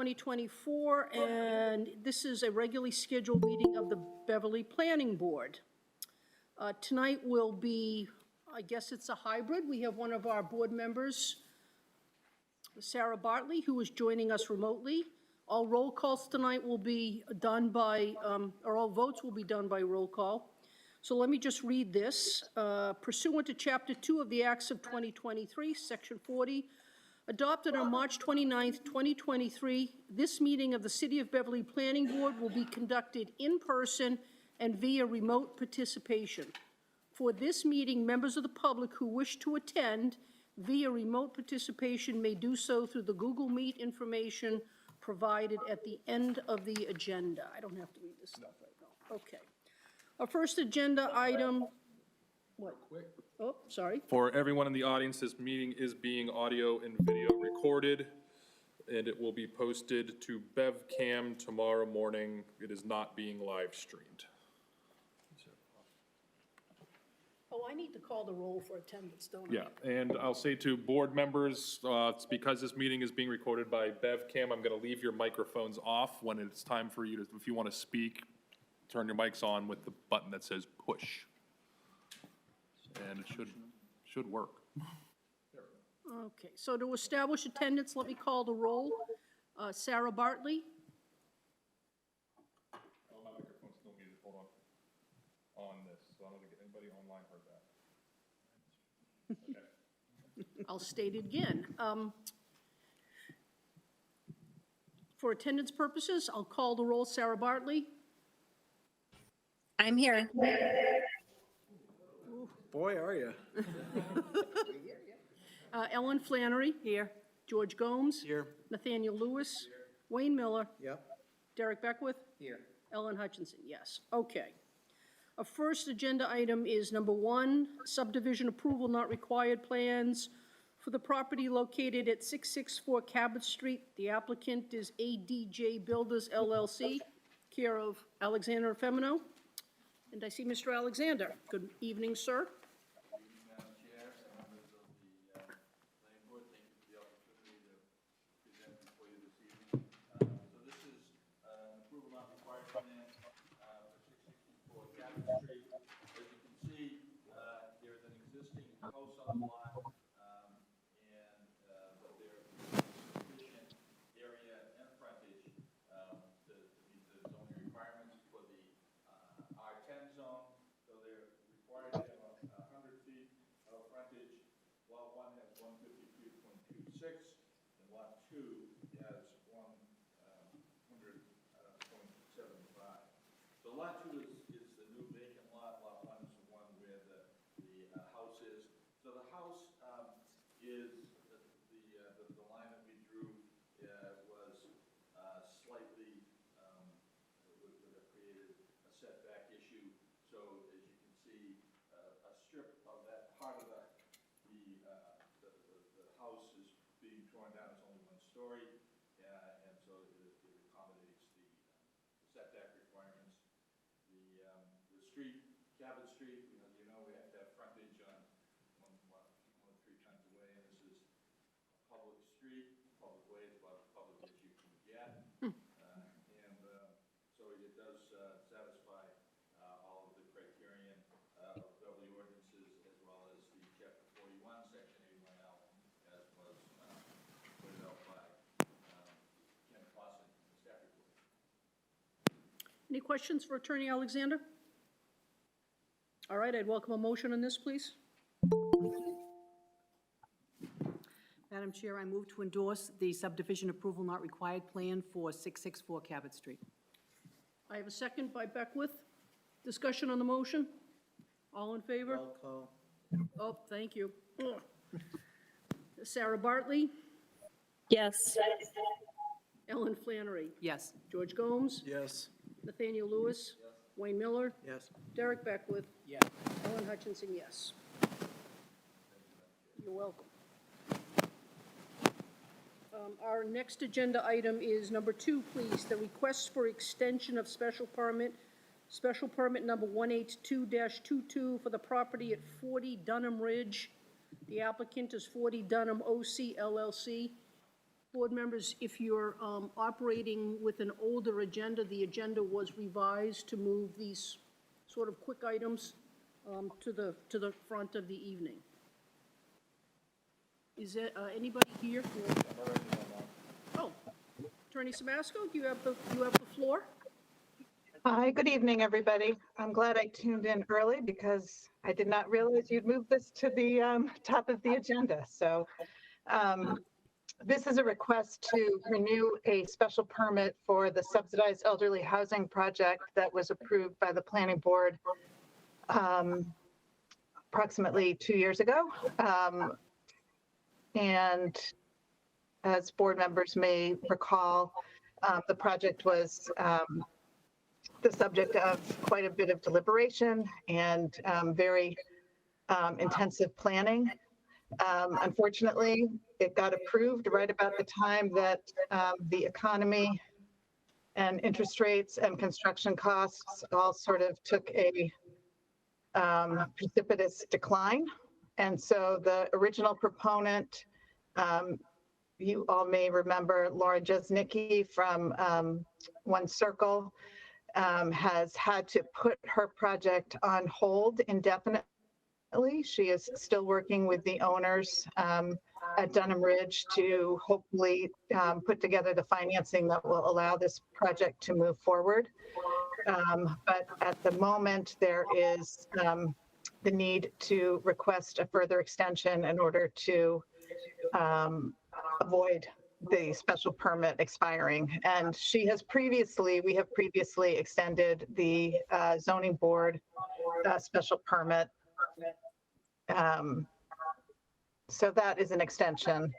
2024, and this is a regularly scheduled meeting of the Beverly Planning Board. Tonight will be, I guess it's a hybrid. We have one of our board members, Sarah Bartley, who is joining us remotely. All roll calls tonight will be done by, or all votes will be done by roll call. So let me just read this. Pursuant to Chapter 2 of the Acts of 2023, Section 40, adopted on March 29th, 2023, this meeting of the City of Beverly Planning Board will be conducted in person and via remote participation. For this meeting, members of the public who wish to attend via remote participation may do so through the Google Meet information provided at the end of the agenda. I don't have to read this stuff right now. Okay. Our first agenda item, what? Quick. Oh, sorry. For everyone in the audience, this meeting is being audio and video recorded, and it will be posted to BevCam tomorrow morning. It is not being live streamed. Oh, I need to call the roll for attendance, don't I? Yeah, and I'll say to board members, it's because this meeting is being recorded by BevCam, I'm gonna leave your microphones off when it's time for you to, if you wanna speak, turn your mics on with the button that says push. And it should work. Okay, so to establish attendance, let me call the roll. Sarah Bartley, Oh, my microphone's still muted, hold on this, so I don't think anybody online heard that. Okay. I'll state it again. For attendance purposes, I'll call the roll. Sarah Bartley, I'm here. Boy, are you. Ellen Flannery. Here. George Gomes. Here. Nathaniel Lewis. Wayne Miller. Yep. Derek Beckwith. Here. Ellen Hutchinson, yes. Okay. Our first agenda item is number 1, subdivision approval not required plans for the property located at 664 Cabot Street. The applicant is ADJ Builders LLC, care of Alexander Femino. And I see Mr. Alexander. Good evening, sir. Madam Chair, members of the planning board, thank you for the opportunity to present before you this evening. So this is an approval not required plan for 664 Cabot Street. As you can see, there is an existing house on the lot, but there is sufficient area and frontage to meet the zoning requirements for the R10 zone. So they're required to have 100 feet of frontage. Lot 1 has 152.26, and Lot 2 has 100.75. So Lot 2 is the new vacant lot. Lot 1 is the one where the house is. So the house is the line that we drew was slightly would have created a setback issue. So as you can see, a strip of that part of the house is being torn down. It's only 1 story, and so it accommodates the setback requirements. The street, Cabot Street, as you know, we have to have frontage on 3 times away, and this is a public street. Public way is about as public as you can get. So it does satisfy all of the criterion of Beverly ordinances, as well as the Chapter 41, Section 81L, as was pointed out by Ken Clausen in the staff report. Any questions for Attorney Alexander? All right, I'd welcome a motion on this, please. Madam Chair, I move to endorse the subdivision approval not required plan for 664 Cabot Street. I have a second by Beckwith. Discussion on the motion? All in favor? Roll call. Oh, thank you. Ugh. Sarah Bartley, Yes. Ellen Flannery, Yes. George Gomes, Yes. Nathaniel Lewis, Wayne Miller, Yes. Derek Beckwith, Yes. Ellen Hutchinson, yes. You're welcome. Our next agenda item is number 2, please. The request for extension of special permit number 182-22 for the property at 40 Dunham Ridge. The applicant is 40 Dunham OC LLC. Board members, if you're operating with an older agenda, the agenda was revised to move these sort of quick items to the front of the evening. Is there anybody here for? Oh, Attorney Samasco, you have the floor? Hi, good evening, everybody. I'm glad I tuned in early because I did not realize you'd move this to the top of the agenda. So this is a request to renew a special permit for the subsidized elderly housing project that was approved by the planning board approximately 2 years ago. And as board members may recall, the project was the subject of quite a bit of deliberation and very intensive planning. Unfortunately, it got approved right about the time that the economy and interest rates and construction costs all sort of took a precipitous decline. And so the original proponent, you all may remember Laura Jesnicki from One Circle, has had to put her project on hold indefinitely. She is still working with the owners at Dunham Ridge to hopefully put together the financing that will allow this project to move forward. But at the moment, there is the need to request a further extension in order to avoid the special permit expiring. And we have previously extended the zoning board special permit. So that is an extension.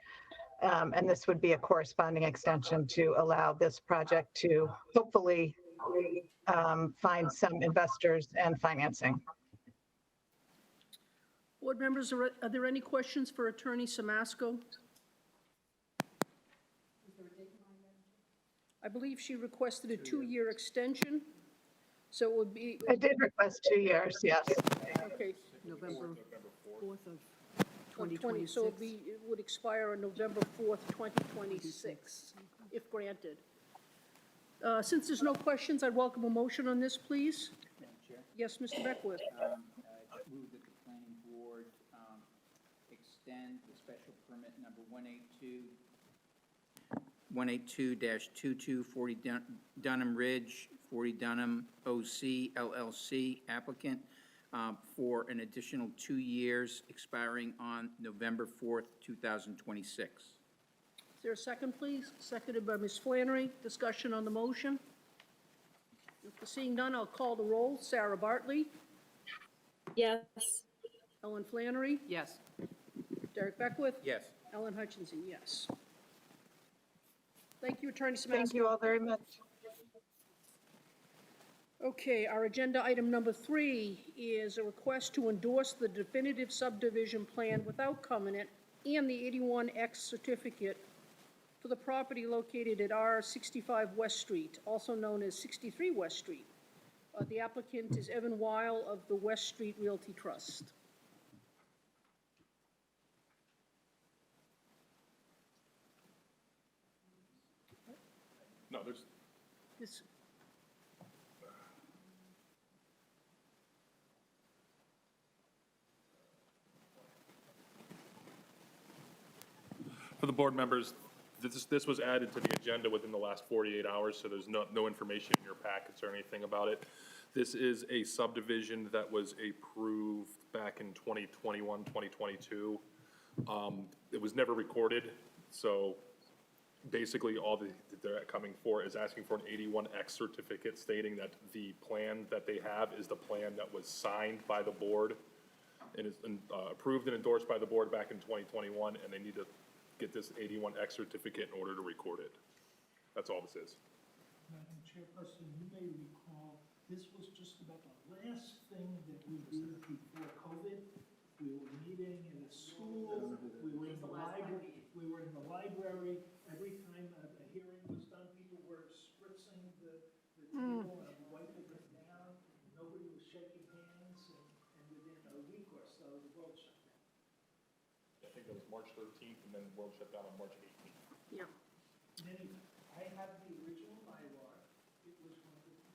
And this would be a corresponding extension to allow this project to hopefully find some investors and financing. Board members, are there any questions for Attorney Samasco? I believe she requested a 2-year extension, so it would be, I did request 2 years, yes. okay, November 4th of 2020, 2026. so it would expire on November 4th, 2026, if granted. Since there's no questions, I'd welcome a motion on this, please. Madam Chair, Yes, Mr. Beckwith. I move that the planning board extend the special permit number 182-22 40 Dunham Ridge, 40 Dunham OC LLC applicant for an additional 2 years expiring on November 4th, 2026. Is there a second, please? Seconded by Ms. Flannery. Discussion on the motion? Seeing none, I'll call the roll. Sarah Bartley, Yes. Ellen Flannery, Yes. Derek Beckwith, Yes. Ellen Hutchinson, yes. Thank you, Attorney Samasco. Thank you all very much. Okay, our agenda item number 3 is a request to endorse the definitive subdivision plan without covenant and the 81X certificate for the property located at R65 West Street, also known as 63 West Street. The applicant is Evan Weil of the West Street Realty Trust. No, there's, This, for the board members, this was added to the agenda within the last 48 hours, so there's no information in your packets or anything about it. This is a subdivision that was approved back in 2021, 2022. It was never recorded, so basically all they're coming for is asking for an 81X certificate stating that the plan that they have is the plan that was signed by the board and is approved and endorsed by the board back in 2021, and they need to get this 81X certificate in order to record it. That's all this is. Madam Chairperson, you may recall, this was just about the last thing that we did before COVID. We were meeting in a school, we were in the library, every time a hearing was done, people were spritzing the table and wiping it down. Nobody was shaking hands, and within a week or so, the world shut down. I think that was March 13th, and then the world shut down on March 18th. yeah. In any event, I have the original Mylar. It was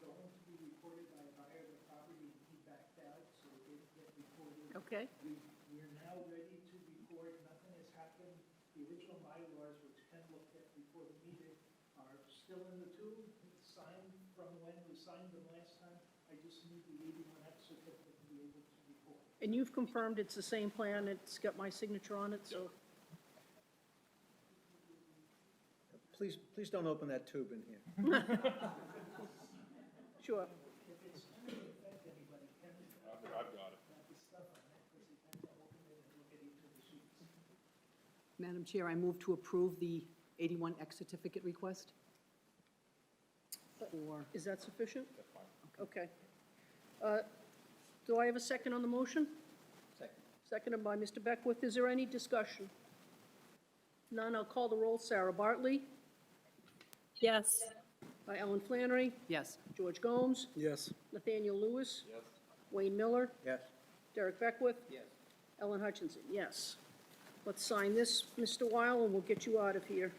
going to be recorded by a buyer of the property, and he backed out, so it didn't get recorded. Okay, We're now ready to record. Nothing has happened. The original Mylars, which Ken looked at before the meeting, are still in the tube, signed from when we signed them last time. I just need the 81X certificate to be able to record. and you've confirmed it's the same plan, it's got my signature on it, so, Please don't open that tube in here. sure. If it's not going to affect anybody, Ken I've got it. got the stuff on it, because he tends to open it and look at each of the sheets. Madam Chair, I move to approve the 81X certificate request. Or, Is that sufficient? That's fine. Okay. Do I have a second on the motion? Second. Seconded by Mr. Beckwith. Is there any discussion? None, I'll call the roll. Sarah Bartley, Yes. by Ellen Flannery, yes. George Gomes, Yes. Nathaniel Lewis. Wayne Miller, Yes. Derek Beckwith, Yes. Ellen Hutchinson, yes. Let's sign this, Mr. Weil, and we'll get you out of here.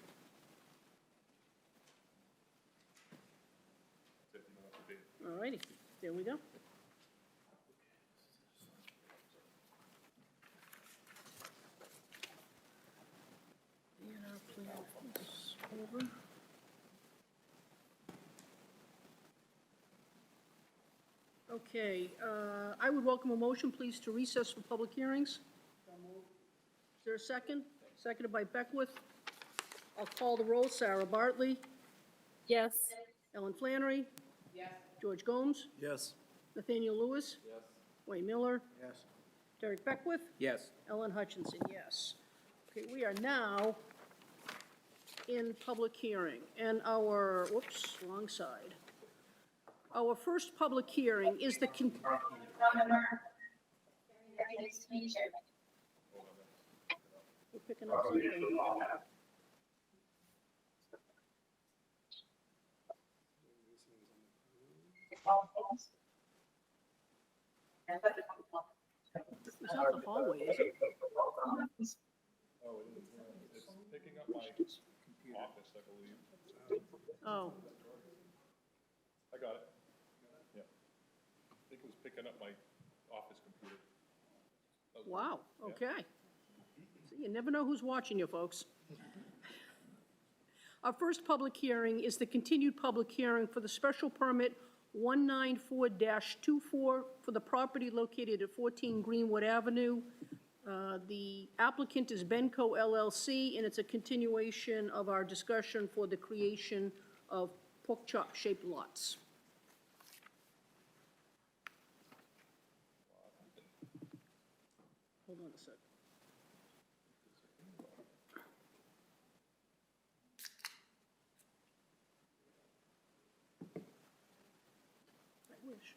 That's it, you don't have to be- All righty, there we go. And our plan is over. Okay, I would welcome a motion, please, to recess for public hearings. Is there a second? Seconded by Beckwith. I'll call the roll. Sarah Bartley, Yes. Ellen Flannery. Yes. George Gomes, Yes. Nathaniel Lewis. Yes. Wayne Miller, Yes. Derek Beckwith, Yes. Ellen Hutchinson, yes. Okay, we are now in public hearing, and our, whoops, wrong side. Our first public hearing is the, we're picking up something. It's not the hallway, is it? Oh, it is, it's picking up my office, I believe. Oh, I got it. Yeah. I think it was picking up my office computer. wow, okay. So you never know who's watching you, folks. Our first public hearing is the continued public hearing for the special permit 194-24 for the property located at 14 Greenwood Avenue. The applicant is Benco LLC, and it's a continuation of our discussion for the creation of pork chop-shaped lots. Hold on a sec. I wish.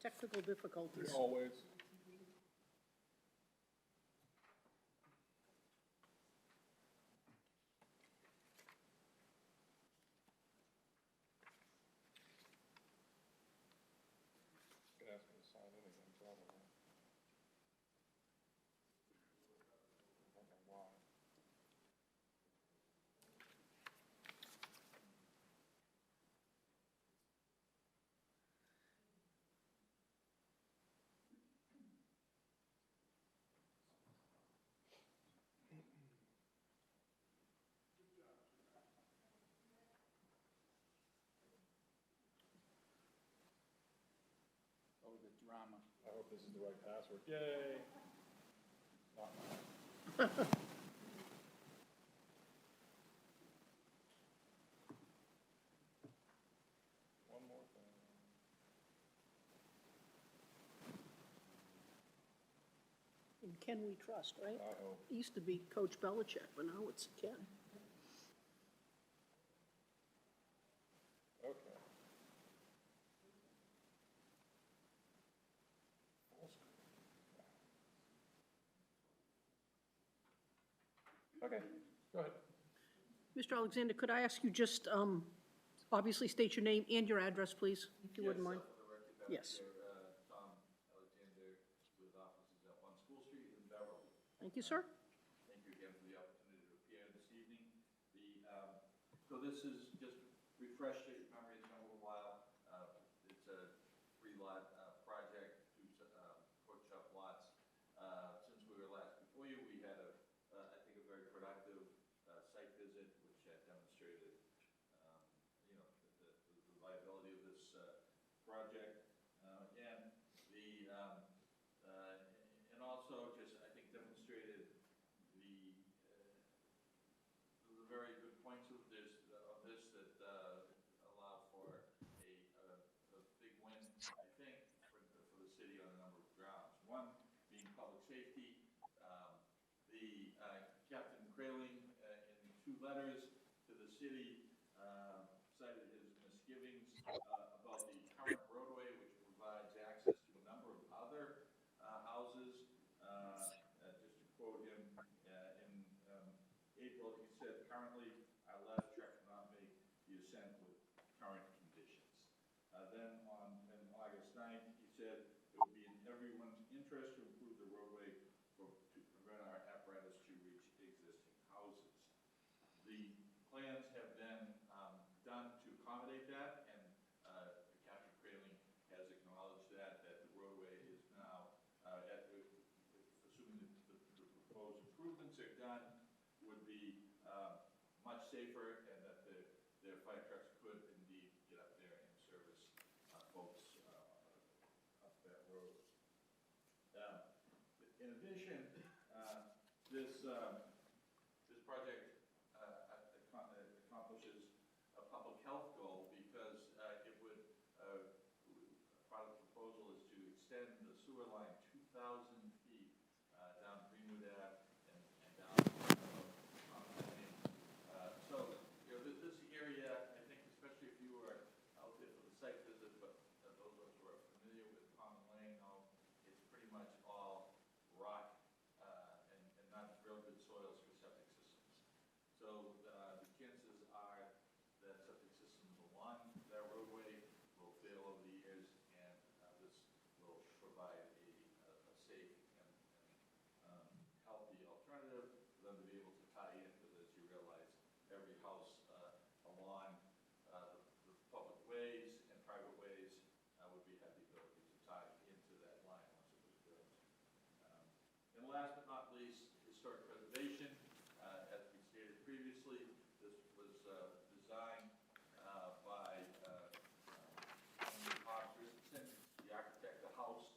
Technical difficulties. Always. Gonna ask me to sign in again, probably. I don't know why. Oh, the drama. I hope this is the right password. Yay. Not mine. One more thing. In Ken we trust, right? It used to be Coach Belichick, but now it's Ken. Okay. Okay, go ahead. Mr. Alexander, could I ask you just, obviously state your name and your address, please, if you wouldn't mind? For the record, Madam Yes. Chair, Tom Alexander with offices at 1 School Street in Beverly. Thank you, sir. Thank you again for the opportunity to appear this evening. So this is just refresh your memory, it's been a little while. It's a 3-lot project, 2 pork chop lots. Since we were last before you, we had I think a very productive site visit, which demonstrated, the viability of this project. And also just, I think, demonstrated the very good points of this that allow for a big win, I think, for the city on a number of grounds. One being public safety. Captain Kraling, in 2 letters to the city, cited his misgivings about the current roadway, which provides access to a number of other houses. Just to quote him, in April, he said, "Currently, our ladder truck cannot make the ascent with current conditions." Then in August 9th, he said, "It would be in everyone's interest to improve the roadway to prevent our apparatus to reach existing houses." The plans have been done to accommodate that, and Captain Kraling has acknowledged that the roadway is now, assuming that the proposed improvements are done, would be much safer, and that their fire trucks could indeed get up there and service folks up that road. In addition, this project accomplishes a public health goal because it would, part of the proposal is to extend the sewer line 2,000 feet down Greenwood Ave and down Common Lane. So, this area, I think, especially if you were out there for the site visit, but those of us who are familiar with Common Lane know it's pretty much all rock and not real good soils for septic systems. So the chances are that septic systems along that roadway will fail over the years, and this will provide a safe and healthy alternative for them to be able to tie in, because as you realize, every house along the public ways and private ways would have the ability to tie into that line once it was built. And last but not least, historic preservation. As we stated previously, this was designed by Bob Christensen, the architect of the house.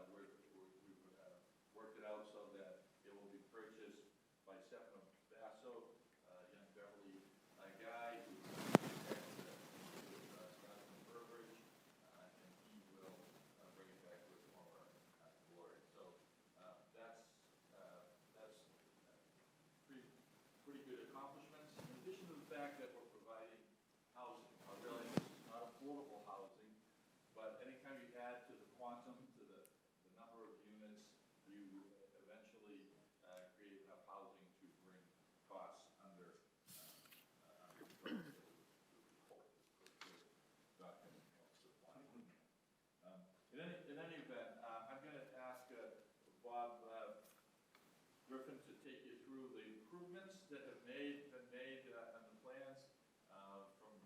We've worked it out so that it will be purchased by Stefano Basso, a young Beverly guy who Burbridge, and he will bring it back to its former glory. So that's pretty good accomplishments. In addition to the fact that we're providing housing, I realize this is not affordable housing, but anytime you add to the quantum, to the number of units, you eventually create enough housing to bring costs under control. In any event, I'm going to ask Bob Griffin to take you through the improvements that have been made on the plans, from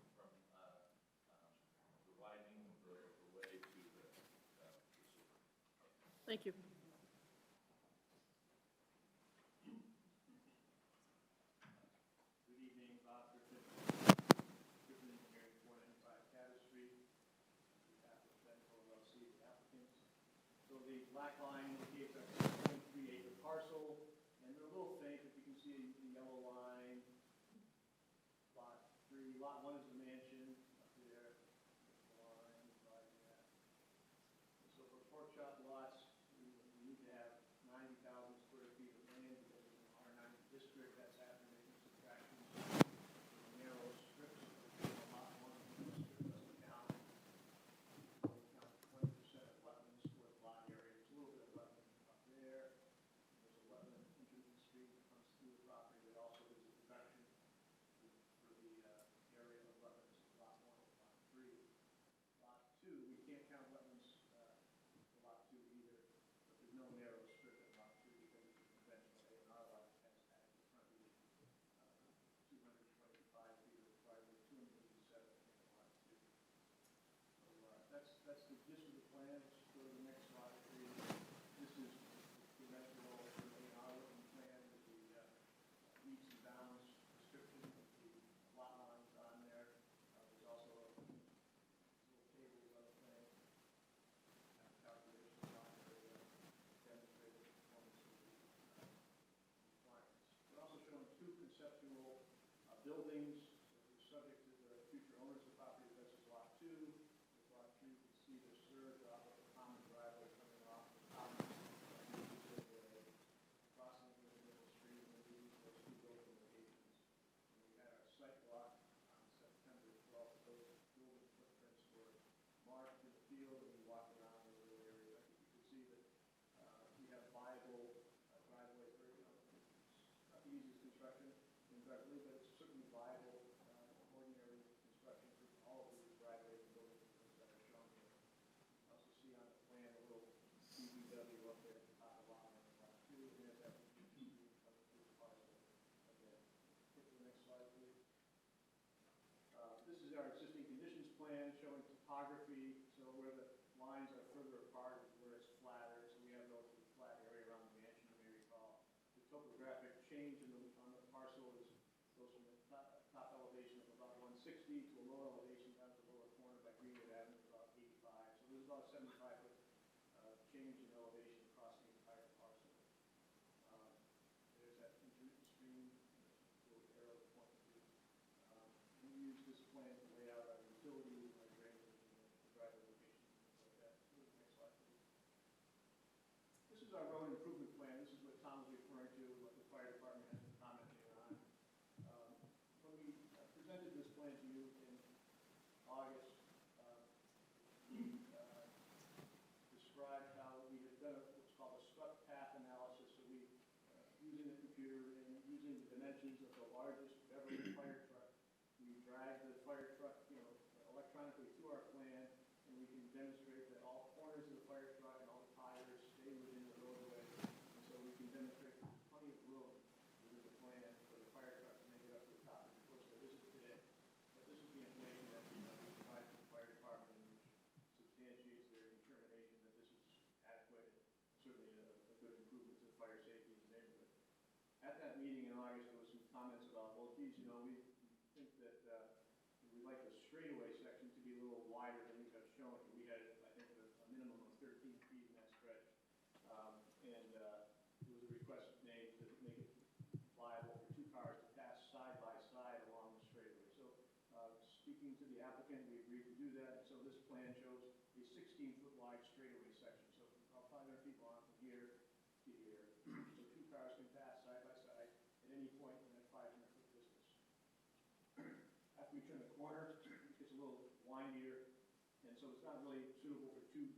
the widening of the way to the sewer. Thank you. Good evening, Bob Griffin, Griffin Engineering, 495 Catter Street, on behalf of Medical LLC, the applicants. So the black line indicates a 6.3-acre parcel, and they're a little faint, if you can see the yellow line. Lot 1 is the mansion up there. The line is right there. So for pork chop lots, we need to have 90,000 district, that's after making subtractions. Narrow strips, lot one, strip doesn't count. Only count 20% of wetlands towards lot area. There's a little bit of wetland up there. There's a wetland entering the street that comes through the property, but also there's a deduction for the area of wetlands of lot one and lot three. Lot two, we can't count wetlands for lot two either, but there's no narrow strip in lot two because it's a conventional A&R lot that has adequate frontage. 225 feet of required, 287 in lot two. So that's the gist of the plan. Let's go to the next slide, please. This is the dimensional A&R looking plan with the meets and bounds description, the lot lines on there. There's also little tables on the plan, calculations on there, demonstrated performance of the requirements. We're also showing two conceptual buildings subject to the future owners of the property. This is lot two. With lot three, you can see they're served off of a common driveway coming off the common crossing the middle street and leading to those two building locations. And we had our site walk on September 12th. Those building footprints were marked in the field, and we walked around the little area. I think you can see that we have viable driveway for, not the easiest construction in Beverly, but it's certainly viable, ordinary construction for all of these driveways and buildings that are shown here. You also see on the plan a little BBW up there at the top of lot one and lot two, and there's that coming through the parcel again. Get to the next slide, please. This is our existing conditions plan showing topography. So where the lines are further apart is where it's flatter. So we have a relatively flat area around the mansion, you may recall. The topographic change on the parcel goes from the top elevation of about 160 to a lower elevation down to the lower corner by Greenwood Avenue of about 85. So there's about a 75-foot change in elevation across the entire parcel. There's that intermittent stream, little arrow pointing to. We use this plan to lay out our utilities, our drainage, and the driveway location, things like that. Go to the next slide, please. This is our road improvement plan. This is what Tom was referring to, what the fire department has been commenting on. When we presented this plan to you in August, we described how we had done what's called a struck path analysis. So we, using the computer and using the dimensions of the largest Beverly fire truck, we drag the fire truck, electronically to our plan, and we can demonstrate that all corners of the fire truck and all the tires stay within the roadway. And so we can demonstrate there's plenty of room within the plan for the fire truck to make it up to the top. Of course, there isn't today. But this is the information that we provide to the fire department, which substantiates their determination that this is adequate and certainly a good improvement to the fire safety in the neighborhood. At that meeting in August, there was some comments about, well, geez, we think that we'd like the straightaway section to be a little wider than we have shown. We had, I think, a minimum of 13 feet in that stretch. And there was a request made to make it viable for two cars to pass side by side along the straightaway. So speaking to the applicant, we agreed to do that. And so this plan shows a 16-foot wide straightaway section. So about 500 people on from here to here. So two cars can pass side by side at any point in that 500-foot distance. After we turn the corner, it gets a little windier, and so it's not really suitable for two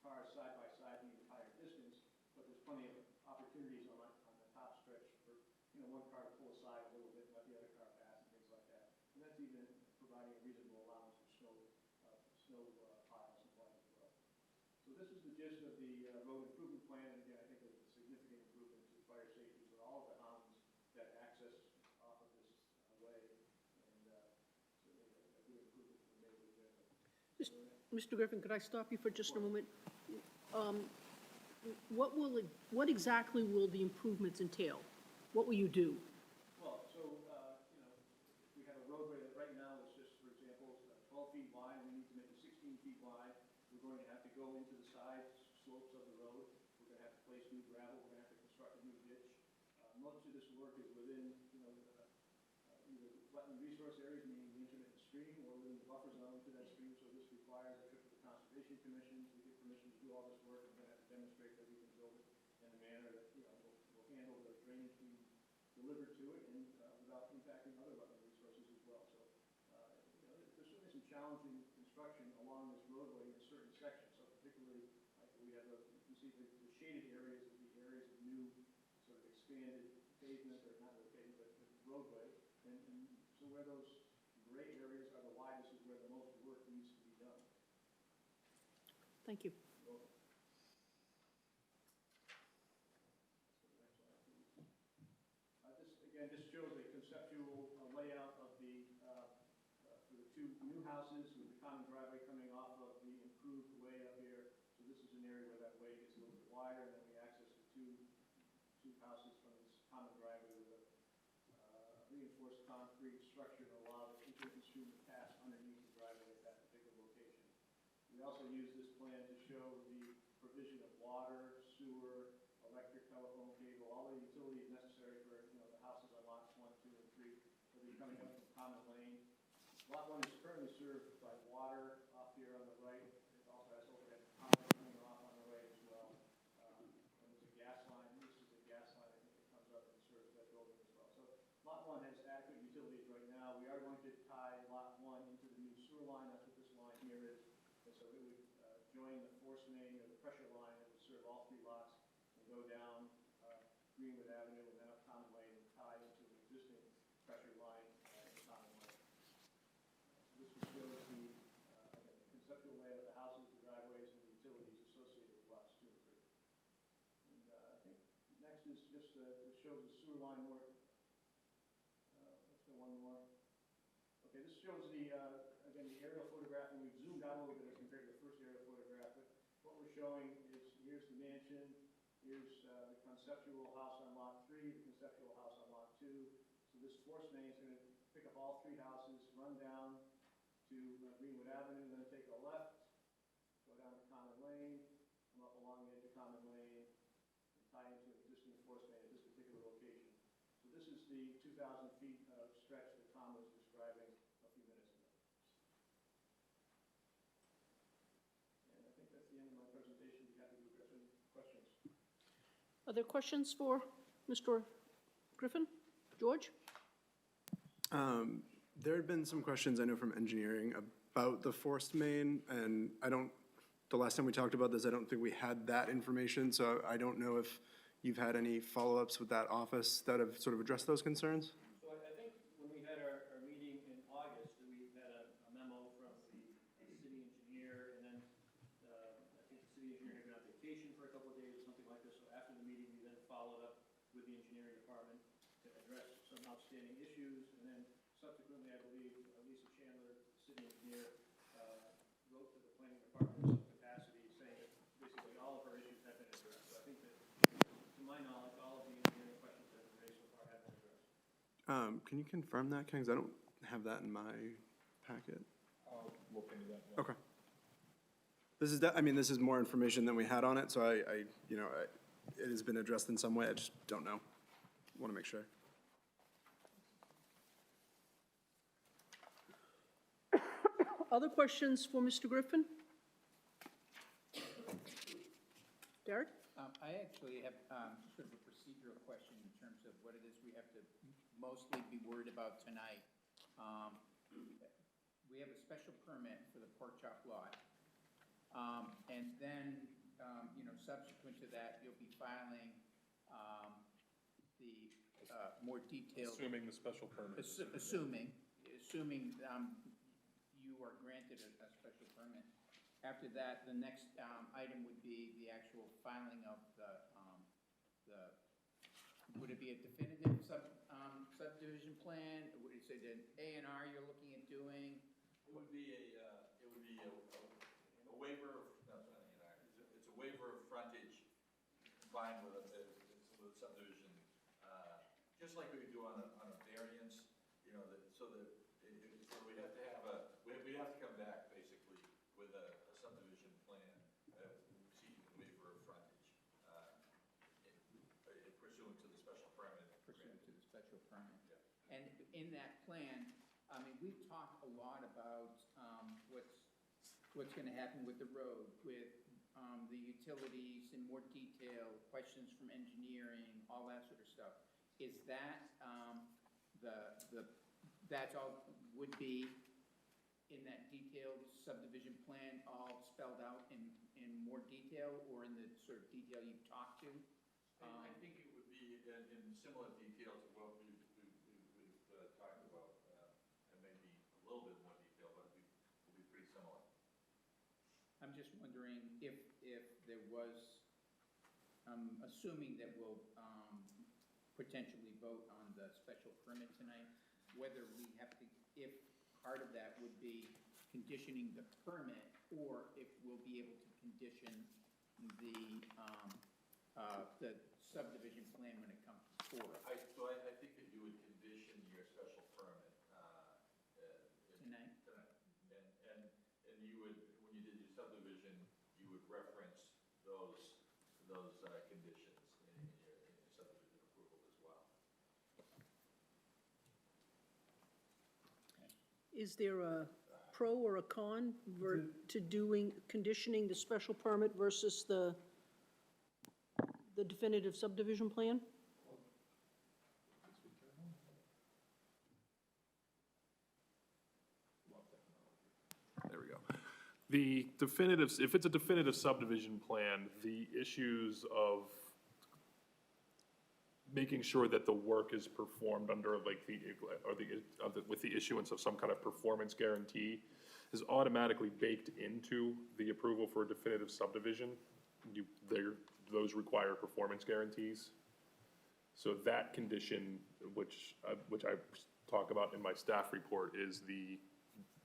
cars side by side the entire distance, but there's plenty of opportunities on the top stretch for one car to pull aside a little bit and let the other car pass and things like that. And that's even providing a reasonable allowance for snow piles and what as well. So this is the gist of the road improvement plan, and again, I think it's a significant improvement to fire safety for all of the hounds that access off of this way, and certainly a good improvement for the neighborhood. Mr. Griffin, could I stop you for just a moment? What exactly will the improvements entail? What will you do? Well, so, we have a roadway that right now is just, for example, 12 feet wide, and we need to make it 16 feet wide. We're going to have to go into the side slopes of the road. We're going to have to place new gravel. We're going to have to construct a new ditch. Most of this work is within, either wetland resource areas, meaning the intermittent stream, or within the buffer zone to that stream. So this requires a trip to the Conservation Commission to get permission to do all this work. We're going to have to demonstrate that we can build it in a manner that, will handle the drainage we delivered to it and without impacting other wetland resources as well. So, there's certainly some challenging construction along this roadway in certain sections. So particularly, like we have you can see the shaded areas is the areas of new sort of expanded pavement, or not really pavement, but roadway. And so where those gray areas are the widest is where the most work needs to be done. Thank you. This shows a conceptual layout of for the two new houses with the common driveway coming off of the improved way up here. So this is an area where that way gets a little bit wider, and then we access the two houses from this common driveway with a reinforced concrete structure to allow the entrance stream to pass underneath the driveway at that particular location. We also use this plan to show the provision of water, sewer, electric, telephone cable, all the utilities necessary for, the houses on lots 1, 2, and 3. They'll be coming up from Common Lane. Lot 1 is currently served by water off here on the right. It also has overhead power coming off on the right as well. And there's a gas line. This is a gas line, I think, that comes up and serves that building as well. So Lot 1 has adequate utilities right now. We are going to tie Lot 1 into the new sewer line. That's what this line here is. And so it would join the force main or the pressure line that would serve all 3 lots and go down Greenwood Avenue and then up Common Lane and tie into an existing pressure line in Common Lane. This shows the conceptual layout of the houses, the driveways, and the utilities associated with lots 2 and 3. And I think next is just this shows the sewer line more. Let's go one more. Okay, this shows the again the aerial photograph, and we've zoomed out a little bit as compared to the first aerial photograph. But what we're showing is here's the mansion, here's the conceptual house on Lot 3, the conceptual house on Lot 2. So this force main is going to pick up all 3 houses, run down to Greenwood Avenue, then take a left, go down to Common Lane, come up along the edge of Common Lane, and tie into an existing force main at this particular location. So this is the 2,000 feet of stretch that Tom was describing a few minutes ago. And I think that's the end of my presentation. Be happy to address any questions. Are there questions for Mr. Griffin? George? There had been some questions, I know, from engineering about the forced main, and the last time we talked about this, I don't think we had that information, so I don't know if you've had any follow-ups with that office that have sort of addressed those concerns? So I think when we had our meeting in August, we had a memo from the city engineer, and then I think the city engineer had been on vacation for a couple of days or something like this. So after the meeting, we then followed up with the engineering department to address some outstanding issues. And then subsequently, I believe Lisa Chandler, the city engineer, wrote to the planning department in some capacity saying that basically all of her issues have been addressed. So I think that, to my knowledge, all of the engineering questions that have been raised so far have been addressed. Can you confirm that, Ken? 'Cause I don't have that in my packet. I'll look into that. Yeah. Okay. This is, this is more information than we had on it, so it has been addressed in some way. I just don't know. Want to make sure. Other questions for Mr. Griffin? Derek? I actually have sort of a procedural question in terms of what it is we have to mostly be worried about tonight. We have a special permit for the pork chop lot. And then, subsequent to that, you'll be filing the more detailed. Assuming the special permit. Assuming you are granted a special permit. After that, the next item would be the actual filing of would it be a definitive subdivision plan? Would it say an A&R you're looking at doing? It would be a waiver of, no, it's not an A&R. It's a waiver of frontage combined with a subdivision, just like we would do on a variance, so we have to have we have to come back basically with a subdivision plan seeking a waiver of frontage pursuant to the special permit. Pursuant to the special permit. Yeah. And in that plan, we've talked a lot about what's going to happen with the road, with the utilities in more detail, questions from engineering, all that sort of stuff. is that, that's all would be in that detailed subdivision plan, all spelled out in more detail, or in the sort of detail you've talked to? I think it would be in similar detail to what we've talked about, and maybe a little bit more detail, but it'll be pretty similar. I'm just wondering if there was, assuming that we'll potentially vote on the special permit tonight, whether we have to, if part of that would be conditioning the permit, or if we'll be able to condition the subdivision plan when it comes before us. So I think that you would condition your special permit, Tonight? and you would, when you did your subdivision, you would reference those conditions in your subdivision approval as well. Is there a pro or a con to conditioning the special permit versus the definitive subdivision plan? There we go. The definitive, if it's a definitive subdivision plan, the issues of making sure that the work is performed under like with the issuance of some kind of performance guarantee is automatically baked into the approval for a definitive subdivision. Those require performance guarantees. So that condition, which I talk about in my staff report, is the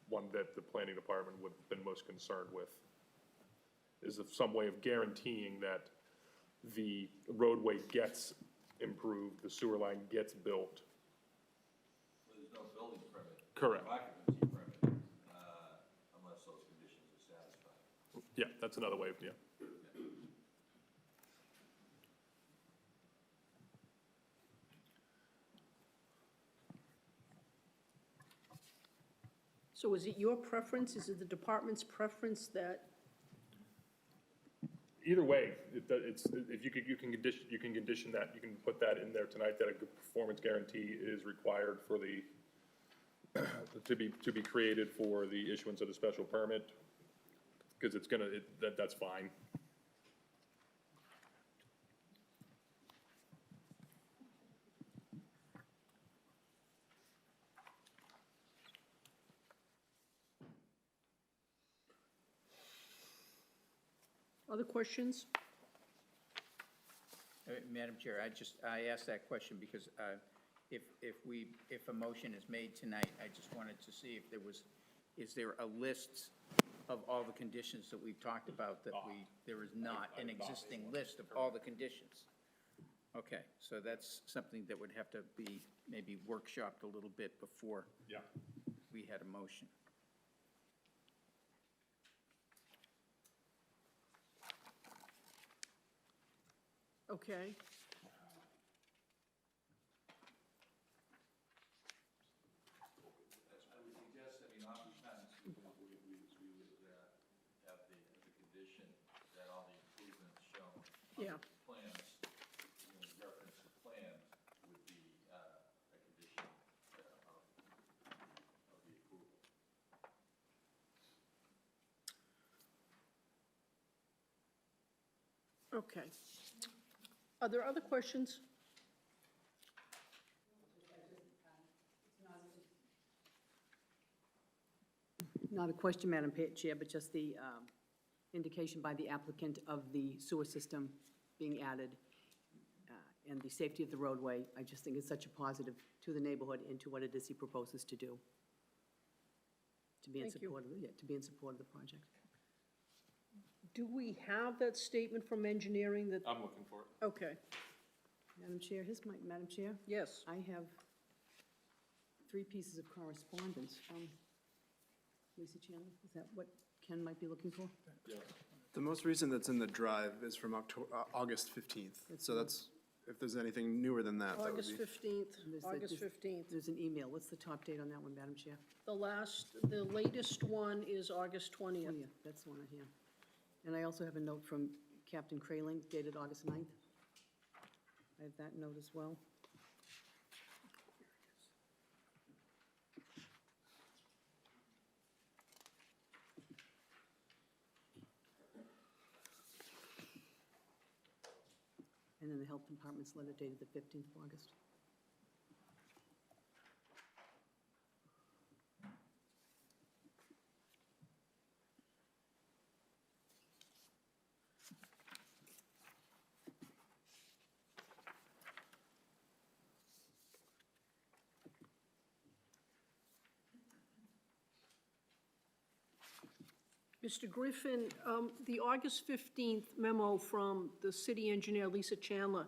one that the planning department would have been most concerned with, is of some way of guaranteeing that the roadway gets improved, the sewer line gets built. There's no building permit. Correct. Occupancy permit, unless those conditions are satisfied. Yeah, that's another way, yeah. So is it your preference, is it the department's preference that, Either way, it's, if you can condition that, you can put that in there tonight, that a good performance guarantee is required for the, to be created for the issuance of the special permit, because it's gonna, that's fine. other questions? Madam Chair, I asked that question because if a motion is made tonight, I just wanted to see if is there a list of all the conditions that we've talked about that there is not an existing list of all the conditions? Okay, so that's something that would have to be maybe workshopped a little bit before we had a motion. Okay. I would suggest, oftentimes, we would have the condition that all the improvements shown Yeah. on the plans, reference to plans would be a condition of the approval. Okay. Are there other questions? Not a question, Madam Chair, but just the indication by the applicant of the sewer system being added and the safety of the roadway. I just think it's such a positive to the neighborhood and to what it is he proposes to do. To be in Thank you. support of, to be in support of the project. Do we have that statement from engineering that, I'm looking for it. okay, Madam Chair, Madam Chair, yes. I have 3 pieces of correspondence from Lisa Chandler. Is that what Ken might be looking for? The most recent that's in the drive is from August 15th. So that's, if there's anything newer than that, that would August be. 15th, There's August 15th. There's an email. What's the top date on that one, Madam Chair? The latest one is August 20th. Oh, yeah, that's the one I have. And I also have a note from Captain Kraling dated August 9th. I have that note as well. And then the health department's letter dated the 15th of August. Mr. Griffin, the August 15th memo from the city engineer, Lisa Chandler,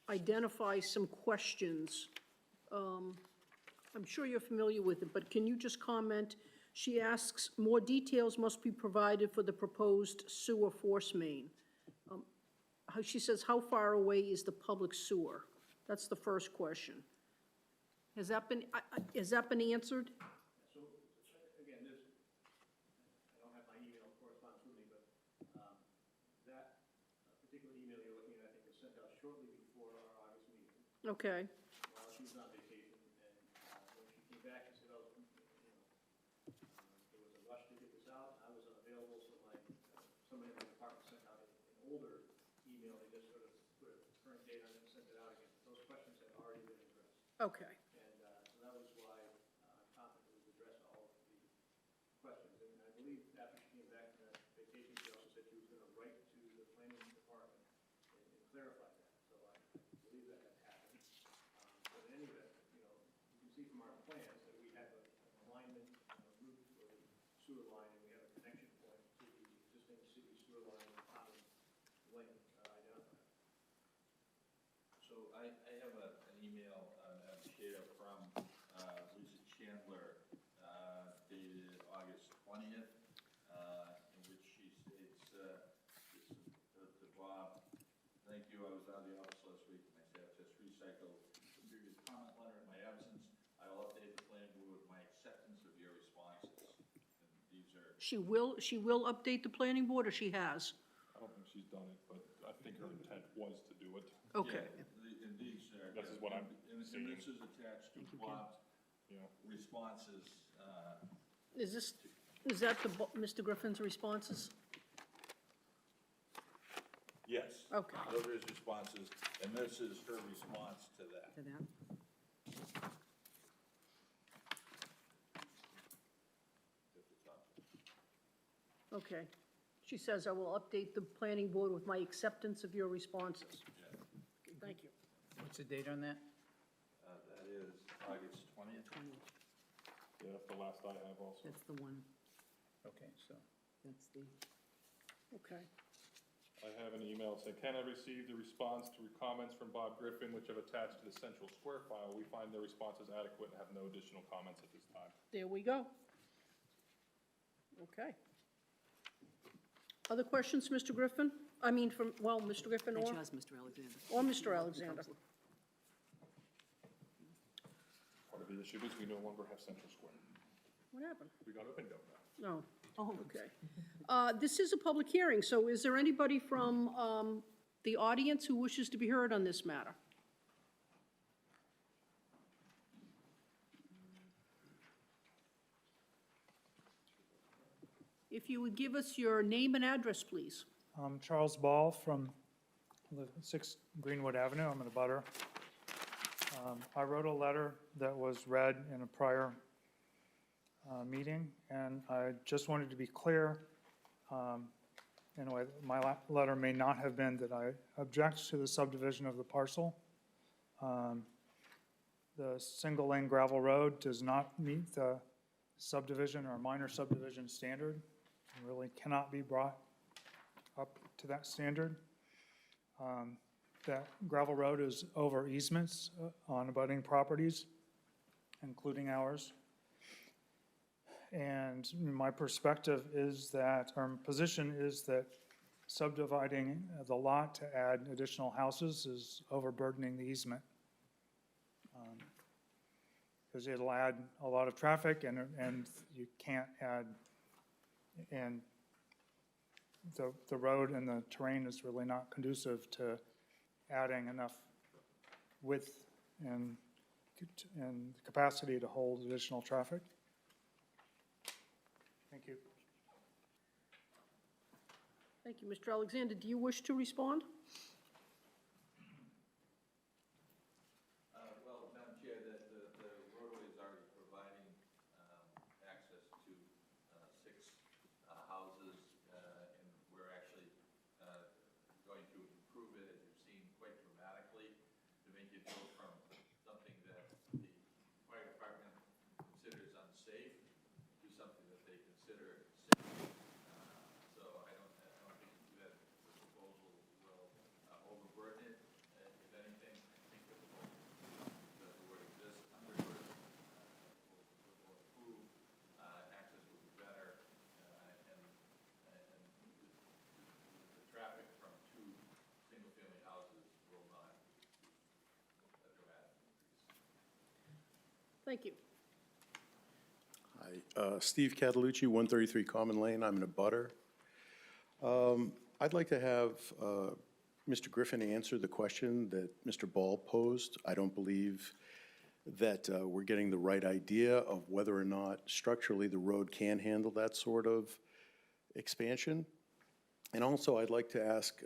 identifies some questions. I'm sure you're familiar with it, but can you just comment? She asks, more details must be provided for the proposed sewer force main. She says, how far away is the public sewer? That's the first question. Has that been answered? So, again, this, I don't have my email correspondence with me, but that particular email you're looking at, I think, was sent out shortly before our August meeting, Okay, while she was on vacation. And when she came back, she said, oh, you know, there was a rush to get this out, and I was unavailable, so somebody in my department sent out an older email. They just sort of put a current date on it and sent it out again. Those questions had already been addressed. okay. And so that was why I'm confident we've addressed all of the questions. And I believe after she came back from that vacation, she also said she was going to write to the planning department and clarify that. So I believe that had happened. But in any event, you know, you can see from our plans that we have an alignment, route for the sewer line, and we have a connection point to the existing city sewer line and common lane identified. So I have an email, Madam Chair, from Lisa Chandler, dated August 20th, in which she states, to Bob, thank you, I was out of the office last week, and my staff just recycled the previous comment letter in my absence. I will update the planning board with my acceptance of your responses. And these are, She will update the planning board, or she has? I don't think she's done it, but I think her intent was to do it. Okay. and these are. This is what I'm and seeing. this is attached to Bob's Yeah. responses. Is that Mr. Griffin's responses? Yes. Okay. Those are his responses, and this is her response to that. To that? Okay. She says, I will update the planning board with my acceptance of your responses. Okay, thank you. What's the date on that? That is August 20th. 20th. Yeah, that's the last I have also. That's the one, Okay, so, that's the, Okay. I have an email saying, Ken, I received a response to comments from Bob Griffin, which I've attached to the Central Square file. We find their responses adequate and have no additional comments at this time. There we go. Okay. Other questions, Mr. Griffin? I mean, Mr. Griffin I or chose Mr. Alexander. Mr. Alexander? Part of the issue is we no longer have Central Square. What happened? We got Open Go now. No. Oh, okay. This is a public hearing, so is there anybody from the audience who wishes to be heard on this matter? If you would give us your name and address, please. Charles Ball from 6 Greenwood Avenue. I'm in a butter. I wrote a letter that was read in a prior meeting, and I just wanted to be clear. In a way, my letter may not have been that I object to the subdivision of the parcel. The single-lane gravel road does not meet the subdivision or minor subdivision standard. It really cannot be brought up to that standard. That gravel road is over easements on abutting properties, including ours. And my perspective is that, our position is that subdividing the lot to add additional houses is overburdening the easement. Because it'll add a lot of traffic and you can't add, and the road and the terrain is really not conducive to adding enough width and capacity to hold additional traffic. Thank you. Thank you. Mr. Alexander, do you wish to respond? Well, Madam Chair, the roadway is already providing access to six houses, and we're actually going to improve it, as you've seen, quite dramatically to make it go from something that the fire department considers unsafe to something that they consider safe. So I don't think that the proposal will overburden it. If anything, I think it will, the word exists, underburden, will improve, access will be better, and the traffic from two single-family houses will not a dramatic increase. Thank you. Hi, Steve Catalucci, 133 Common Lane. I'm in a butter. I'd like to have Mr. Griffin answer the question that Mr. Ball posed. I don't believe that we're getting the right idea of whether or not structurally the road can handle that sort of expansion. And also, I'd like to ask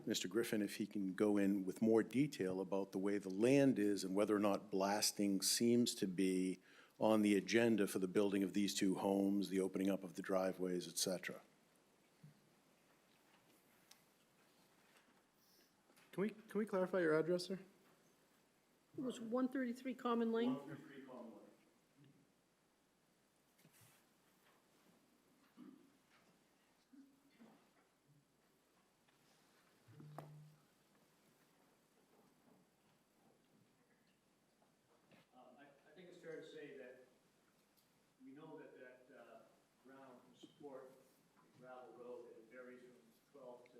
Mr. Griffin if he can go in with more detail about the way the land is and whether or not blasting seems to be on the agenda for the building of these two homes, the opening up of the driveways, et cetera. Can we clarify your address, sir? It was 133 Common Lane? 133 Common Lane. I think it's fair to say that we know that ground can support a gravel road, and it varies from 12 to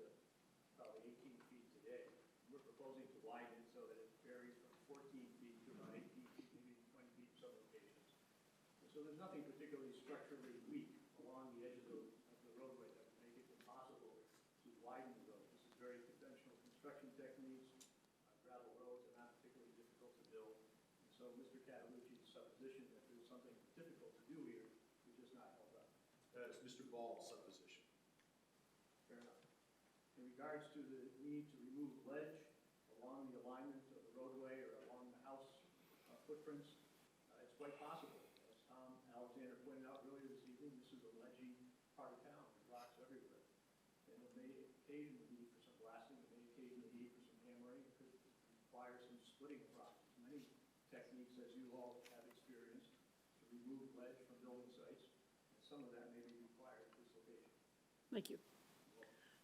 about 18 feet today. We're proposing to widen it so that it varies from 14 feet to about 18 feet, maybe 20 feet in some locations. And so there's nothing particularly structurally weak along the edge of the roadway that would make it impossible to widen the road. This is very conventional construction techniques. Gravel roads are not particularly difficult to build. And so Mr. Catalucci's supposition that there's something difficult to do here is just not held up. That is Mr. Ball's supposition. Fair enough. In regards to the need to remove ledge along the alignment of the roadway or along the house footprints, it's quite possible. As Tom Alexander pointed out earlier this evening, this is a ledgy part of town, with rocks everywhere. And it may occasionally need for some blasting, it may occasionally need for some hammering, it could require some splitting of rocks. Many techniques, as you all have experienced, to remove ledge from building sites, and some of that may be required at this location. Thank you.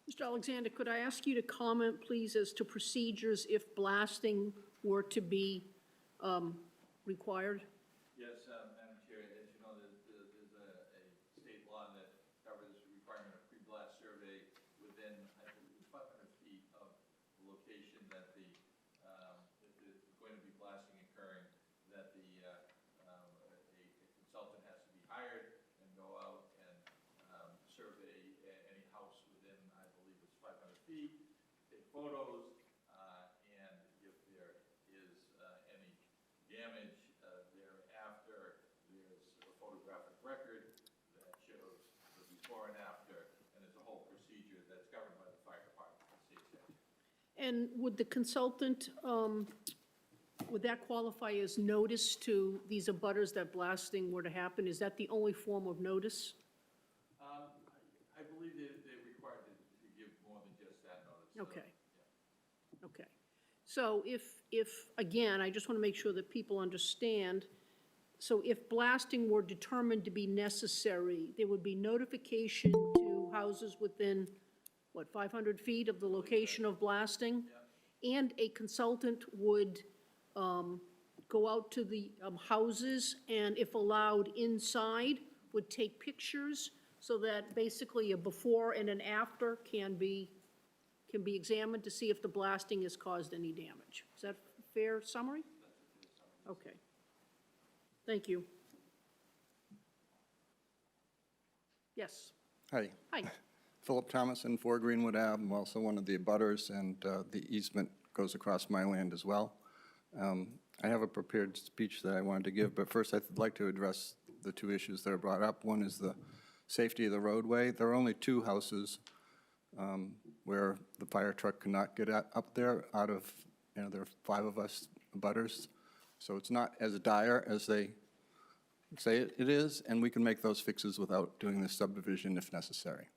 Mr. Alexander, could I ask you to comment, please, as to procedures if blasting were to be required? Yes, Madam Chair, as you know, there's a state law that covers the requirement of pre-blast survey within, I believe, 500 feet of the location that if there's going to be blasting occurring, that a consultant has to be hired and go out and survey any house within, I believe it's 500 feet, take photos, and if there is any damage thereafter, there's a photographic record that shows the before and after, and there's a whole procedure that's governed by the fire department, state statute. And would the consultant, would that qualify as notice to these abutters that blasting were to happen? Is that the only form of notice? I believe they're required to give more than just that notice. Okay. Yeah. Okay. So if, again, I just want to make sure that people understand, so if blasting were determined to be necessary, there would be notification to houses within, what, 500 feet of the location of blasting? And a consultant would go out to the houses and, if allowed inside, would take pictures so that basically a before and an after can be examined to see if the blasting has caused any damage. Is that a fair summary? Okay. Thank you. Yes. Hi, Hi. Philip Thomason, 4 Greenwood Ave. I'm also one of the abutters, and the easement goes across my land as well. I have a prepared speech that I wanted to give, but first I'd like to address the two issues that are brought up. One is the safety of the roadway. There are only 2 houses where the fire truck cannot get up there out of, there are 5 of us abutters. So it's not as dire as they say it is, and we can make those fixes without doing this subdivision if necessary.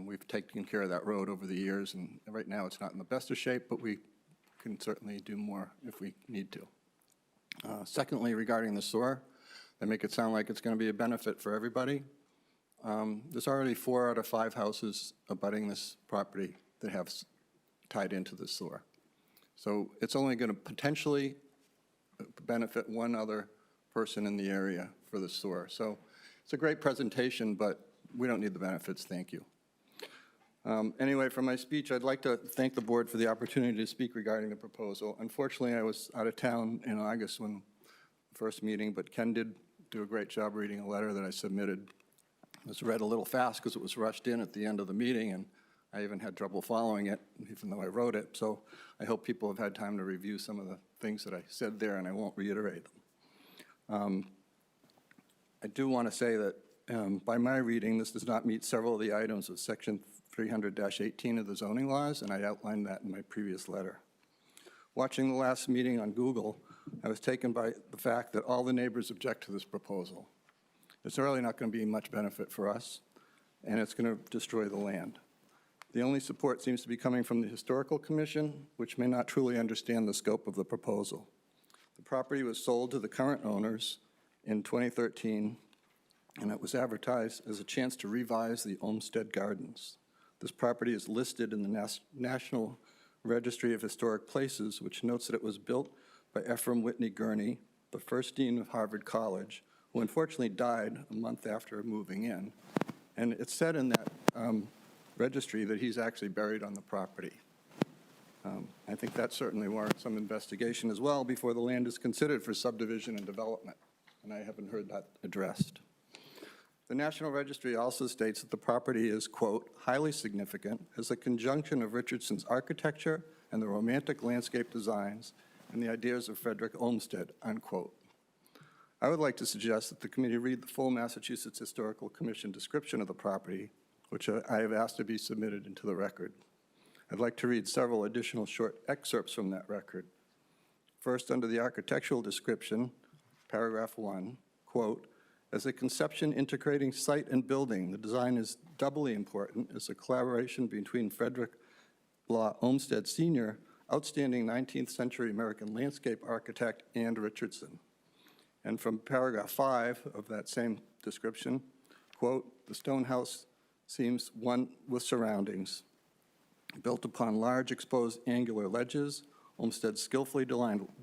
We've taken care of that road over the years, and right now it's not in the best of shape, but we can certainly do more if we need to. Secondly, regarding the sewer, they make it sound like it's going to be a benefit for everybody. There's already 4 out of 5 houses abutting this property that have tied into the sewer. So it's only going to potentially benefit one other person in the area for the sewer. So it's a great presentation, but we don't need the benefits, thank you. Anyway, for my speech, I'd like to thank the board for the opportunity to speak regarding the proposal. Unfortunately, I was out of town in August when the first meeting, but Ken did do a great job reading a letter that I submitted. It was read a little fast because it was rushed in at the end of the meeting, and I even had trouble following it, even though I wrote it. So I hope people have had time to review some of the things that I said there, and I won't reiterate them. I do want to say that by my reading, this does not meet several of the items of Section 300-18 of the zoning laws, and I outlined that in my previous letter. Watching the last meeting on Google, I was taken by the fact that all the neighbors object to this proposal. It's really not going to be much benefit for us, and it's going to destroy the land. The only support seems to be coming from the Historical Commission, which may not truly understand the scope of the proposal. The property was sold to the current owners in 2013, and it was advertised as a chance to revise the Olmsted Gardens. This property is listed in the National Registry of Historic Places, which notes that it was built by Ephraim Whitney Gurney, the first dean of Harvard College, who unfortunately died a month after moving in. And it's said in that registry that he's actually buried on the property. I think that certainly warrants some investigation as well before the land is considered for subdivision and development, and I haven't heard that addressed. The National Registry also states that the property is, quote, highly significant as a conjunction of Richardson's architecture and the romantic landscape designs and the ideas of Frederick Olmsted, unquote. I would like to suggest that the committee read the full Massachusetts Historical Commission description of the property, which I have asked to be submitted into the record. I'd like to read several additional short excerpts from that record. First, under the architectural description, paragraph 1, quote, as a conception integrating site and building, the design is doubly important as a collaboration between Frederick Law Olmsted Sr., outstanding 19th century American landscape architect, and Richardson. And from paragraph 5 of that same description, quote, the stone house seems one with surroundings. Built upon large exposed angular ledges, Olmsted skillfully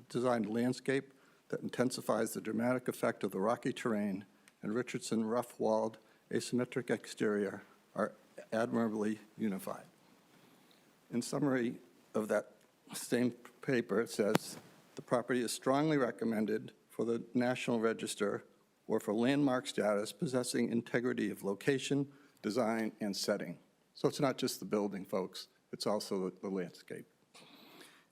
designed landscape that intensifies the dramatic effect of the rocky terrain, and Richardson rough-walled, asymmetric exterior are admirably unified. In summary of that same paper, it says, the property is strongly recommended for the National Register or for landmark status possessing integrity of location, design, and setting. So it's not just the building, folks, it's also the landscape.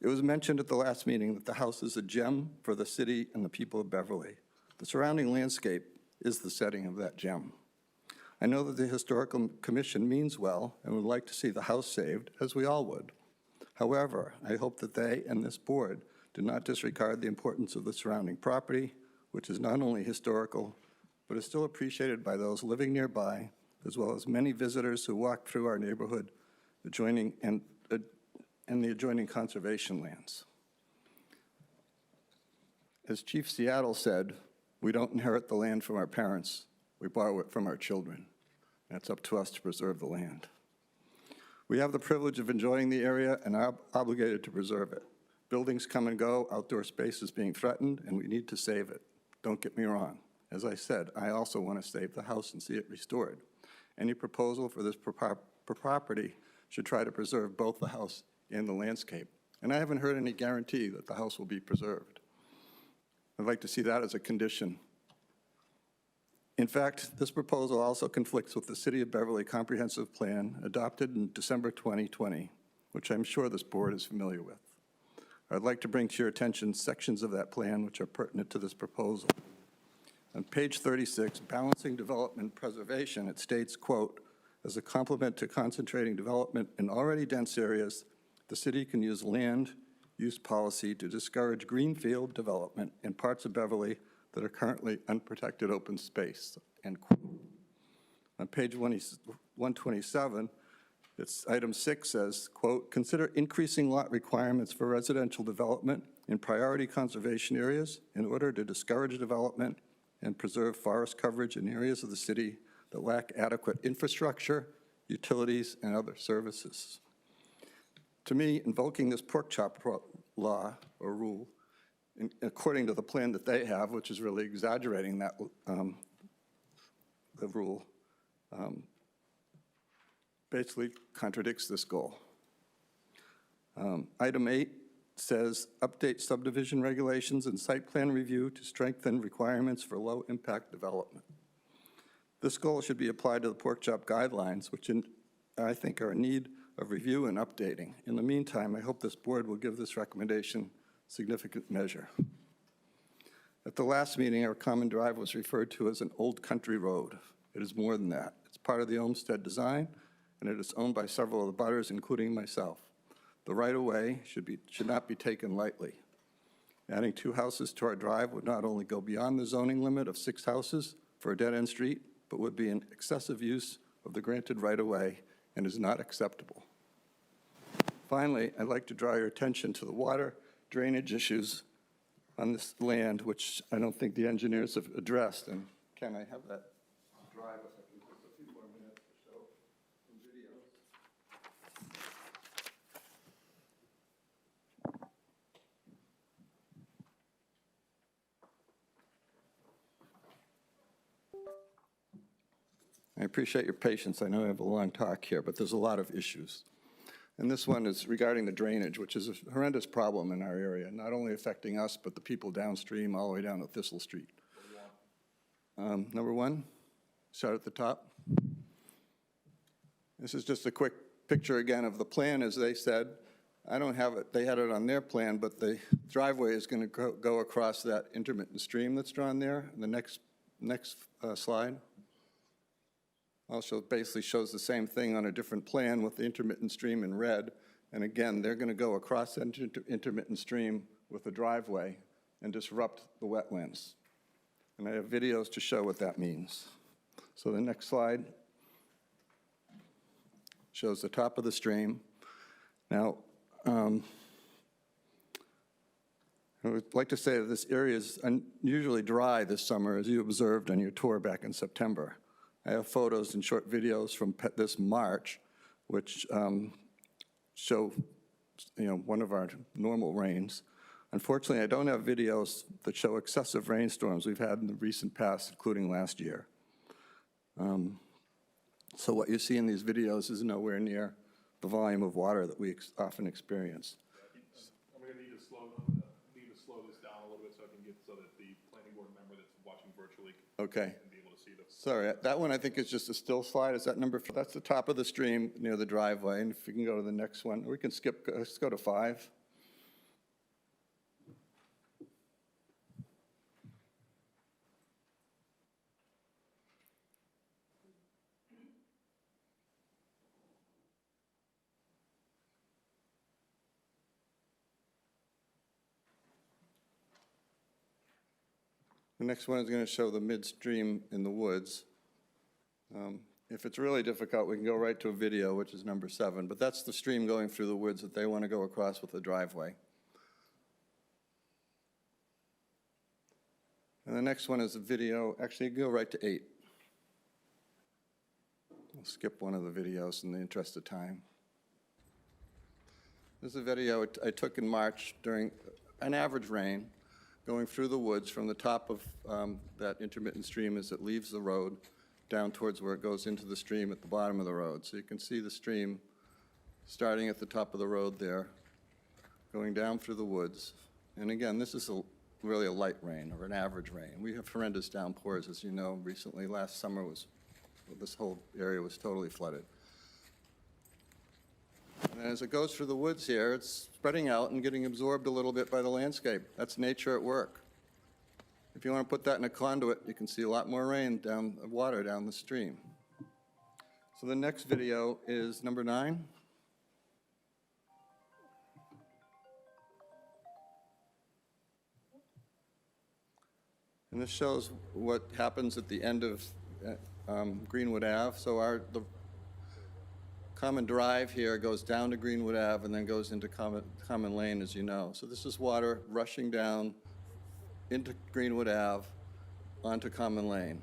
It was mentioned at the last meeting that the house is a gem for the city and the people of Beverly. The surrounding landscape is the setting of that gem. I know that the Historical Commission means well and would like to see the house saved, as we all would. However, I hope that they and this board do not disregard the importance of the surrounding property, which is not only historical, but is still appreciated by those living nearby, as well as many visitors who walk through our neighborhood adjoining and the adjoining conservation lands. As Chief Seattle said, we don't inherit the land from our parents, we borrow it from our children. And it's up to us to preserve the land. We have the privilege of enjoying the area and are obligated to preserve it. Buildings come and go, outdoor space is being threatened, and we need to save it. Don't get me wrong. As I said, I also want to save the house and see it restored. Any proposal for this property should try to preserve both the house and the landscape. And I haven't heard any guarantee that the house will be preserved. I'd like to see that as a condition. In fact, this proposal also conflicts with the City of Beverly Comprehensive Plan adopted in December 2020, which I'm sure this board is familiar with. I'd like to bring to your attention sections of that plan which are pertinent to this proposal. On page 36, Balancing Development Preservation, it states, quote, As a complement to concentrating development in already dense areas, the city can use land use policy to discourage greenfield development in parts of Beverly that are currently unprotected open space, end quote. On page 127, it's item 6 says, quote, consider increasing lot requirements for residential development in priority conservation areas in order to discourage development and preserve forest coverage in areas of the city that lack adequate infrastructure, utilities, and other services. To me, invoking this pork chop law or rule, according to the plan that they have, which is really exaggerating that the rule, basically contradicts this goal. Item 8 says, update subdivision regulations and site plan review to strengthen requirements for low-impact development. This goal should be applied to the pork chop guidelines, which I think are in need of review and updating. In the meantime, I hope this board will give this recommendation significant measure. At the last meeting, our common drive was referred to as an old country road. It is more than that. It's part of the Olmsted design, and it is owned by several of the butters, including myself. The right-of-way should not be taken lightly. Adding 2 houses to our drive would not only go beyond the zoning limit of 6 houses for a dead-end street, but would be an excessive use of the granted right-of-way and is not acceptable. Finally, I'd like to draw your attention to the water drainage issues on this land, which I don't think the engineers have addressed. And can I have that drive if I can just a few more minutes to show some videos? I appreciate your patience. I know I have a long talk here, but there's a lot of issues. And this one is regarding the drainage, which is a horrendous problem in our area, not only affecting us, but the people downstream all the way down to Thistle Street. Number 1, start at the top. This is just a quick picture again of the plan, as they said. I don't have it, they had it on their plan, but the driveway is going to go across that intermittent stream that's drawn there. The next slide also basically shows the same thing on a different plan with the intermittent stream in red. And again, they're going to go across that intermittent stream with the driveway and disrupt the wetlands. And I have videos to show what that means. So the next slide shows the top of the stream. Now, I would like to say that this area is unusually dry this summer, as you observed on your tour back in September. I have photos and short videos from this March, which show, one of our normal rains. Unfortunately, I don't have videos that show excessive rainstorms we've had in the recent past, including last year. So what you see in these videos is nowhere near the volume of water that we often experience. I'm going to need to slow this down a little bit so that the planning board member that's watching virtually Okay. can be able to see this. Sorry, that one I think is just a still slide. Is that number 4? That's the top of the stream near the driveway. And if we can go to the next one, or we can skip, let's go to 5. The next one is going to show the midstream in the woods. If it's really difficult, we can go right to a video, which is number 7. But that's the stream going through the woods that they want to go across with the driveway. And the next one is a video. Actually, go right to 8. I'll skip one of the videos in the interest of time. This is a video I took in March during an average rain, going through the woods from the top of that intermittent stream as it leaves the road down towards where it goes into the stream at the bottom of the road. So you can see the stream starting at the top of the road there, going down through the woods. And again, this is really a light rain or an average rain. We have horrendous downpours, as you know, recently. Last summer this whole area was totally flooded. And as it goes through the woods here, it's spreading out and getting absorbed a little bit by the landscape. That's nature at work. If you want to put that in a conduit, you can see a lot more water down the stream. So the next video is number 9. And this shows what happens at the end of Greenwood Ave. So the common drive here goes down to Greenwood Ave and then goes into Common Lane, as you know. So this is water rushing down into Greenwood Ave onto Common Lane.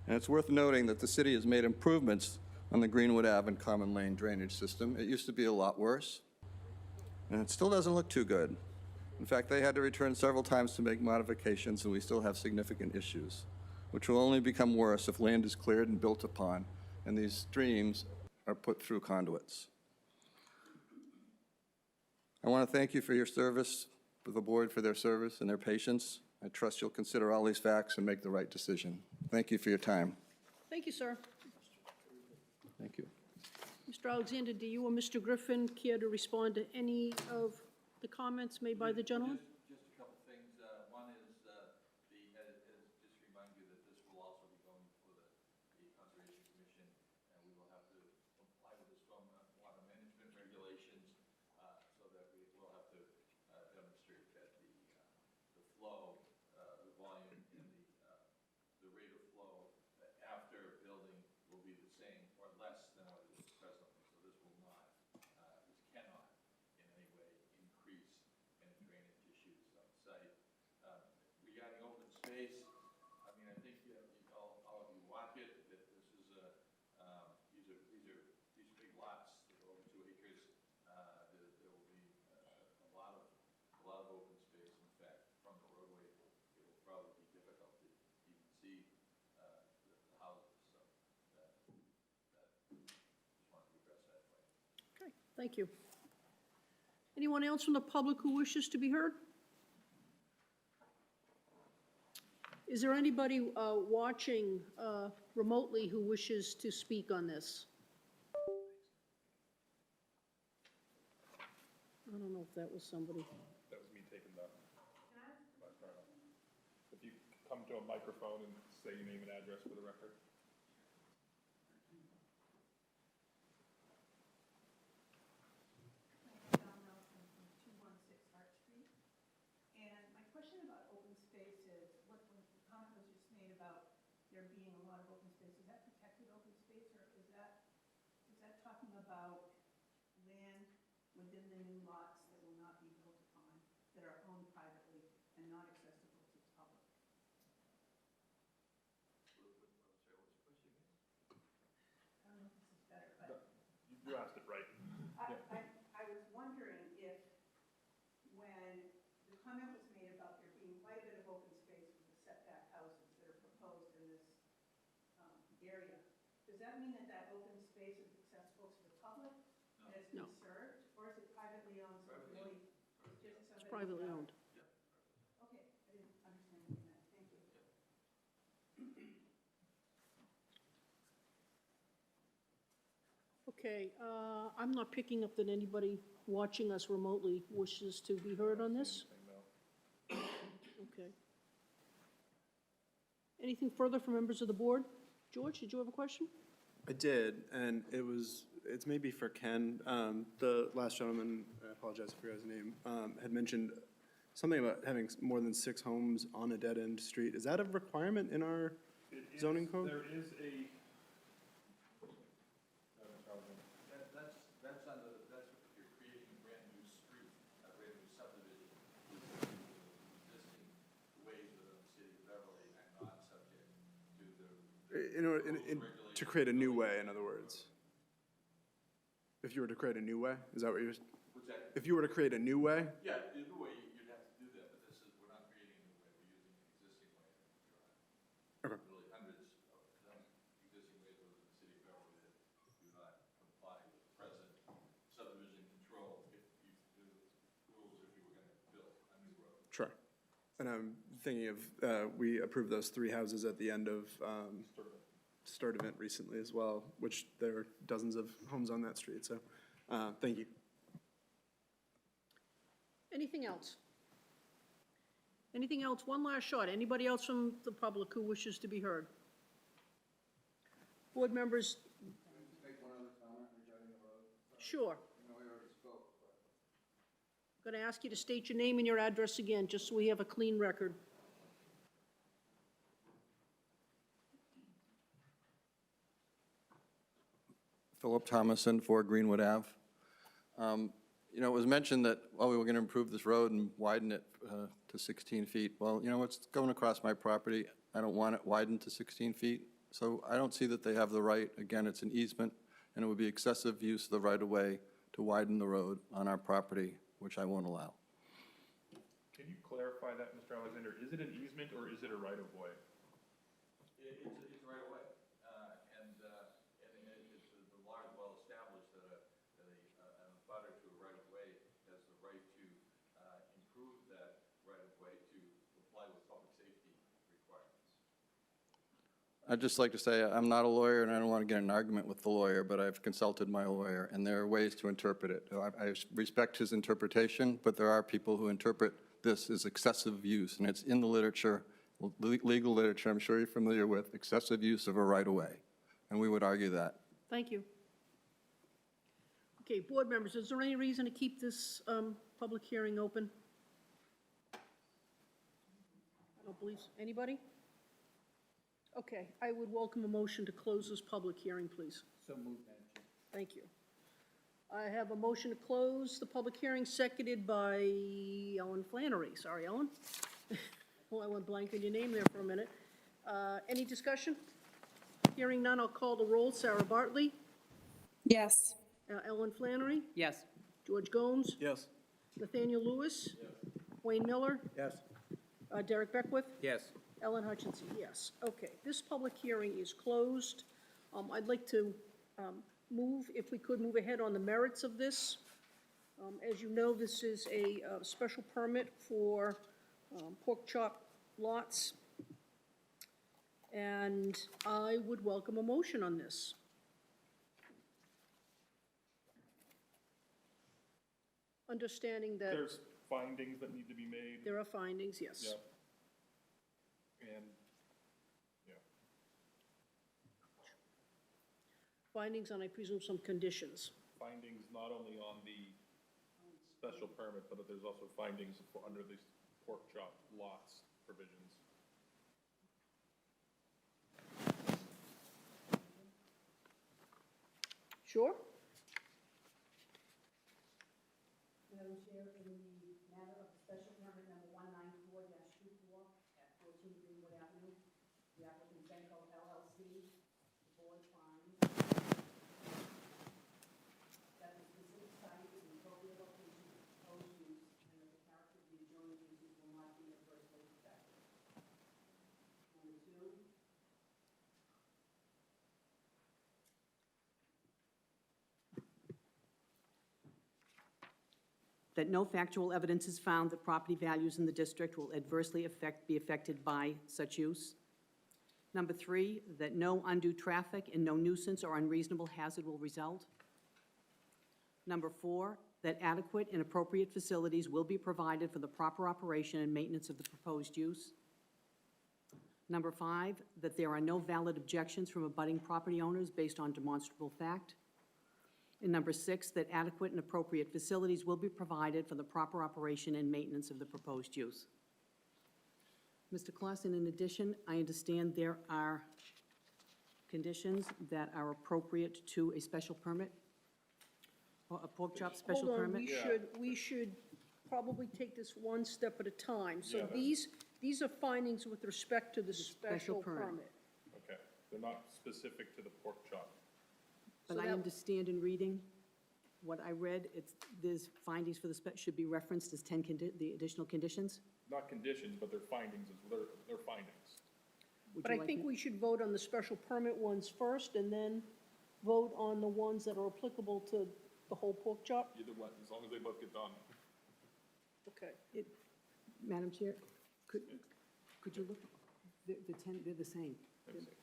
And it's worth noting that the city has made improvements on the Greenwood Ave and Common Lane drainage system. It used to be a lot worse, and it still doesn't look too good. In fact, they had to return several times to make modifications, and we still have significant issues, which will only become worse if land is cleared and built upon, and these streams are put through conduits. I want to thank you for your service, for the board for their service and their patience. I trust you'll consider all these facts and make the right decision. Thank you for your time. Thank you, sir. Thank you. Mr. Alexander, do you or Mr. Griffin care to respond to any of the comments made by the gentleman? Just a couple things. One is, just remind you that this will also be going before the Conservation Commission, and we will have to comply with the stormwater management regulations, so that we will have to demonstrate that the flow, the volume, and the rate of flow after building will be the same or less than what it is presently. So this will not, this cannot in any way increase any drainage issues on site. Regarding open space, I mean, I think all of you watch it, that this is these big lots that are over 2 acres. There will be a lot of open space. In fact, from the roadway, it will probably be difficult to even see the houses. So just wanted to address that point. Okay, thank you. Anyone else from the public who wishes to be heard? Is there anybody watching remotely who wishes to speak on this? I don't know if that was somebody. That was me taking the. If you come to a microphone and say your name and address for the record. And my question about open space is, what the comment was just made about there being a lot of open space, is that protected open space, or is that talking about land within the new lots that will not be built upon, that are owned privately and not accessible to the public? I don't know if this is better, but. You asked it right. I was wondering if, when the comment was made about there being quite a bit of open space with the setback houses that are proposed in this area, does that mean that that open space is accessible to the public and it's No. conserved, or is it privately owned? So it's really, it's just somebody's. It's privately owned. Okay, I didn't understand what you meant. Thank you. Okay, I'm not picking up that anybody watching us remotely wishes to be heard on this. Okay. Anything further from members of the board? George, did you have a question? I did, and it's maybe for Ken. The last gentleman, I apologize, I forgot his name, had mentioned something about having more than 6 homes on a dead-end street. Is that a requirement in our zoning code? There is a. That's under, that's if you're creating a brand new street, a brand new subdivision, with existing ways within the city of Beverly and not subject to the. To create a new way, in other words. If you were to create a new way, is that what you're? What's that? If you were to create a new way? Yeah, either way, you'd have to do that, but this is, we're not creating a new way, we're using an existing way. Okay. Really hundreds of existing ways within the city of Beverly that do not comply with present subdivision control if you do rules if you were gonna build a new road. Sure. And I'm thinking of, we approved those 3 houses at the end of Start event recently as well, which there are dozens of homes on that street, so, thank you. Anything else? Anything else? One last shot. Anybody else from the public who wishes to be heard? Board members? Make one other comment regarding the road. Sure. I know we already spoke, but I'm going to ask you to state your name and your address again, just so we have a clean record. Philip Thomason, 4 Greenwood Ave. You know, it was mentioned that, well, we were going to improve this road and widen it to 16 feet. Well, you know, it's going across my property. I don't want it widened to 16 feet. So I don't see that they have the right, again, it's an easement, and it would be excessive use of the right-of-way to widen the road on our property, which I won't allow. Can you clarify that, Mr. Alexander? Is it an easement or is it a right-of-way? It's right away, and it's the law is well established that an abutter to a right of way has the right to improve that right of way to comply with public safety requirements. I'd just like to say, I'm not a lawyer, and I don't want to get in an argument with the lawyer, but I've consulted my lawyer, and there are ways to interpret it. I respect his interpretation, but there are people who interpret this as excessive use, and it's in the literature, legal literature, I'm sure you're familiar with, excessive use of a right-of-way, and we would argue that. Thank you. Okay, board members, is there any reason to keep this public hearing open? I don't believe, anybody? Okay, I would welcome a motion to close this public hearing, please. So moved, Madam Chair. Thank you. I have a motion to close the public hearing, seconded by Ellen Flannery. Sorry, Ellen. Well, I went blank on your name there for a minute. Any discussion? Hearing none, I'll call the roll. Sarah Bartley, Yes. Ellen Flannery, Yes. George Gomes, Yes. Nathaniel Lewis, Wayne Miller, Yes. Derek Beckwith, Yes. Ellen Hutchinson, yes. Okay, this public hearing is closed. I'd like to move, if we could, move ahead on the merits of this. As you know, this is a special permit for pork chop lots, and I would welcome a motion on this. Understanding that There's findings that need to be made. there are findings, yes. Yeah. And, yeah. Findings and I presume some conditions. Findings not only on the special permit, but there's also findings for under the pork chop lots provisions. Sure? Madam Chair, in the matter of special permit number 194-24 at 14 Greenwood Avenue, the applicant Benco LLC, the board finds that the specific site is an appropriate location for proposed use and that the character of the adjoining uses will not be adversely affected. Number two, that no factual evidence is found that property values in the district will adversely be affected by such use. Number three, that no undue traffic and no nuisance or unreasonable hazard will result. Number four, that adequate and appropriate facilities will be provided for the proper operation and maintenance of the proposed use. Number five, that there are no valid objections from abutting property owners based on demonstrable fact. And number six, that adequate and appropriate facilities will be provided for the proper operation and maintenance of the proposed use. Mr. Clausen, in addition, I understand there are conditions that are appropriate to a special permit? Or a pork chop special Hold on, permit? we should probably take this one step at a time. So Yeah. these are findings with respect to the special permit. permit. Okay, they're not specific to the pork chop. But So I that- understand in reading what I read, there's findings for should be referenced as the additional conditions? Not conditions, but they're findings, they're findings. Would But you I like think me- we should vote on the special permit ones first, and then vote on the ones that are applicable to the whole pork chop? Either one, as long as they both get done. Okay. Madam Chair, could you look, the 10, they're the same.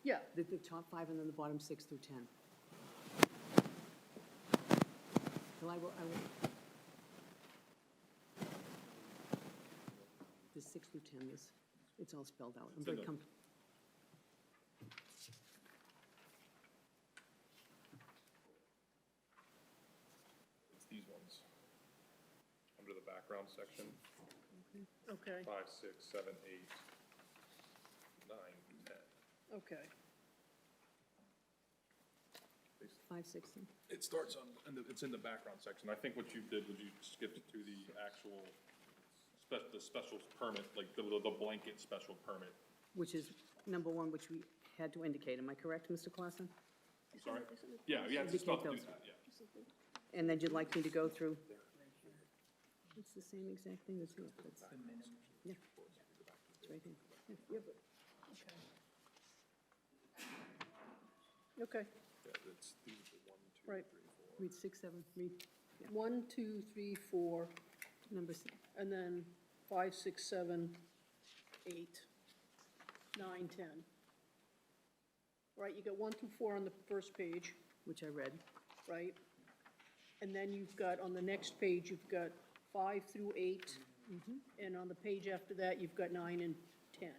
Yeah, The top five and then the bottom 6 through 10. Well, I will, there's 6 through 10, it's all spelled out. I'm very in the- to the background section. Okay, 5, 6, 7, 8, 9, 10. okay. 5, 6, and It starts on, it's in the background section. I think what you did was you skipped to the actual, the special permit, like the blanket special permit. which is number 1, which we had to indicate. Am I correct, Mr. Clausen? Sorry? Yeah, we had to stop to do that, yeah. And then you'd like me to go through? It's the same exact thing that's here. That's, yeah. It's right here. Yeah. Okay, Yeah, it's these are 1, 2, right. 3, 4. Read 6, 7, read 1, 2, 3, 4, number 6. and then 5, 6, 7, 8, 9, 10. Right, you got 1 through 4 on the first page, Which I read. right? And then you've got, on the next page, you've got 5 through 8, and on the page after that, you've got 9 and 10.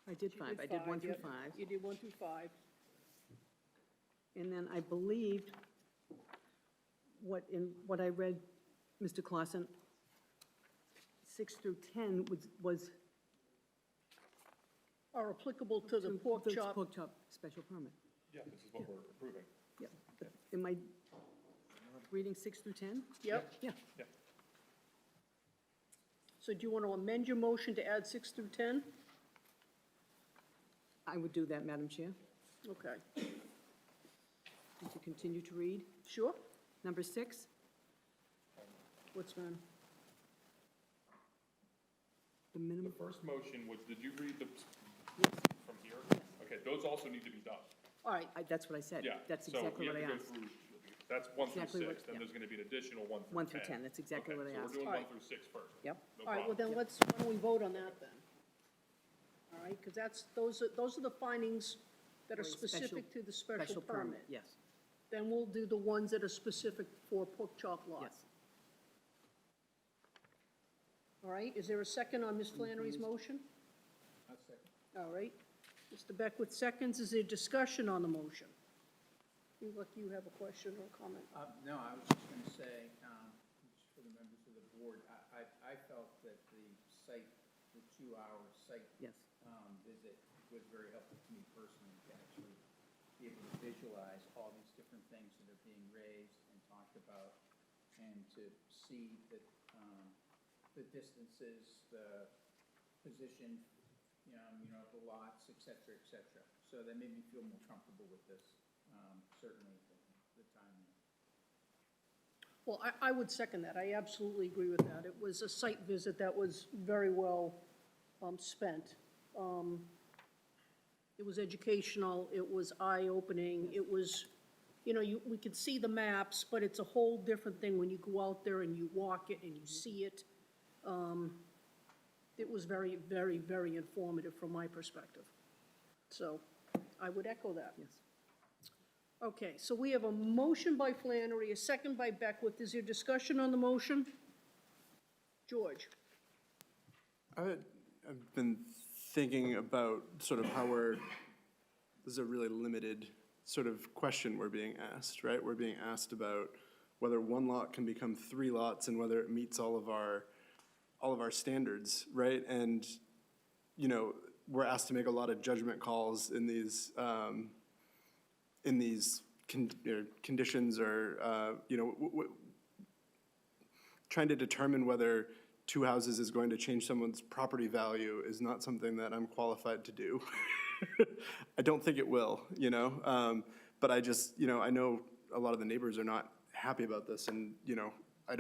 I did You 5. I did 1 through yep. 5. You did 1 through 5. And then I believed what I read, Mr. Clausen, 6 through 10 was Are applicable to the pork chop. Pork chop special permit. Yeah, this is what we're approving. Yeah. But am I reading 6 through 10? Yep. Yeah. Yeah. So do you want to amend your motion to add 6 through 10? I would do that, Madam Chair. Okay, And to continue to read. sure? Number 6, What's done? the minimum. The first motion was, did you read the, from here? Okay, those also need to be done. All right, That's what I said. Yeah. That's exactly what I So we have asked. to go through, that's 1 through Exactly what- 6, then yeah. there's gonna be an additional 1 through 10. 1 through 10, that's exactly Okay, what I so asked. we're doing All 1 right. through 6 first. Yep. No all right, well problem. then why don't we vote on that then? All right, because those are the findings that are For a special- specific to the special permit. Yes, Then we'll do the ones that are specific for pork chop lot. yes. All right, is there a second on Ms. Flannery's motion? I'll second. All right, Mr. Beckwith seconds. Is there discussion on the motion? Seems like you have a question or comment. No, I was just gonna say, just for the members of the board, I felt that the site, the 2-hour site Yes. visit was very helpful to me personally, to actually be able to visualize all these different things that are being raised and talked about, and to see that, the distances, the position, the lots, et cetera, et cetera. So that made me feel more comfortable with this, certainly at the time. Well, I would second that. I absolutely agree with that. It was a site visit that was very well spent. It was educational, it was eye-opening, it was, we could see the maps, but it's a whole different thing when you go out there and you walk it and you see it. It was very, very, very informative from my perspective. So I would echo that. Yes. Okay, so we have a motion by Flannery, a second by Beckwith. Is there discussion on the motion? George? I've been thinking about sort of how this is a really limited sort of question we're being asked, right? We're being asked about whether one lot can become 3 lots and whether it meets all of our standards, right? And, we're asked to make a lot of judgment calls in these conditions or, trying to determine whether 2 houses is going to change someone's property value is not something that I'm qualified to do. I don't think it will, but I just, I know a lot of the neighbors are not happy about this, and, I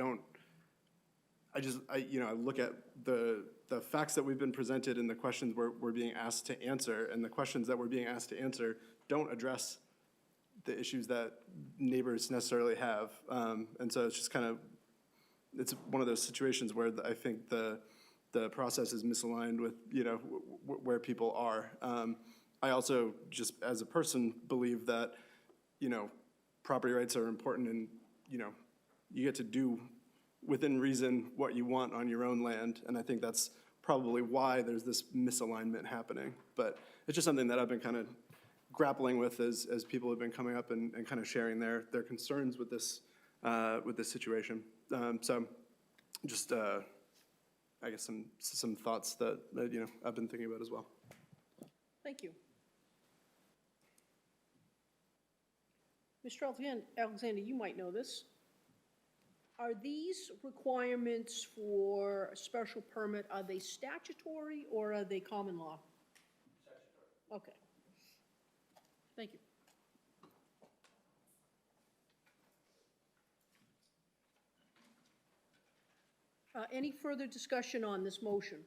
look at the facts that we've been presented and the questions we're being asked to answer, and the questions that we're being asked to answer don't address the issues that neighbors necessarily have. And so it's just kind of, it's one of those situations where I think the process is misaligned with, where people are. I also, just as a person, believe that, property rights are important, and, you get to do within reason what you want on your own land, and I think that's probably why there's this misalignment happening. But it's just something that I've been kind of grappling with as people have been coming up and kind of sharing their concerns with this situation. So just, I guess some thoughts that, you know, I've been thinking about as well. Thank you. Mr. Alexander, you might know this. Are these requirements for a special permit, are they statutory or are they common law? Statutory. Okay. Thank you. Any further discussion on this motion?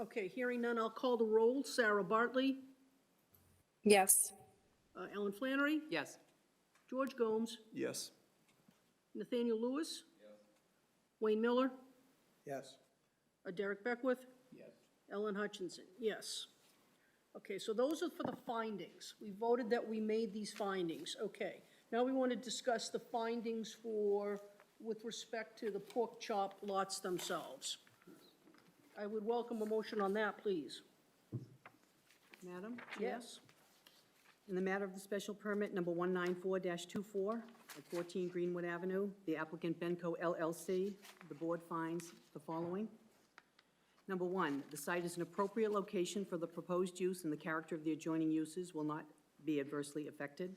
Okay, hearing none, I'll call the roll. Sarah Bartley, Yes. Ellen Flannery, Yes. George Gomes, Yes. Nathaniel Lewis. Wayne Miller, Yes. Derek Beckwith, Yes. Ellen Hutchinson, yes. Okay, so those are for the findings. We voted that we made these findings, okay. Now we want to discuss the findings with respect to the pork chop lots themselves. I would welcome a motion on that, please. Madam Chair? Yes? In the matter of the special permit number 194-24 at 14 Greenwood Avenue, the applicant Benco LLC, the board finds the following. Number one, the site is an appropriate location for the proposed use and the character of the adjoining uses will not be adversely affected.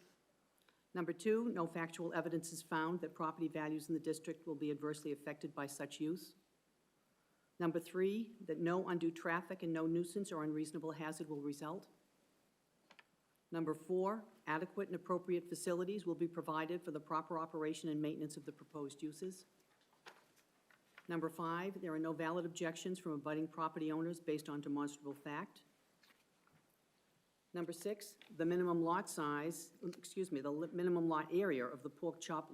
Number two, no factual evidence is found that property values in the district will be adversely affected by such use. Number three, that no undue traffic and no nuisance or unreasonable hazard will result. Number four, adequate and appropriate facilities will be provided for the proper operation and maintenance of the proposed uses. Number five, there are no valid objections from abutting property owners based on demonstrable fact. Number six, the minimum lot size, the minimum lot area of the pork chop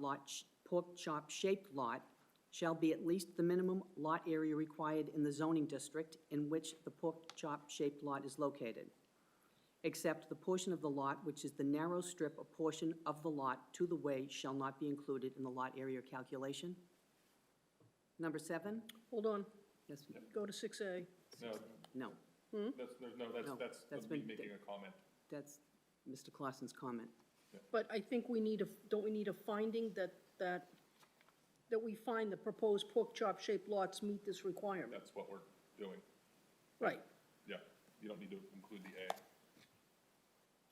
shaped lot shall be at least the minimum lot area required in the zoning district in which the pork chop shaped lot is located, except the portion of the lot which is the narrow strip or portion of the lot to the way shall not be included in the lot area calculation. Number seven? Hold on, Yes, go to 6A. no, That's me making a comment. that's Mr. Clausen's comment. But I think don't we need a finding that we find the proposed pork chop shaped lots meet this requirement? That's what we're doing. Right, Yeah, you don't need to include the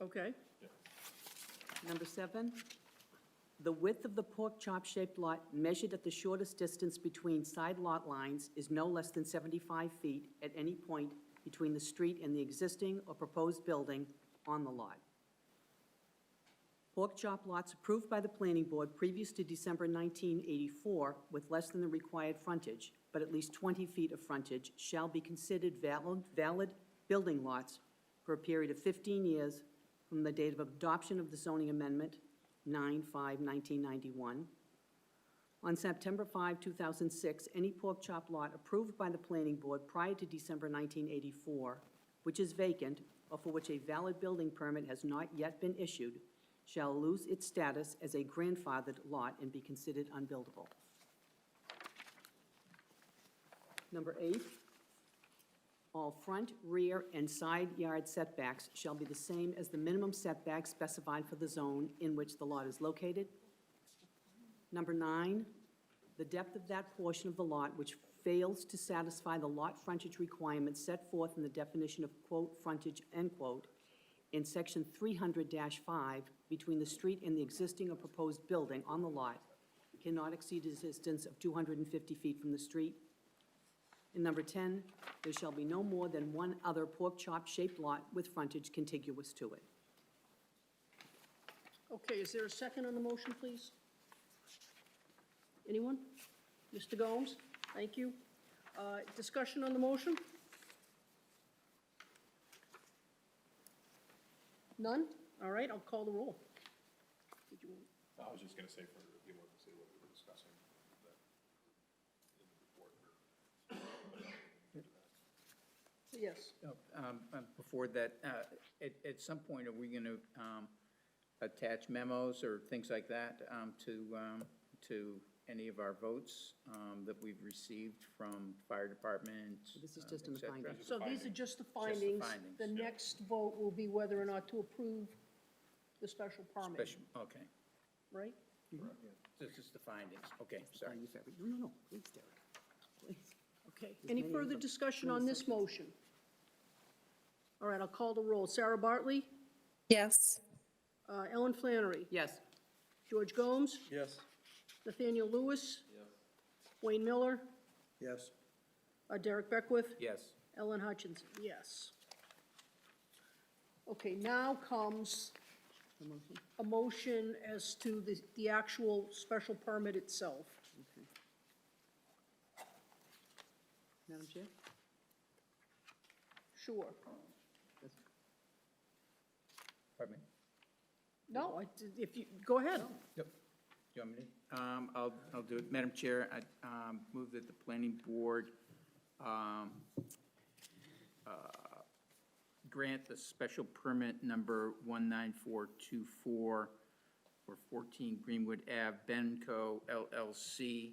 A. okay. Yeah. Number seven, the width of the pork chop shaped lot measured at the shortest distance between side lot lines is no less than 75 feet at any point between the street and the existing or proposed building on the lot. Pork chop lots approved by the planning board previous to December 1984 with less than the required frontage, but at least 20 feet of frontage, shall be considered valid building lots for a period of 15 years from the date of adoption of the zoning amendment, 9/5/1991. On September 5, 2006, any pork chop lot approved by the planning board prior to December 1984, which is vacant or for which a valid building permit has not yet been issued, shall lose its status as a grandfathered lot and be considered unbuildable. Number eight, all front, rear, and side yard setbacks shall be the same as the minimum setback specified for the zone in which the lot is located. Number nine, the depth of that portion of the lot which fails to satisfy the lot frontage requirements set forth in the definition of quote frontage end quote in section 300-5 between the street and the existing or proposed building on the lot cannot exceed a distance of 250 feet from the street. And number 10, there shall be no more than one other pork chop shaped lot with frontage contiguous to it. Okay, is there a second on the motion, please? Anyone? Mr. Gomes, thank you. Discussion on the motion? None? All right, I'll call the roll. Did you- I was just gonna say for, you know, to say what we were discussing. that in the report or- Yes. Before that, at some point, are we going to attach memos or things like that to any of our votes that we've received from fire department? This is just in the et cetera? findings. So these are just the the findings. findings, The yeah. next vote will be whether or not to approve the special permit, Okay. right? This is the findings. Okay, sorry. No, please, Derek, please. Okay, There's any many of further them. discussion Many on this sections. motion? All right, I'll call the roll. Sarah Bartley, Yes. Ellen Flannery, Yes. George Gomes, Yes. Nathaniel Lewis, Wayne Miller, Yes. Derek Beckwith, Yes. Ellen Hutchinson, yes. Okay, now comes a motion as to the actual special permit itself. Madam Chair? Sure. Pardon me? No, if you, go ahead. Yep. You want me to? I'll do it. Madam Chair, I move that the planning board grant the special permit number 19424 for 14 Greenwood Ave, Benco LLC.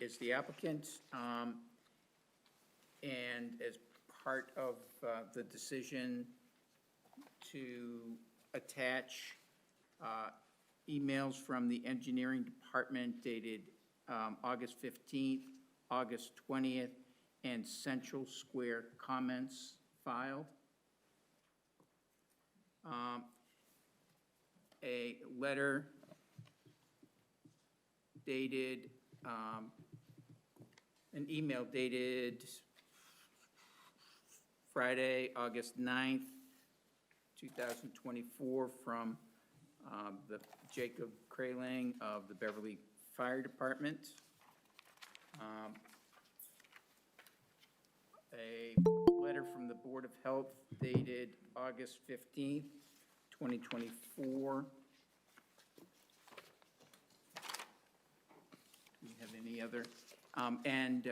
Is the applicant, and as part of the decision to attach emails from the engineering department dated August 15th, August 20th, and Central Square comments filed. A letter dated, an email dated Friday, August 9th, 2024, from the Jacob Kraling of the Beverly Fire Department. A letter from the Board of Health dated August 15th, 2024. Do you have any other? And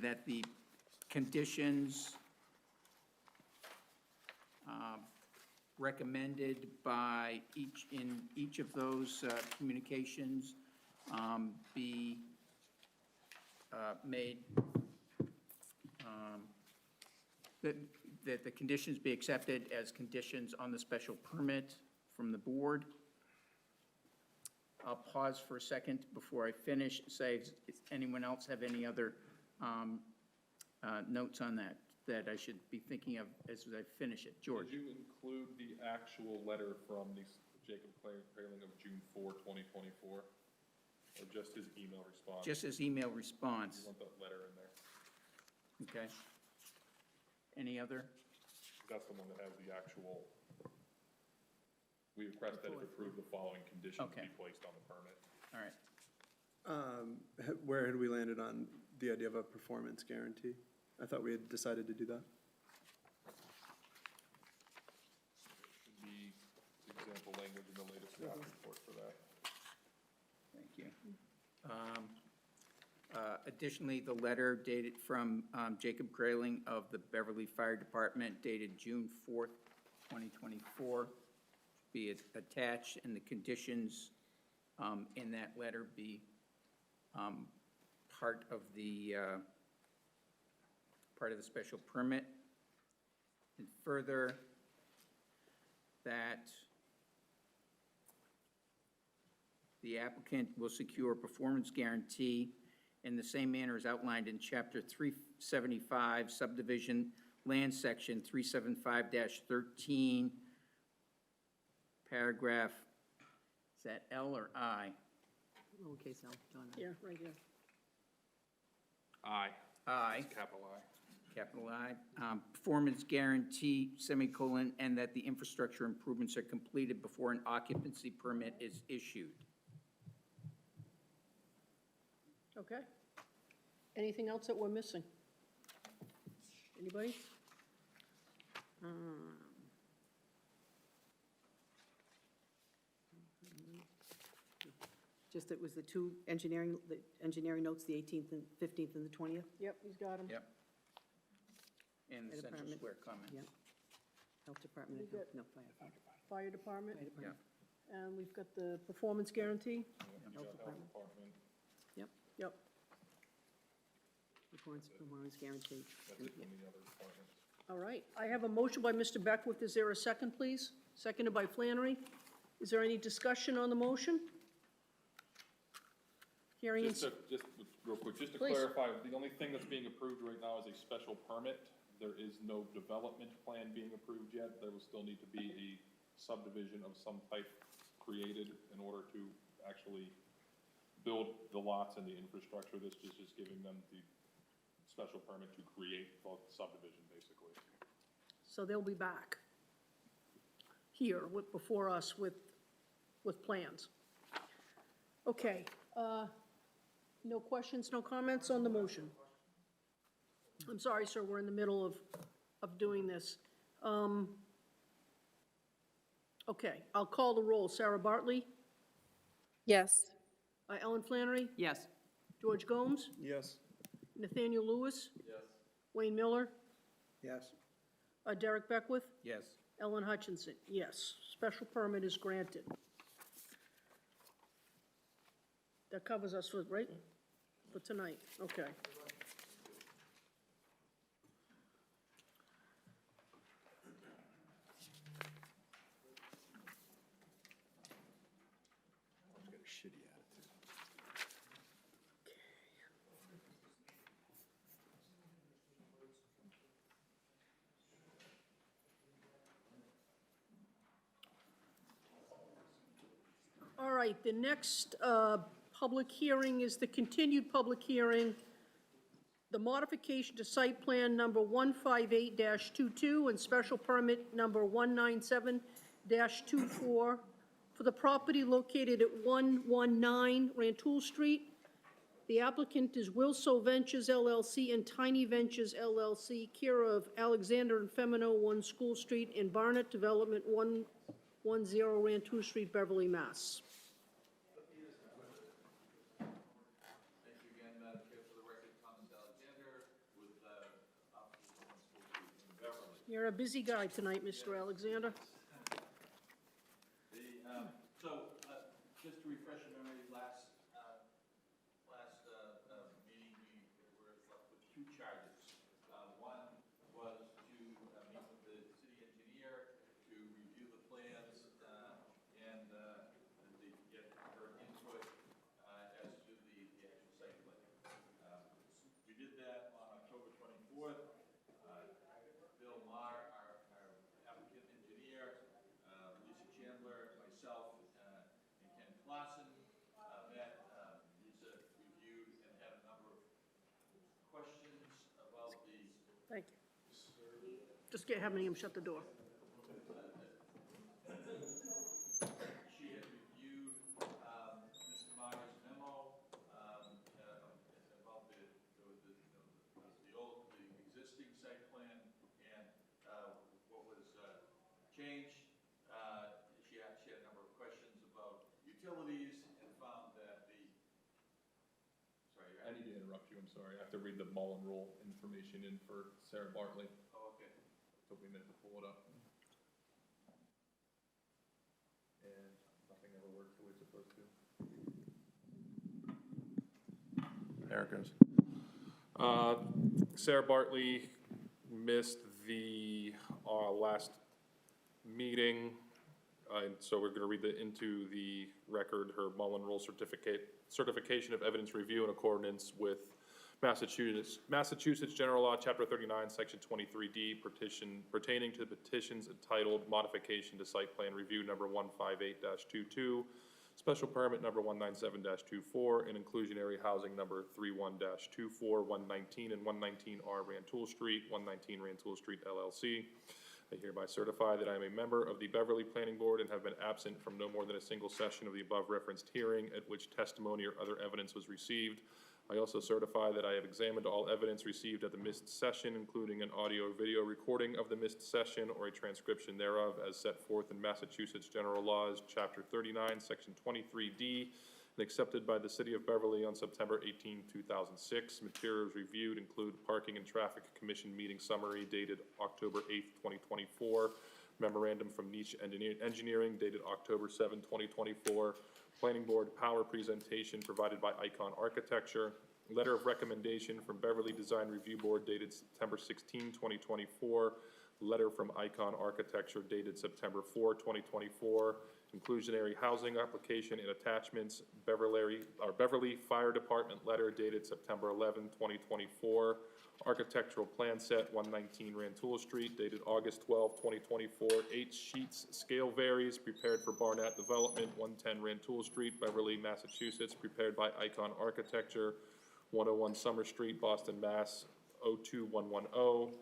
that the conditions recommended by in each of those communications be made, that the conditions be accepted as conditions on the special permit from the board. I'll pause for a second before I finish, say, does anyone else have any other notes on that I should be thinking of as I finish it? George? Did you include the actual letter from the Jacob Kraling of June 4, 2024? Or just his email response? Just as email response. You want that letter in there? Okay. Any other? That's the one that has the actual, we request that it approve the following conditions Okay. be placed on the permit. All right. Where had we landed on the idea of a performance guarantee? I thought we had decided to do that. Should be example language in the latest staff report for that. Thank you. Additionally, the letter dated from Jacob Kraling of the Beverly Fire Department dated June 4th, 2024, be attached, and the conditions in that letter be part of the special permit. And further, that the applicant will secure a performance guarantee in the same manner as outlined in Chapter 375, Subdivision Land Section 375-13, paragraph, is that L or I? Lowercase L, Donna. Yeah, right here. Aye. I. Capital I. Capital I, performance guarantee, semicolon, and that the infrastructure improvements are completed before an occupancy permit is issued. Okay. Anything else that we're missing? Anybody? Just it was the two engineering notes, the 18th and 15th and the 20th? Yep, he's got them. Yep. And the Fire Central Department. Square comments. Yep. Health Department, We got- no, Fire Department. Fire Department, Fire Department. and we've got the performance guarantee. Health Department. Yep, Yep. performance guarantee. That's it from the other departments. All right, I have a motion by Mr. Beckwith. Is there a second, please? Seconded by Flannery. Is there any discussion on the motion? Hearing, Just real quick, just to Please. clarify, the only thing that's being approved right now is a special permit. There is no development plan being approved yet. There will still need to be a subdivision of some type created in order to actually build the lots and the infrastructure. This is just giving them the special permit to create the subdivision, basically. so they'll be back here before us with plans. Okay, no questions, no comments on the motion? I'm sorry, sir, we're in the middle of doing this. Okay, I'll call the roll. Sarah Bartley? Yes. Ellen Flannery? Yes. George Gomes? Yes. Nathaniel Lewis? Yes. Wayne Miller? Yes. Derek Beckwith? Yes. Ellen Hutchinson, yes. Special permit is granted. That covers us for, right? For tonight, okay. I've got a shitty attitude. All right, the next public hearing is the continued public hearing, the modification to site plan number 158-22 and special permit number 197-24 for the property located at 119 Rantoul Street. The applicant is Wilso Ventures LLC and Tiny Ventures LLC, care of Alexander and Femino, 1 School Street, and Barnett Development, 110 Rantoul Street, Beverly, Mass. Thank you again, Madam Chair. For the record, Thomas Alexander with Office of School Street in Beverly. You're a busy guy tonight, Mr. Alexander. Just to refresh your memory, last meeting, we were left with 2 charges. One was to meet with the city engineer to review the plans and get her input as to the actual site plan. We did that on October 24th. Bill Maher, our applicant engineer, Lisa Chandler, myself, and Ken Clausen met. Lisa reviewed and had a number of questions about the Thank you. Just having him shut the door. She had reviewed Mr. Maher's memo about the existing site plan and what was changed. She had a number of questions about utilities and found that I need to interrupt you, I'm sorry. I have to read the Mullen Rule information in for Sarah Bartley. Oh, okay. Took me a minute to pull it up. And nothing ever works the way it's supposed to. There it goes. Sarah Bartley missed the last meeting, and so we're going to read into the record her Mullen Rule certification of evidence review in accordance with Massachusetts General Law, Chapter 39, Section 23D, pertaining to petitions entitled Modification to Site Plan Review Number 158-22, Special Permit Number 197-24, and Inclusionary Housing Number 31-24, 119 and 119R Rantoul Street, 119 Rantoul Street LLC. I hereby certify that I am a member of the Beverly Planning Board and have been absent from no more than a single session of the above referenced hearing at which testimony or other evidence was received. I also certify that I have examined all evidence received at the missed session, including an audio or video recording of the missed session or a transcription thereof as set forth in Massachusetts General Laws, Chapter 39, Section 23D, and accepted by the City of Beverly on September 18, 2006. Materials reviewed include Parking and Traffic Commission meeting summary dated October 8, 2024, memorandum from Niche Engineering dated October 7, 2024, Planning Board power presentation provided by Icon Architecture, Letter of recommendation from Beverly Design Review Board dated September 16, 2024. Letter from Icon Architecture dated September 4, 2024. Inclusionary housing application and attachments, Beverly Fire Department letter dated September 11, 2024. Architectural plan set, 119 Rantoul Street, dated August 12, 2024. 8 sheets, scale varies, prepared for Barnett Development, 110 Rantoul Street, Beverly, Massachusetts, prepared by Icon Architecture, 101 Summer Street, Boston, Mass. 02110.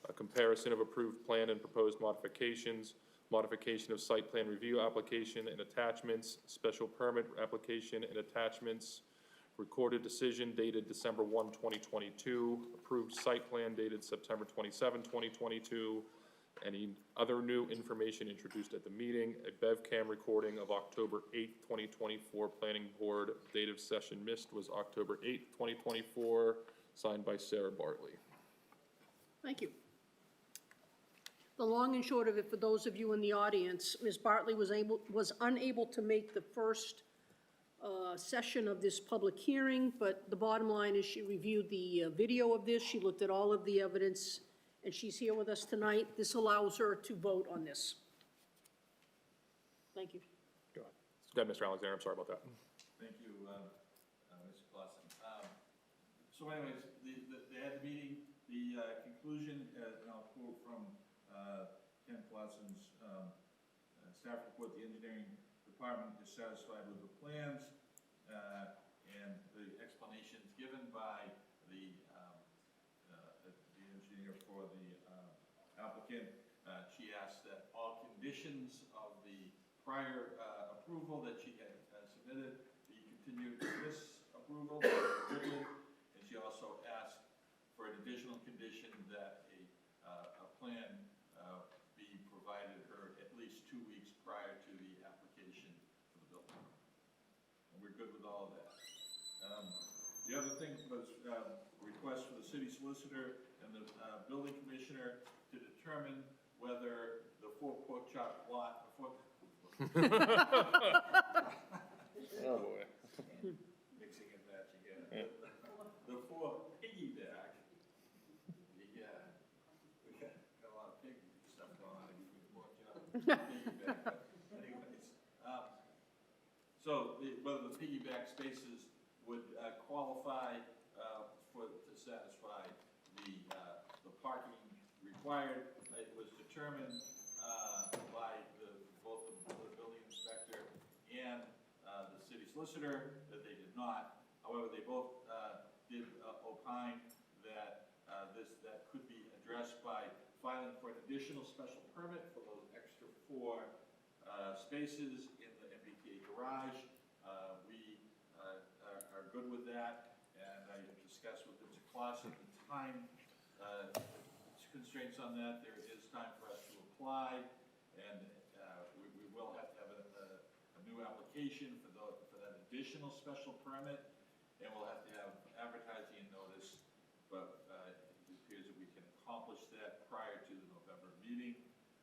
A comparison of approved plan and proposed modifications, modification of site plan review application and attachments, special permit application and attachments, recorded decision dated December 1, 2022, approved site plan dated September 27, 2022, any other new information introduced at the meeting, a BevCam recording of October 8, 2024, planning board date of session missed was October 8, 2024, signed by Sarah Bartley. Thank you. The long and short of it, for those of you in the audience, Ms. Bartley was unable to make the first session of this public hearing, but the bottom line is she reviewed the video of this, she looked at all of the evidence, and she's here with us tonight. This allows her to vote on this. Thank you. Go ahead, Mr. Alexander, I'm sorry about that. Thank you, Mr. Clausen. So anyways, they had the meeting, the conclusion, and I'll quote from Ken Clausen's staff report, the engineering department is satisfied with the plans, and the explanations given by the engineer for the applicant. She asked that all conditions of the prior approval that she had submitted be continued to this approval, and she also asked for an additional condition that a plan be provided her at least 2 weeks prior to the application for the building. And we're good with all of that. The other thing was request for the city solicitor and the building commissioner to determine whether the 4 pork chop lot, Oh, boy. mixing and matching here. The 4 piggyback, we got a lot of pig stuff going on between the pork chop and piggyback. But anyways, so whether the piggyback spaces would qualify to satisfy the parking required. It was determined by both the building inspector and the city solicitor that they did not. However, they both did opine that that could be addressed by filing for an additional special permit for those extra 4 spaces in the MBTA garage. We are good with that, and I discussed with Mr. Clausen the time constraints on that. There is time for us to apply, and we will have to have a new application for that additional special permit, and we'll have to have advertising and notice, but it appears that we can accomplish that prior to the November meeting,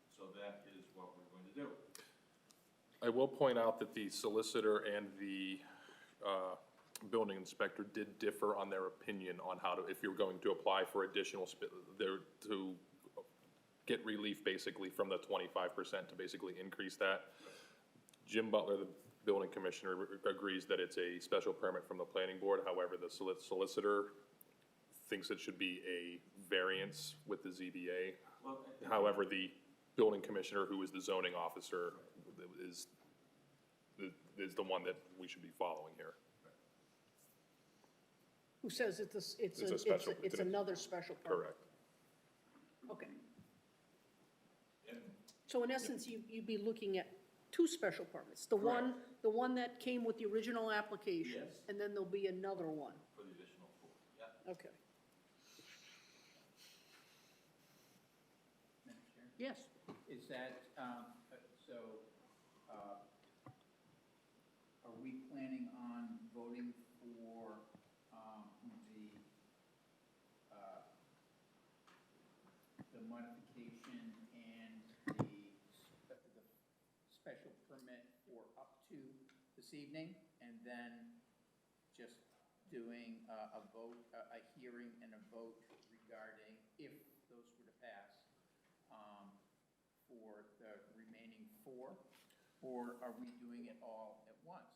so that is what we're going to do. I will point out that the solicitor and the building inspector did differ on their opinion on how to, if you're going to apply for additional, to get relief basically from the 25% to basically increase that. Jim Butler, the building commissioner, agrees that it's a special permit from the planning board. However, the solicitor thinks it should be a variance with the ZBA. Well, However, the building commissioner, who is the zoning officer, is the one that we should be following here. Who says it's another special permit? Correct. Okay. So in essence, you'd be looking at 2 special permits. The one that came with the original application. Yes. And then there'll be another one. For the additional 4, yeah. Okay. Madam Chair? Yes. Is that, are we planning on voting for the modification and the special permit for up to this evening, and then just doing a vote, a hearing and a vote regarding if those were to pass for the remaining 4? Or are we doing it all at once?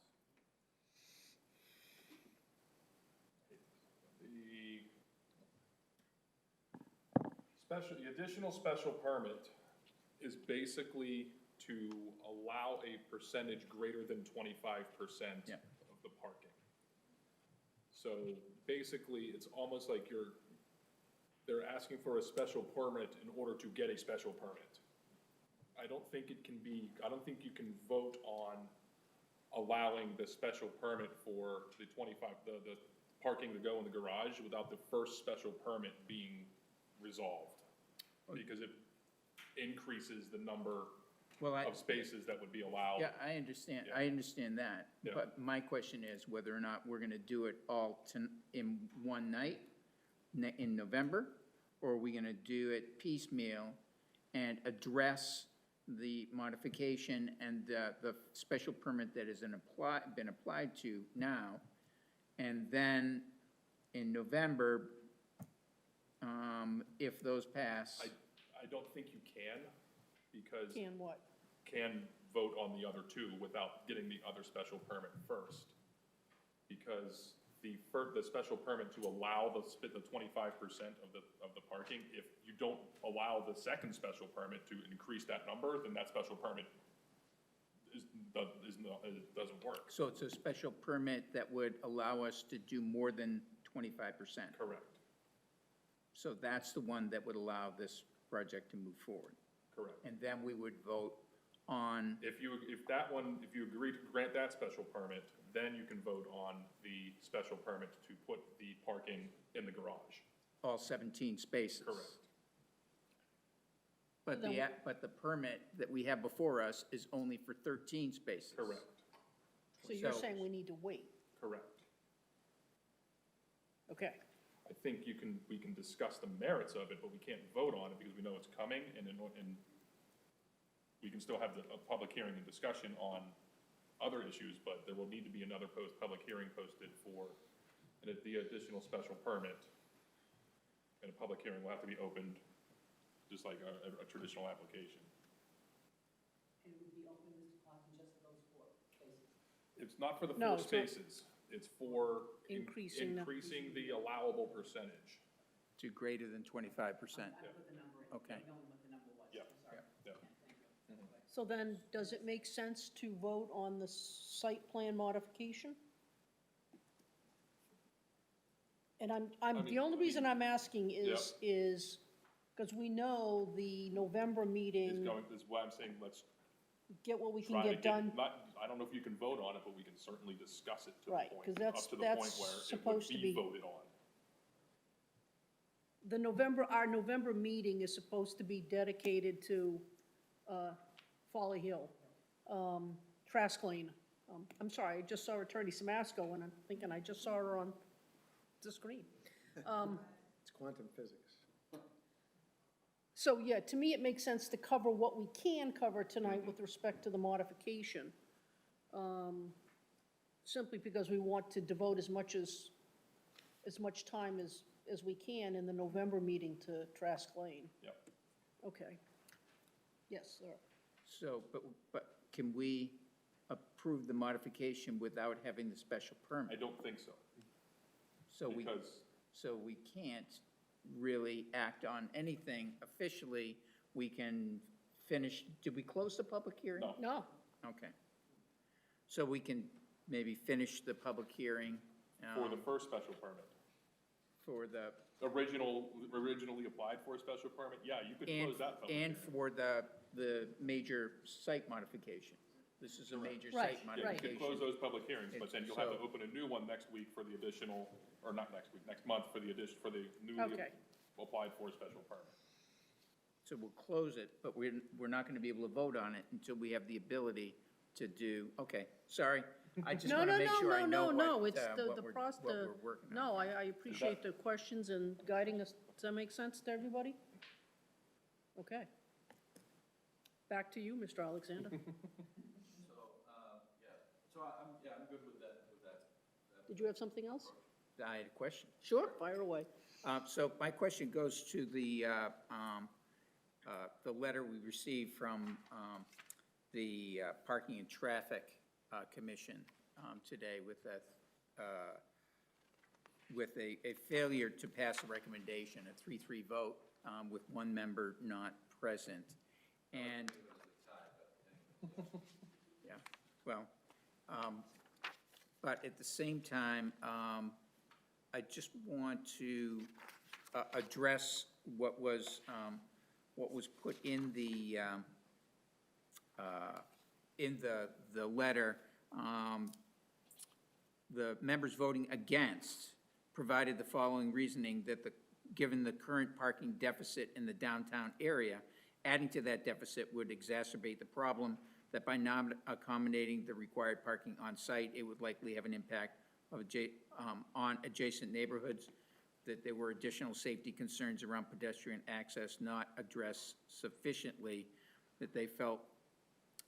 The additional special permit is basically to allow a percentage greater than 25% Yeah. of the parking. So basically, it's almost like they're asking for a special permit in order to get a special permit. I don't think you can vote on allowing the special permit for the the parking to go in the garage without the first special permit being resolved. Because it increases the number Well, of spaces that would be allowed. Yeah, I understand that. Yeah. But my question is whether or not we're gonna do it all in one night, in November, or are we gonna do it piecemeal and address the modification and the special permit that has been applied to now, and then in November, if those pass? I don't think you can, because Can what? can vote on the other two without getting the other special permit first. Because the special permit to allow the 25% of the parking, if you don't allow the second special permit to increase that number, then that special permit doesn't work. So it's a special permit that would allow us to do more than 25%? Correct, So that's the one that would allow this project to move forward? correct. And then we would vote on, If you agree to grant that special permit, then you can vote on the special permit to put the parking in the garage. all 17 spaces? Correct. But the permit that we have before us is only for 13 spaces? Correct, So you're So- saying we need to wait? correct. Okay. I think we can discuss the merits of it, but we can't vote on it because we know it's coming, and we can still have a public hearing and discussion on other issues, but there will need to be another public hearing posted for the additional special permit. And a public hearing will have to be opened, just like a traditional application. And it would be open, Mr. Clausen, just for those 4 spaces? It's not for the No, 4 it's not. spaces, it's for Increasing the- increasing the allowable percentage. To greater than 25%? I put the number in, Okay. knowing what the number was. Yeah. I'm sorry. Yeah. Thank you. So then, does it make sense to vote on the site plan modification? And the only reason I'm asking is because we know the November meeting, Is why I'm saying let's get what we can try to get done. I don't know if you can vote on it, but we can certainly discuss it to the Right, point, 'cause up that's- to the point that's where it would supposed to be be- voted on. Our November meeting is supposed to be dedicated to Folly Hill, Trask Lane. I'm sorry, I just saw Attorney Samasco, and I'm thinking I just saw her on the screen. It's quantum physics. So, yeah, to me, it makes sense to cover what we can cover tonight with respect to the modification. Simply because we want to devote as much time as we can in the November meeting to Trask Lane. Yep. Okay. Yes, sir. So, but can we approve the modification without having the special permit? I don't think so, So we can't really act on anything officially. We can finish, did we close the public hearing? No. No, Okay. So we can maybe finish the public hearing. For the first special permit. For the, Originally applied for a special permit, yeah, you could and, close that public and hearing. for the major site modification. This is a major Right, site right. Yeah, you modification. could close those public hearings, but then you'll have to So- open a new one next week for the additional, or not next week, next month for the newly Okay. applied for special permit. So we'll close it, but we're not going to be able to vote on it until we have the ability to do, okay, sorry. I just no, want no, to make no, sure I no, know no, what, it's what the we're process, working on. no, I appreciate the questions and guiding us. Does that make sense to everybody? Okay. Back to you, Mr. Alexander. So, yeah, so I'm good with that. Did you have something else? I had a question. Sure, fire away. So my question goes to the letter we received from the Parking and Traffic Commission today with a failure to pass a recommendation, a 3-3 vote, with one member not present. And, yeah, well, but at the same time, I just want to address what was put in the letter. The members voting against provided the following reasoning: that given the current parking deficit in the downtown area, adding to that deficit would exacerbate the problem, that by not accommodating the required parking on site, it would likely have an impact on adjacent neighborhoods, that there were additional safety concerns around pedestrian access not addressed sufficiently, that they felt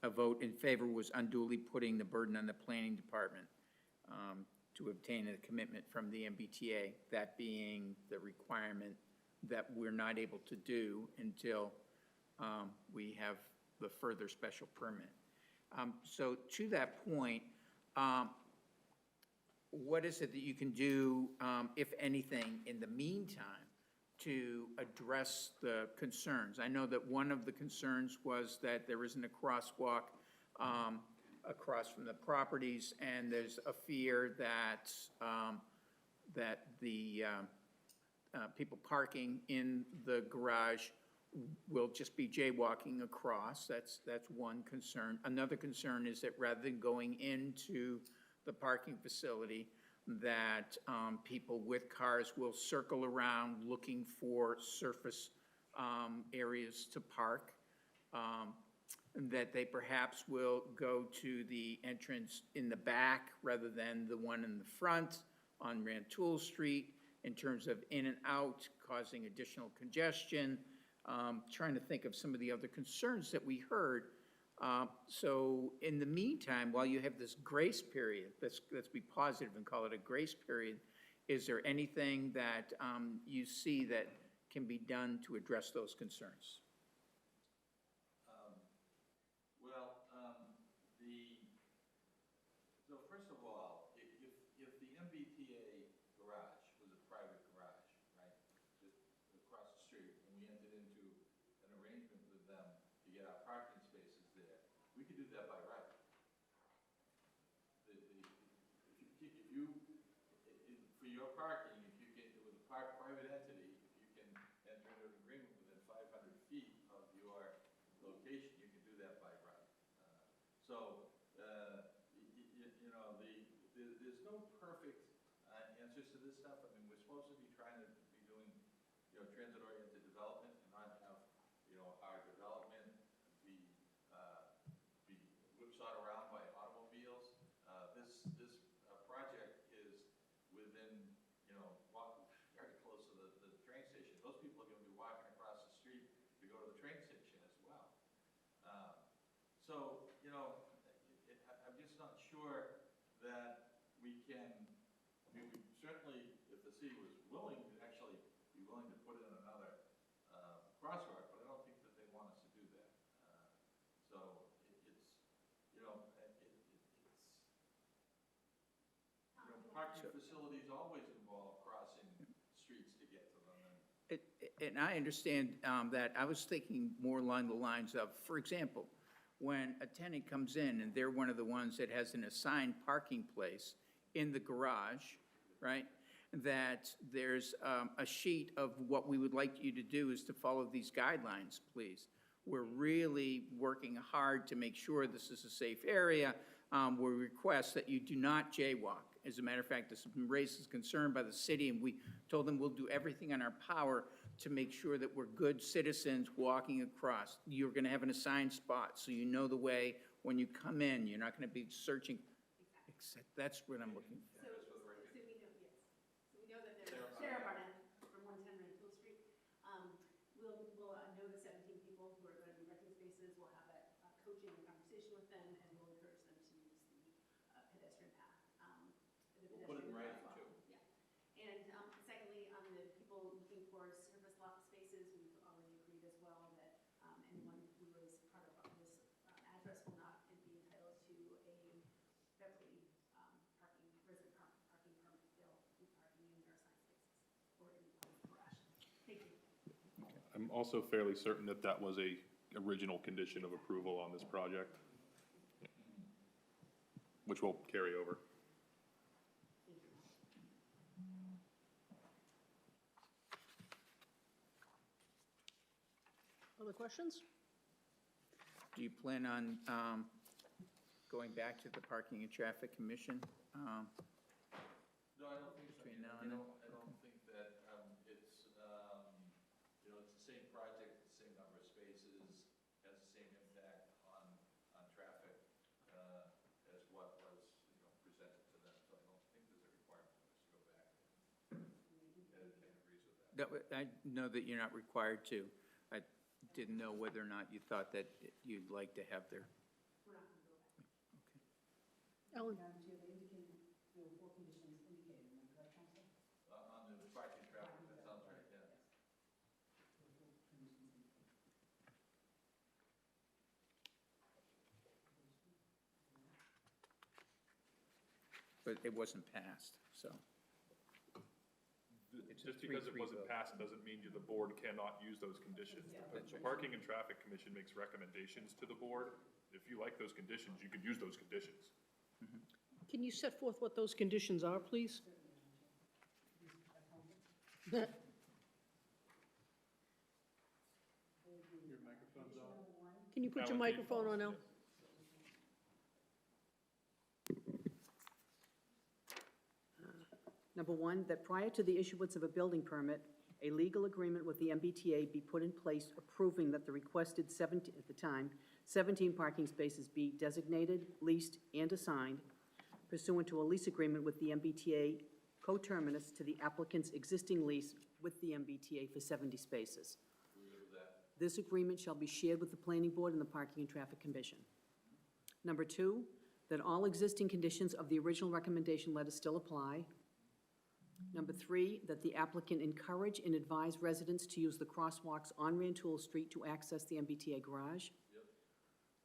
a vote in favor was unduly putting the burden on the planning department to obtain a commitment from the MBTA, that being the requirement that we're not able to do until we have the further special permit. So to that point, what is it that you can do, if anything, in the meantime, to address the concerns? I know that one of the concerns was that there isn't a crosswalk across from the properties, and there's a fear that that the people parking in the garage will just be jaywalking across. That's one concern. Another concern is that rather than going into the parking facility, that people with cars will circle around looking for surface areas to park, that they perhaps will go to the entrance in the back rather than the one in the front on Rantoul Street, in terms of in and out, causing additional congestion. Trying to think of some of the other concerns that we heard. So in the meantime, while you have this grace period, let's be positive and call it a grace period, is there anything that you see that can be done to address those concerns? So first of all, if the MBTA garage was a private garage, right, just across the street, and we entered into an arrangement with them to get our parking spaces there, we could do that by right. For your parking, if you can, with a private entity, if you can enter into an agreement within 500 feet of your location, you can do that by right. There's no perfect answers to this stuff. I mean, we're supposed to be trying to be doing, transit-oriented development and not have, our development be whipsawed around by automobiles. This project is within, very close to the train station. Those people are going to be walking across the street to go to the train station as well. I'm just not sure that we can, we certainly, if the city was willing, we'd actually be willing to put in another crosswalk, but I don't think that they want us to do that. Parking facilities always involve crossing streets to get to them. And I understand that. I was thinking more along the lines of, for example, when a tenant comes in and they're one of the ones that has an assigned parking place in the garage, right, that there's a sheet of what we would like you to do is to follow these guidelines, please. We're really working hard to make sure this is a safe area. We request that you do not jaywalk. As a matter of fact, this has been raised as concern by the city, and we told them we'll do everything in our power to make sure that we're good citizens walking across. You're going to have an assigned spot, so you know the way when you come in. You're not going to be searching. Exactly. That's what I'm looking for. So we know that there's Sarah Barnett from 110 Rantoul Street. We'll know the 17 people who are going to be renting spaces. We'll have a coaching and conversation with them, and we'll encourage them to use the pedestrian path. We'll put it in writing, too. Yeah. I'm also fairly certain that that was a original condition of approval on this project, which will carry over. Other questions? Do you plan on going back to the Parking and Traffic Commission? No, I don't think so. Between now I and then? don't think that, it's, you know, it's the same project, the same number of spaces, has the same impact on traffic, as what was, you know, presented to them. So I don't think there's a requirement for us to go back. Ed agrees with that. No, I know that you're not required to. I didn't know whether or not you thought that you'd like to have their. Ellen? On the parking traffic, that sounds right, yeah. But it wasn't passed, so. It's a Just because it 3-3 wasn't vote. passed doesn't mean the board cannot use those conditions. The Parking and Traffic Commission makes recommendations to the board. If you like those conditions, you can use those conditions. Can you set forth what those conditions are, please? Your microphone's on. Can you put your Alan, can you- microphone on now? Number one, that prior to the issuance of a building permit, a legal agreement with the MBTA be put in place approving that the requested 17, at the time, 17 parking spaces be designated, leased, and assigned pursuant to a lease agreement with the MBTA coterminous to the applicant's existing lease with the MBTA for 70 spaces. This agreement shall be shared with the Planning Board and the Parking and Traffic Commission. Number two, that all existing conditions of the original recommendation letter still apply. Number three, that the applicant encourage and advise residents to use the crosswalks on Rantoul Street to access the MBTA garage.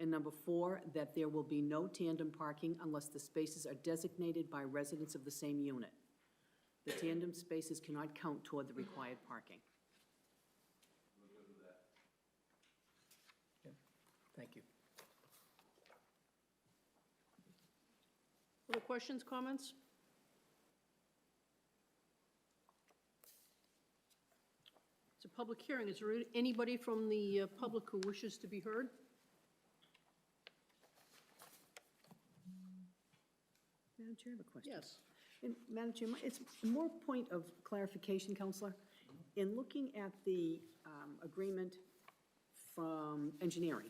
And number four, that there will be no tandem parking unless the spaces are designated by residents of the same unit. The tandem spaces cannot count toward the required parking. Thank you. Other questions, comments? It's a public hearing. Is there anybody from the public who wishes to be heard? Madam Chair, I have a question. Yes. And Madam Chair, it's more point of clarification, Counselor. In looking at the agreement from engineering,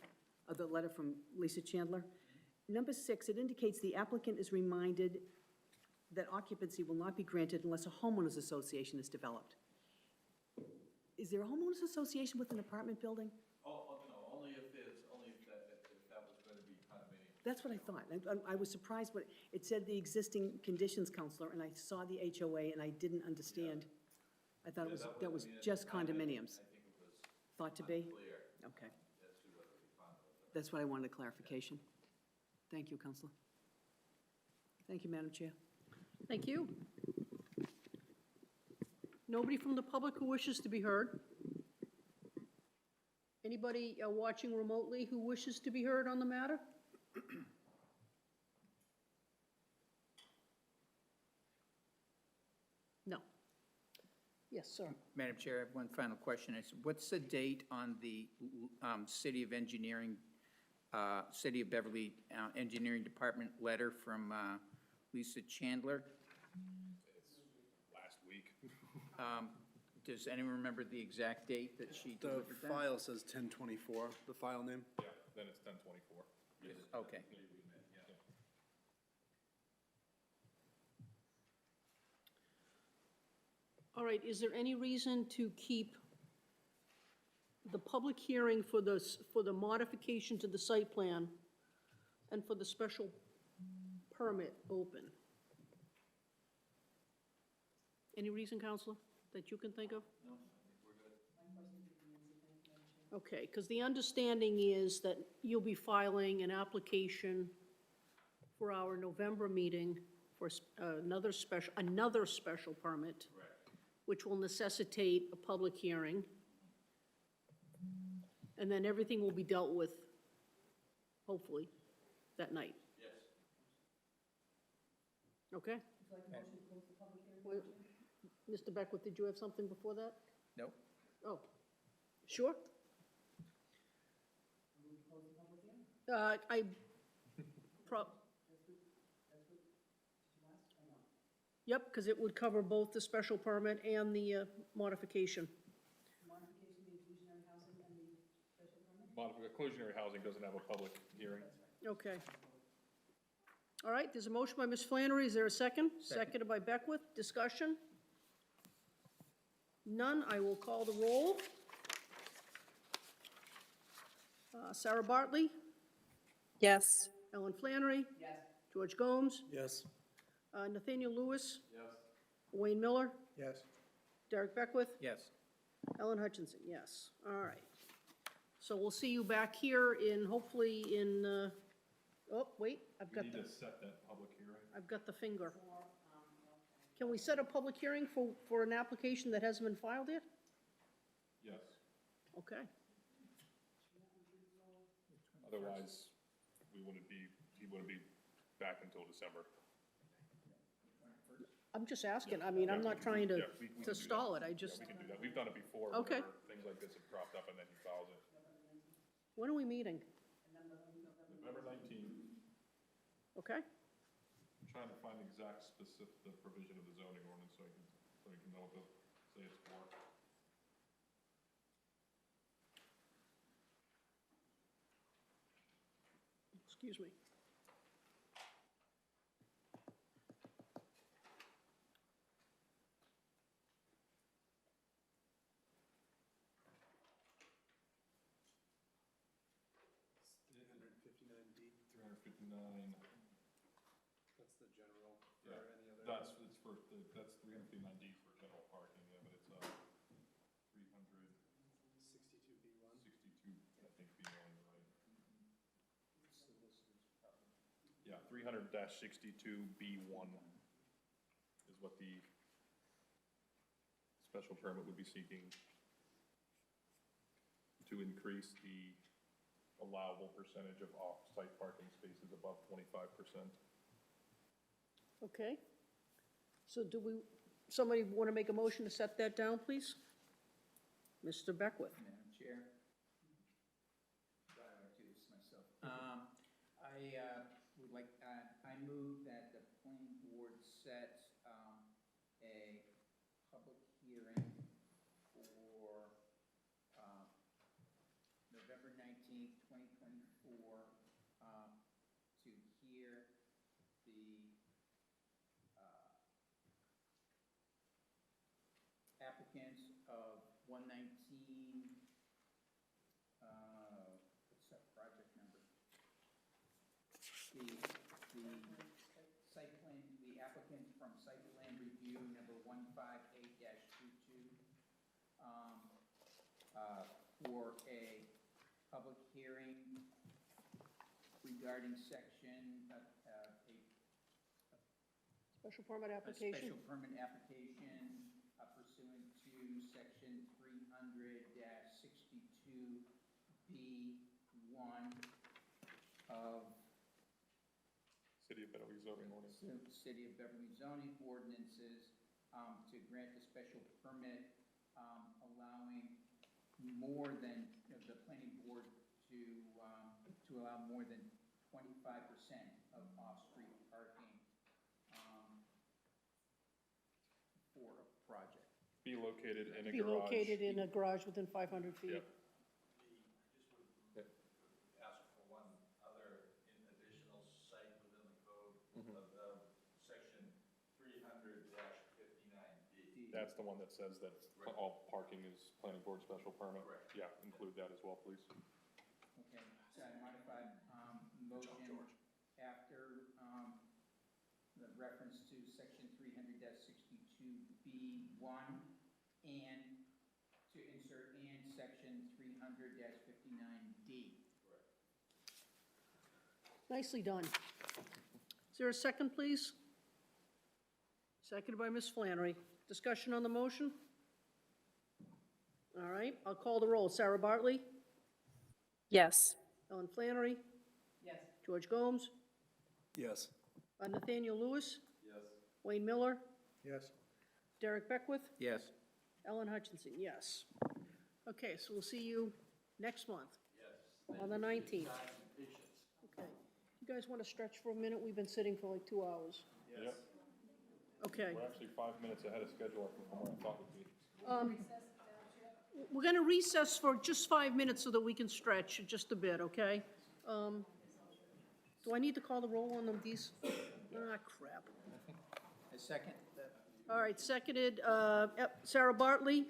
the letter from Lisa Chandler, number 6, it indicates the applicant is reminded that occupancy will not be granted unless a homeowners association is developed. Is there a homeowners association with an apartment building? Oh, no, only if that was going to be condominium. That's what I thought. I was surprised when it said the existing conditions, Counselor, and I saw the HOA and I didn't understand. I thought that was just condominiums. I think it was Thought to be? unclear Okay. as to whether the condo was. That's what I wanted clarification. Thank you, Counselor. Thank you, Madam Chair. Thank you. Nobody from the public who wishes to be heard? Anybody watching remotely who wishes to be heard on the matter? No. Yes, sir. Madam Chair, I have one final question. What's the date on the City of Beverly Engineering Department letter from Lisa Chandler? Last week. Does anyone remember the exact date that she The delivered that? file says 1024, the file name. Yeah, then it's 1024. Okay. All right, is there any reason to keep the public hearing for the modification to the site plan and for the special permit open? Any reason, Counselor, that you can think of? No, I think we're good. Okay, because the understanding is that you'll be filing an application for our November meeting for another special permit, which will necessitate a public hearing. And then everything will be dealt with, hopefully, that night. Yes. Okay? Wait, Mr. Beckwith, did you have something before that? Nope. Oh, sure? I, yep, because it would cover both the special permit and the modification. Inclusionary housing doesn't have a public hearing. Okay. All right, there's a motion by Ms. Flannery. Is there a second? Seconded by Beckwith. Discussion? None. I will call the roll. Sarah Bartley? Yes. Ellen Flannery? Yes. George Gomes? Yes. Nathaniel Lewis? Yes. Wayne Miller? Yes. Derek Beckwith? Yes. Ellen Hutchinson, yes. All right. So we'll see you back here in, hopefully in, oh, wait, I've We got need the, to set that public hearing. I've got the finger. Can we set a public hearing for an application that hasn't been filed yet? Yes. Okay. Otherwise, he wouldn't be back until December. I'm just asking. I mean, I'm not trying to, Yeah, we can do that. stall it. I Yeah, just, we can do that. We've done it before. Okay. Whenever things like this have cropped up and then he files it. when are we meeting? November 19th. Okay? I'm trying to find the exact specific, the provision of the zoning ordinance so I can know what to say it's for. Excuse me. That's the general, Yeah, that's 359D for general parking, yeah, but it's, 62B1. 62, I think, B1, right? Yeah, 300-62B1 is what the special permit would be seeking to increase the allowable percentage of off-site parking spaces above 25%. Okay. So do we, somebody want to make a motion to set that down, please? Mr. Beckwith. Madam Chair. I would do this myself. I would like, I move that the planning board set a public hearing for November 19th, 2024, to hear the applicants of 119, what's that project number? The site plan, the applicants from site plan review number 158-22, for a public hearing regarding section, Special permit a application. special permit application pursuant to section 300-62B1 of City of Beverly zoning ordinance. City of Beverly zoning ordinances, to grant a special permit, allowing more than, the planning board to allow more than 25% of off-street parking, for a project. Be located in a Be garage. located in a garage within 500 feet. Yep. Ask for one other additional site within the code of section 300-59D. That's the one that says that all parking is planning board special permit. Correct. Yeah, include that as well, please. Okay, so I modified, motion after, the reference to section 300-62B1 and to insert and section 300-59D. Nicely done. Is there a second, please? Seconded by Ms. Flannery. Discussion on the motion? All right, I'll call the roll. Sarah Bartley? Yes. Ellen Flannery. Yes. George Gomes. Yes. Nathaniel Lewis. Yes. Wayne Miller. Yes. Derek Beckwith. Yes. Ellen Hutchinson, yes. Okay, so we'll see you next month. Yes. On the 19th. Okay. You guys want to stretch for a minute? We've been sitting for like 2 hours. Yep. Okay. We're actually 5 minutes ahead of schedule from where I thought we'd be. We're going to recess for just 5 minutes so that we can stretch just a bit, okay? Do I need to call the roll on them, these? Ah, crap. A second? All right, seconded. Sarah Bartley,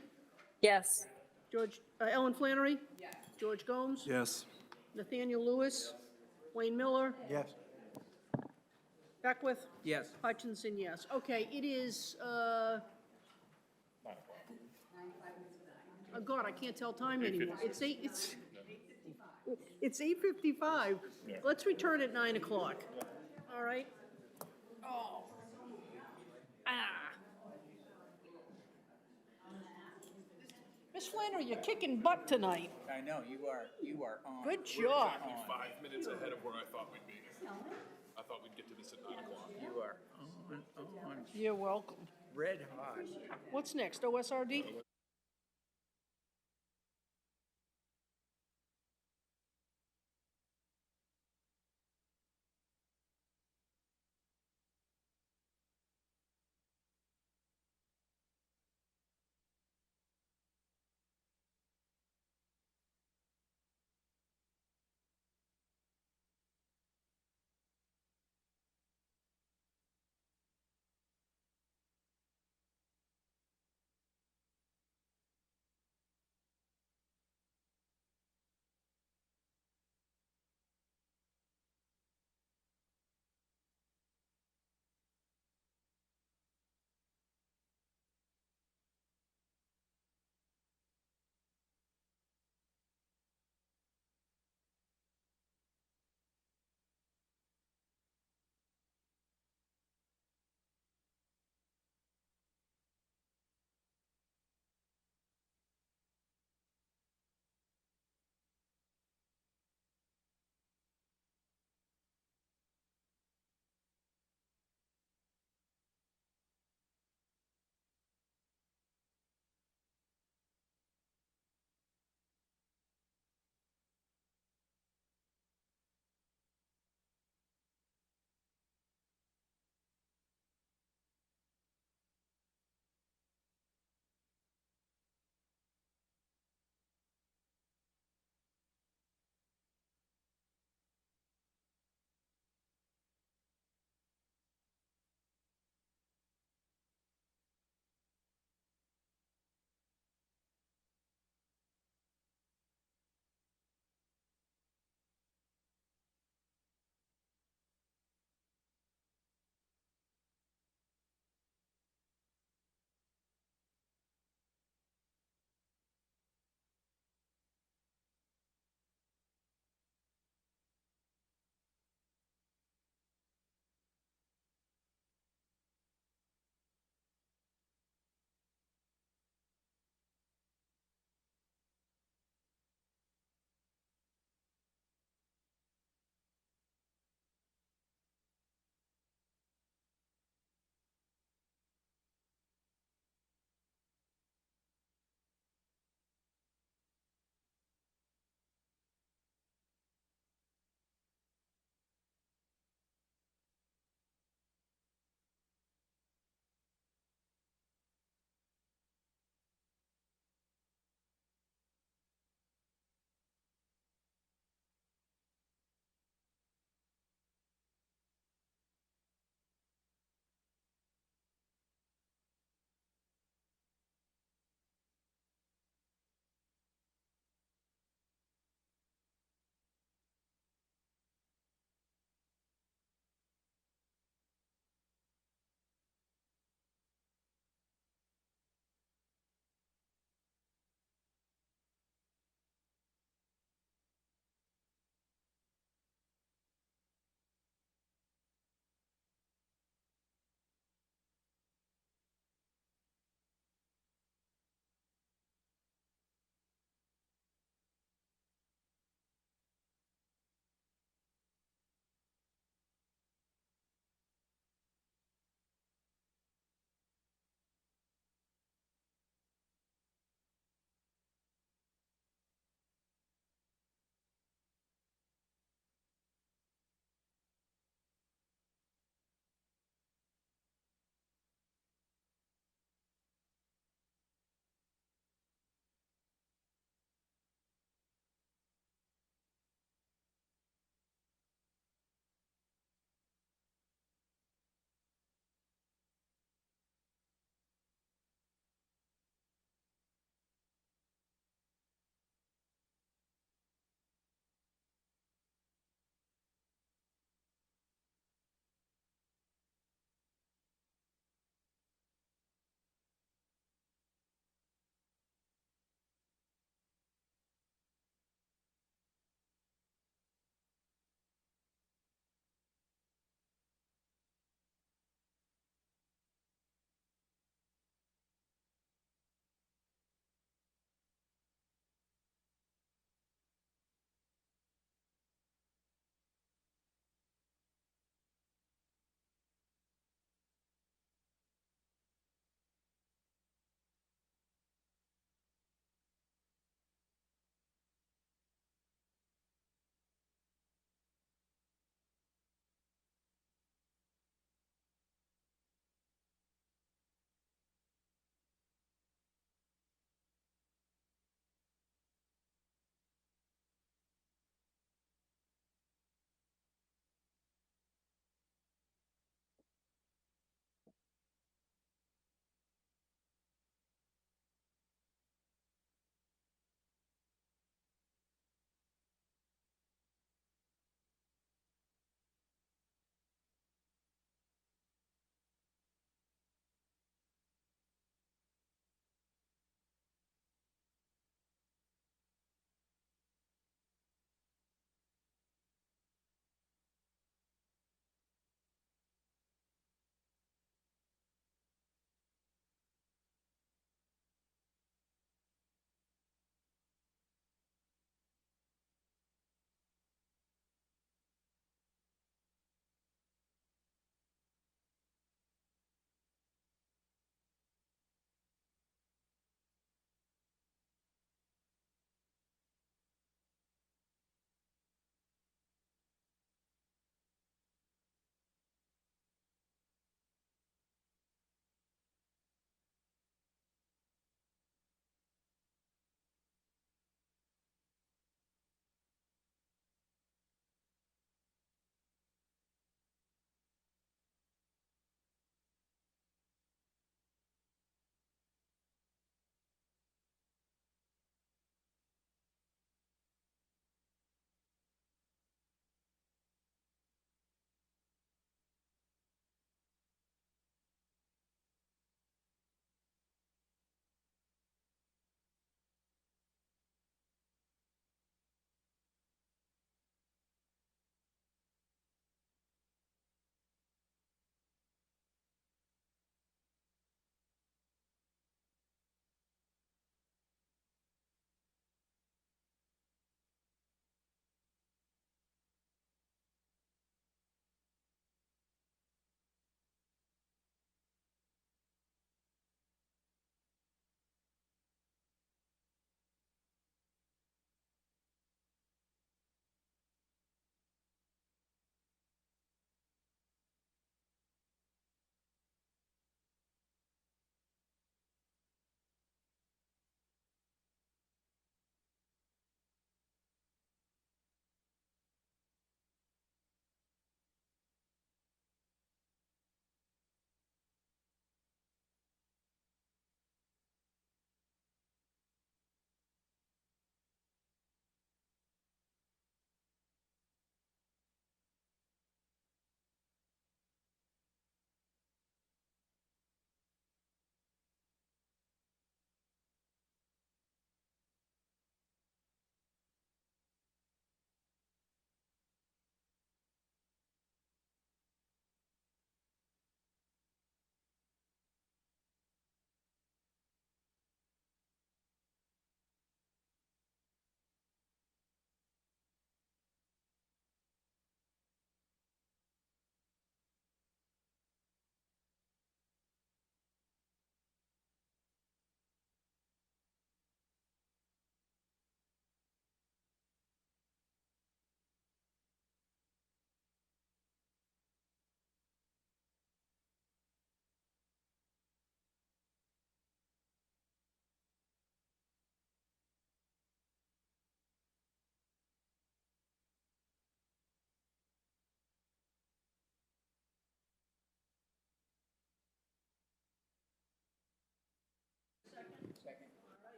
Yes. Ellen Flannery? Yes. George Gomes? Yes. Nathaniel Lewis? Wayne Miller? Yes. Beckwith? Yes. Hutchinson, yes. Okay, it is, 9 o'clock. oh God, I can't tell time anymore. It's 8:55. Let's return at 9 o'clock. All right? Oh. Ah. Miss Flannery, you're kicking butt tonight. I know, you are on. Good job. 5 minutes ahead of where I thought we'd be. I thought we'd get to this at 9 o'clock. You are on, You're welcome. red hot. What's next, OSRD?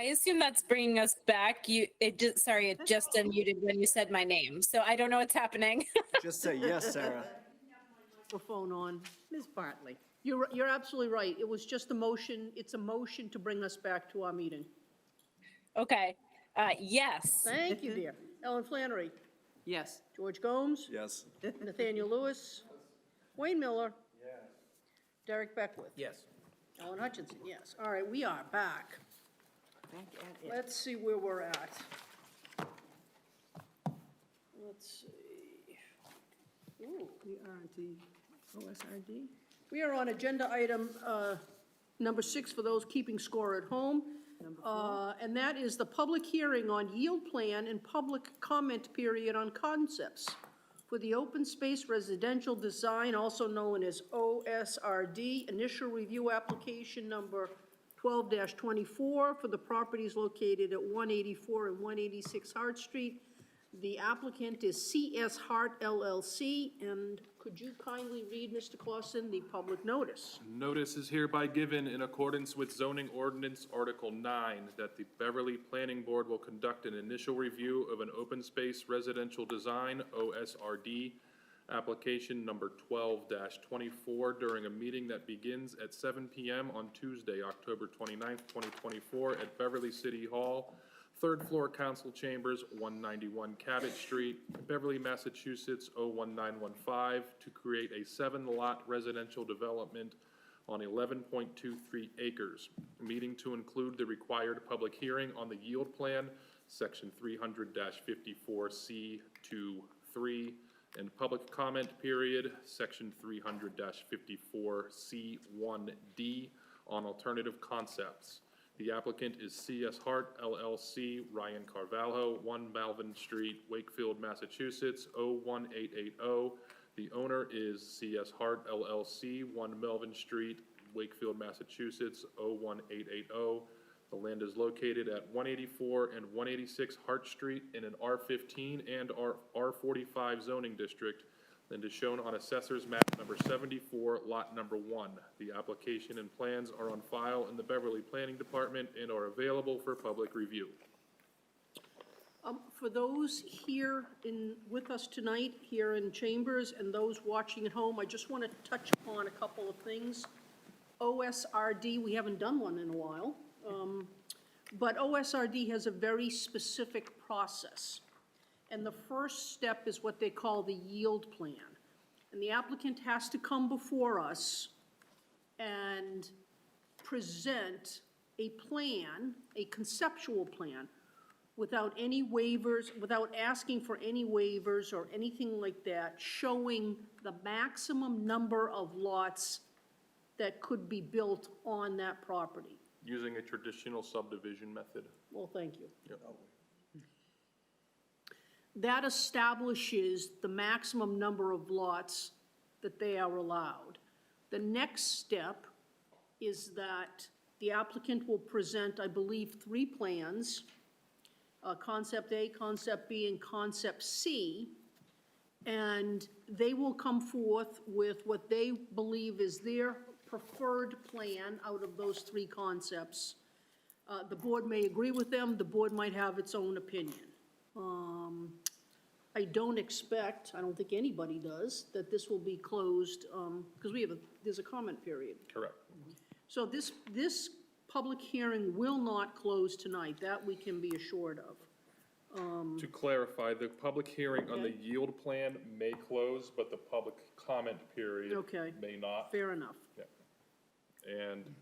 I assume that's bringing us back. It just unmuted when you said my name, so I don't know what's happening. Just say yes, Sarah. Microphone on. Ms. Bartley? You're absolutely right. It was just a motion, it's a motion to bring us back to our meeting. Okay, yes. Thank you, dear. Ellen Flannery, Yes. George Gomes, Yes. Nathaniel Lewis, Wayne Miller. Derek Beckwith. Yes. Ellen Hutchinson, yes. All right, we are back. Back at it. Let's see where we're at. Let's see. Ooh, We are on to OSRD. we are on agenda item number 6 for those keeping score at home. And that is the public hearing on yield plan and public comment period on concepts for the open space residential design, also known as OSRD, initial review application number 12-24 for the properties located at 184 and 186 Hart Street. The applicant is CS Hart LLC, and could you kindly read, Mr. Clausen, the public notice? Notice is hereby given in accordance with zoning ordinance Article 9 that the Beverly Planning Board will conduct an initial review of an open space residential design, OSRD, application number 12-24 during a meeting that begins at 7 p.m. on Tuesday, October 29th, 2024 at Beverly City Hall, third floor council chambers, 191 Cabot Street, Beverly, Massachusetts, 01915, to create a 7-lot residential development on 11.23 acres. Meeting to include the required public hearing on the yield plan, section 300-54C23, and public comment period, section 300-54C1D, on alternative concepts. The applicant is CS Hart LLC, Ryan Carvalho, 1 Malvern Street, Wakefield, Massachusetts, 01880. The owner is CS Hart LLC, 1 Melvin Street, Wakefield, Massachusetts, 01880. The land is located at 184 and 186 Hart Street in an R15 and R45 zoning district, and is shown on Assessor's Map number 74, Lot number 1. The application and plans are on file in the Beverly Planning Department and are available for public review. For those here with us tonight, here in chambers, and those watching at home, I just want to touch upon a couple of things. OSRD, we haven't done one in a while, but OSRD has a very specific process. And the first step is what they call the yield plan. And the applicant has to come before us and present a plan, a conceptual plan, without any waivers, without asking for any waivers or anything like that, showing the maximum number of lots that could be built on that property. Using a traditional subdivision method. Well, thank you. Yep. That establishes the maximum number of lots that they are allowed. The next step is that the applicant will present, I believe, 3 plans, Concept A, Concept B, and Concept C, and they will come forth with what they believe is their preferred plan out of those 3 concepts. The board may agree with them, the board might have its own opinion. I don't expect, I don't think anybody does, that this will be closed, because there's a comment period. Correct. So this public hearing will not close tonight, that we can be assured of. To clarify, the public hearing on the Okay. yield plan may close, but the public comment period Okay. may not. Fair enough. Yeah. And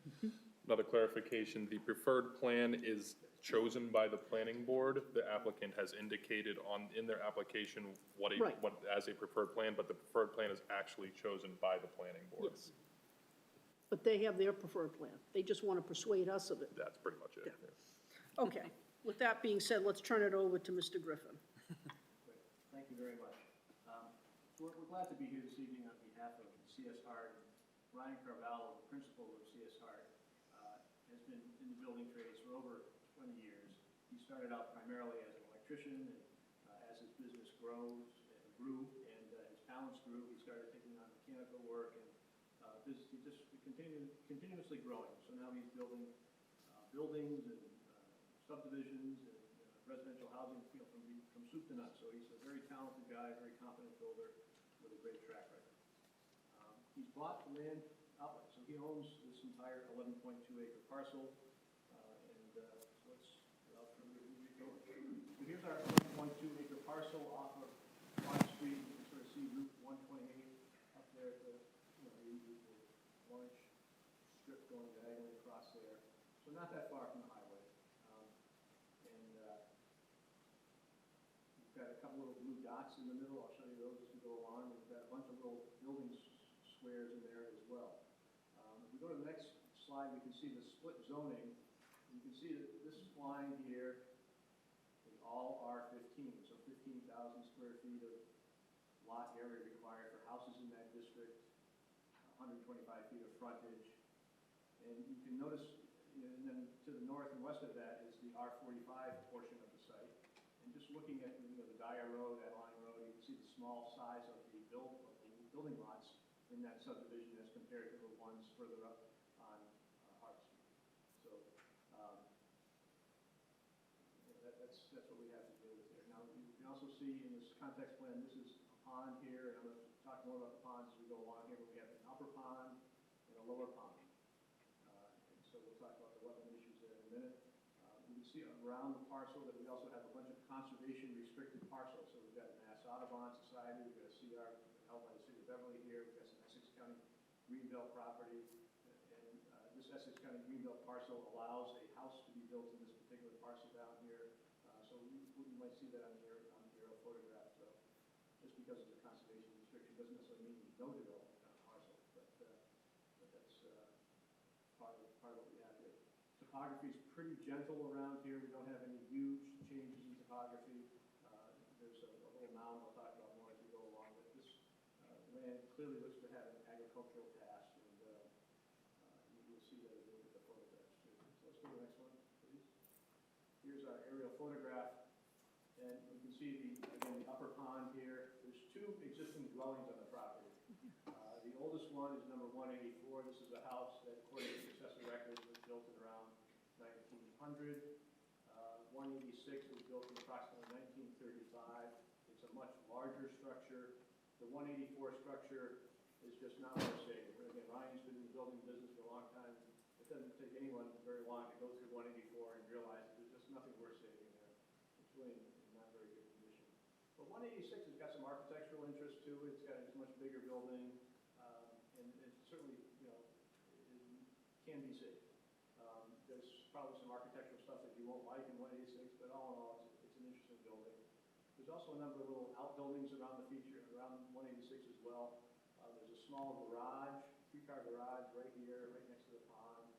another clarification, the preferred plan is chosen by the planning board. The applicant has indicated in their application what Right. as a preferred plan, but the preferred plan is actually chosen by the planning board. Yes. But they have their preferred plan. They just want to persuade us of it. That's pretty much it. Yeah. Okay. With that being said, let's turn it over to Mr. Griffin. Thank you very much. So we're glad to be here this evening on behalf of CS Hart. Ryan Carvalho, the principal of CS Hart, has been in the building trades for over 20 years. He started out primarily as an electrician, and as his business grew, and his talents grew, he started taking on mechanical work, and he just continuously growing. So now he's building buildings and subdivisions and residential housing, from soup to nuts. So he's a very talented guy, very competent builder with a great track record. He's bought the land outright, so he owns this entire 11.2 acre parcel. Without further ado, get going. So here's our 11.2 acre parcel off of Water Street. You can sort of see Route 128 up there at the orange strip going diagonally across there. So not that far from the highway. We've got a couple little blue dots in the middle. I'll show you those as we go along. We've got a bunch of little building squares in there as well. If we go to the next slide, we can see the split zoning. You can see that this line here is all R15, so 15,000 square feet of lot area required for houses in that district, 125 feet of frontage. And you can notice, and then to the north and west of that is the R45 portion of the site. And just looking at the Dyer Road, Adeline Road, you can see the small size of the building lots in that subdivision as compared to the ones further up on Hart Street. So that's what we have to deal with here. Now, you can also see in this context plan, this is a pond here, and I'm going to talk more about the ponds as we go along here, but we have an upper pond and a lower pond. And so we'll talk about the wetland issues there in a minute. You can see around the parcel that we also have a bunch of conservation restricted parcels. So we've got a Mass Audubon Society, we've got a CR held by the city of Beverly here, we've got some Essex County Greenbelt property, and this Essex County Greenbelt parcel allows a house to be built in this particular parcel down here. So you might see that on the aerial photograph. So just because it's a conservation restriction doesn't necessarily mean no development on the parcel, but that's part of what we have here. Topography is pretty gentle around here. We don't have any huge changes in topography. There's a little mound I'll talk about more as we go along, but this land clearly looks to have an agricultural past, and you'll see that as you look at the photographs too. So let's go to the next one, please. Here's our aerial photograph, and you can see again, the upper pond here. There's two existing dwellings on the property. The oldest one is number 184. This is a house that, according to successor records, was built in around 1900. 186 was built in approximately 1935. It's a much larger structure. The 184 structure is just not worth saving. Again, Ryan's been in the building business for a long time. It doesn't take anyone very long to go through 184 and realize that there's just nothing worth saving there. It's really in not very good condition. But 186 has got some architectural interest too. It's got a much bigger building, and it certainly, it can be saved. There's probably some architectural stuff that you won't like in 186, but all in all, it's an interesting building. There's also a number of little outbuildings around the around 186 as well. There's a small garage, 3-car garage right here, right next to the pond.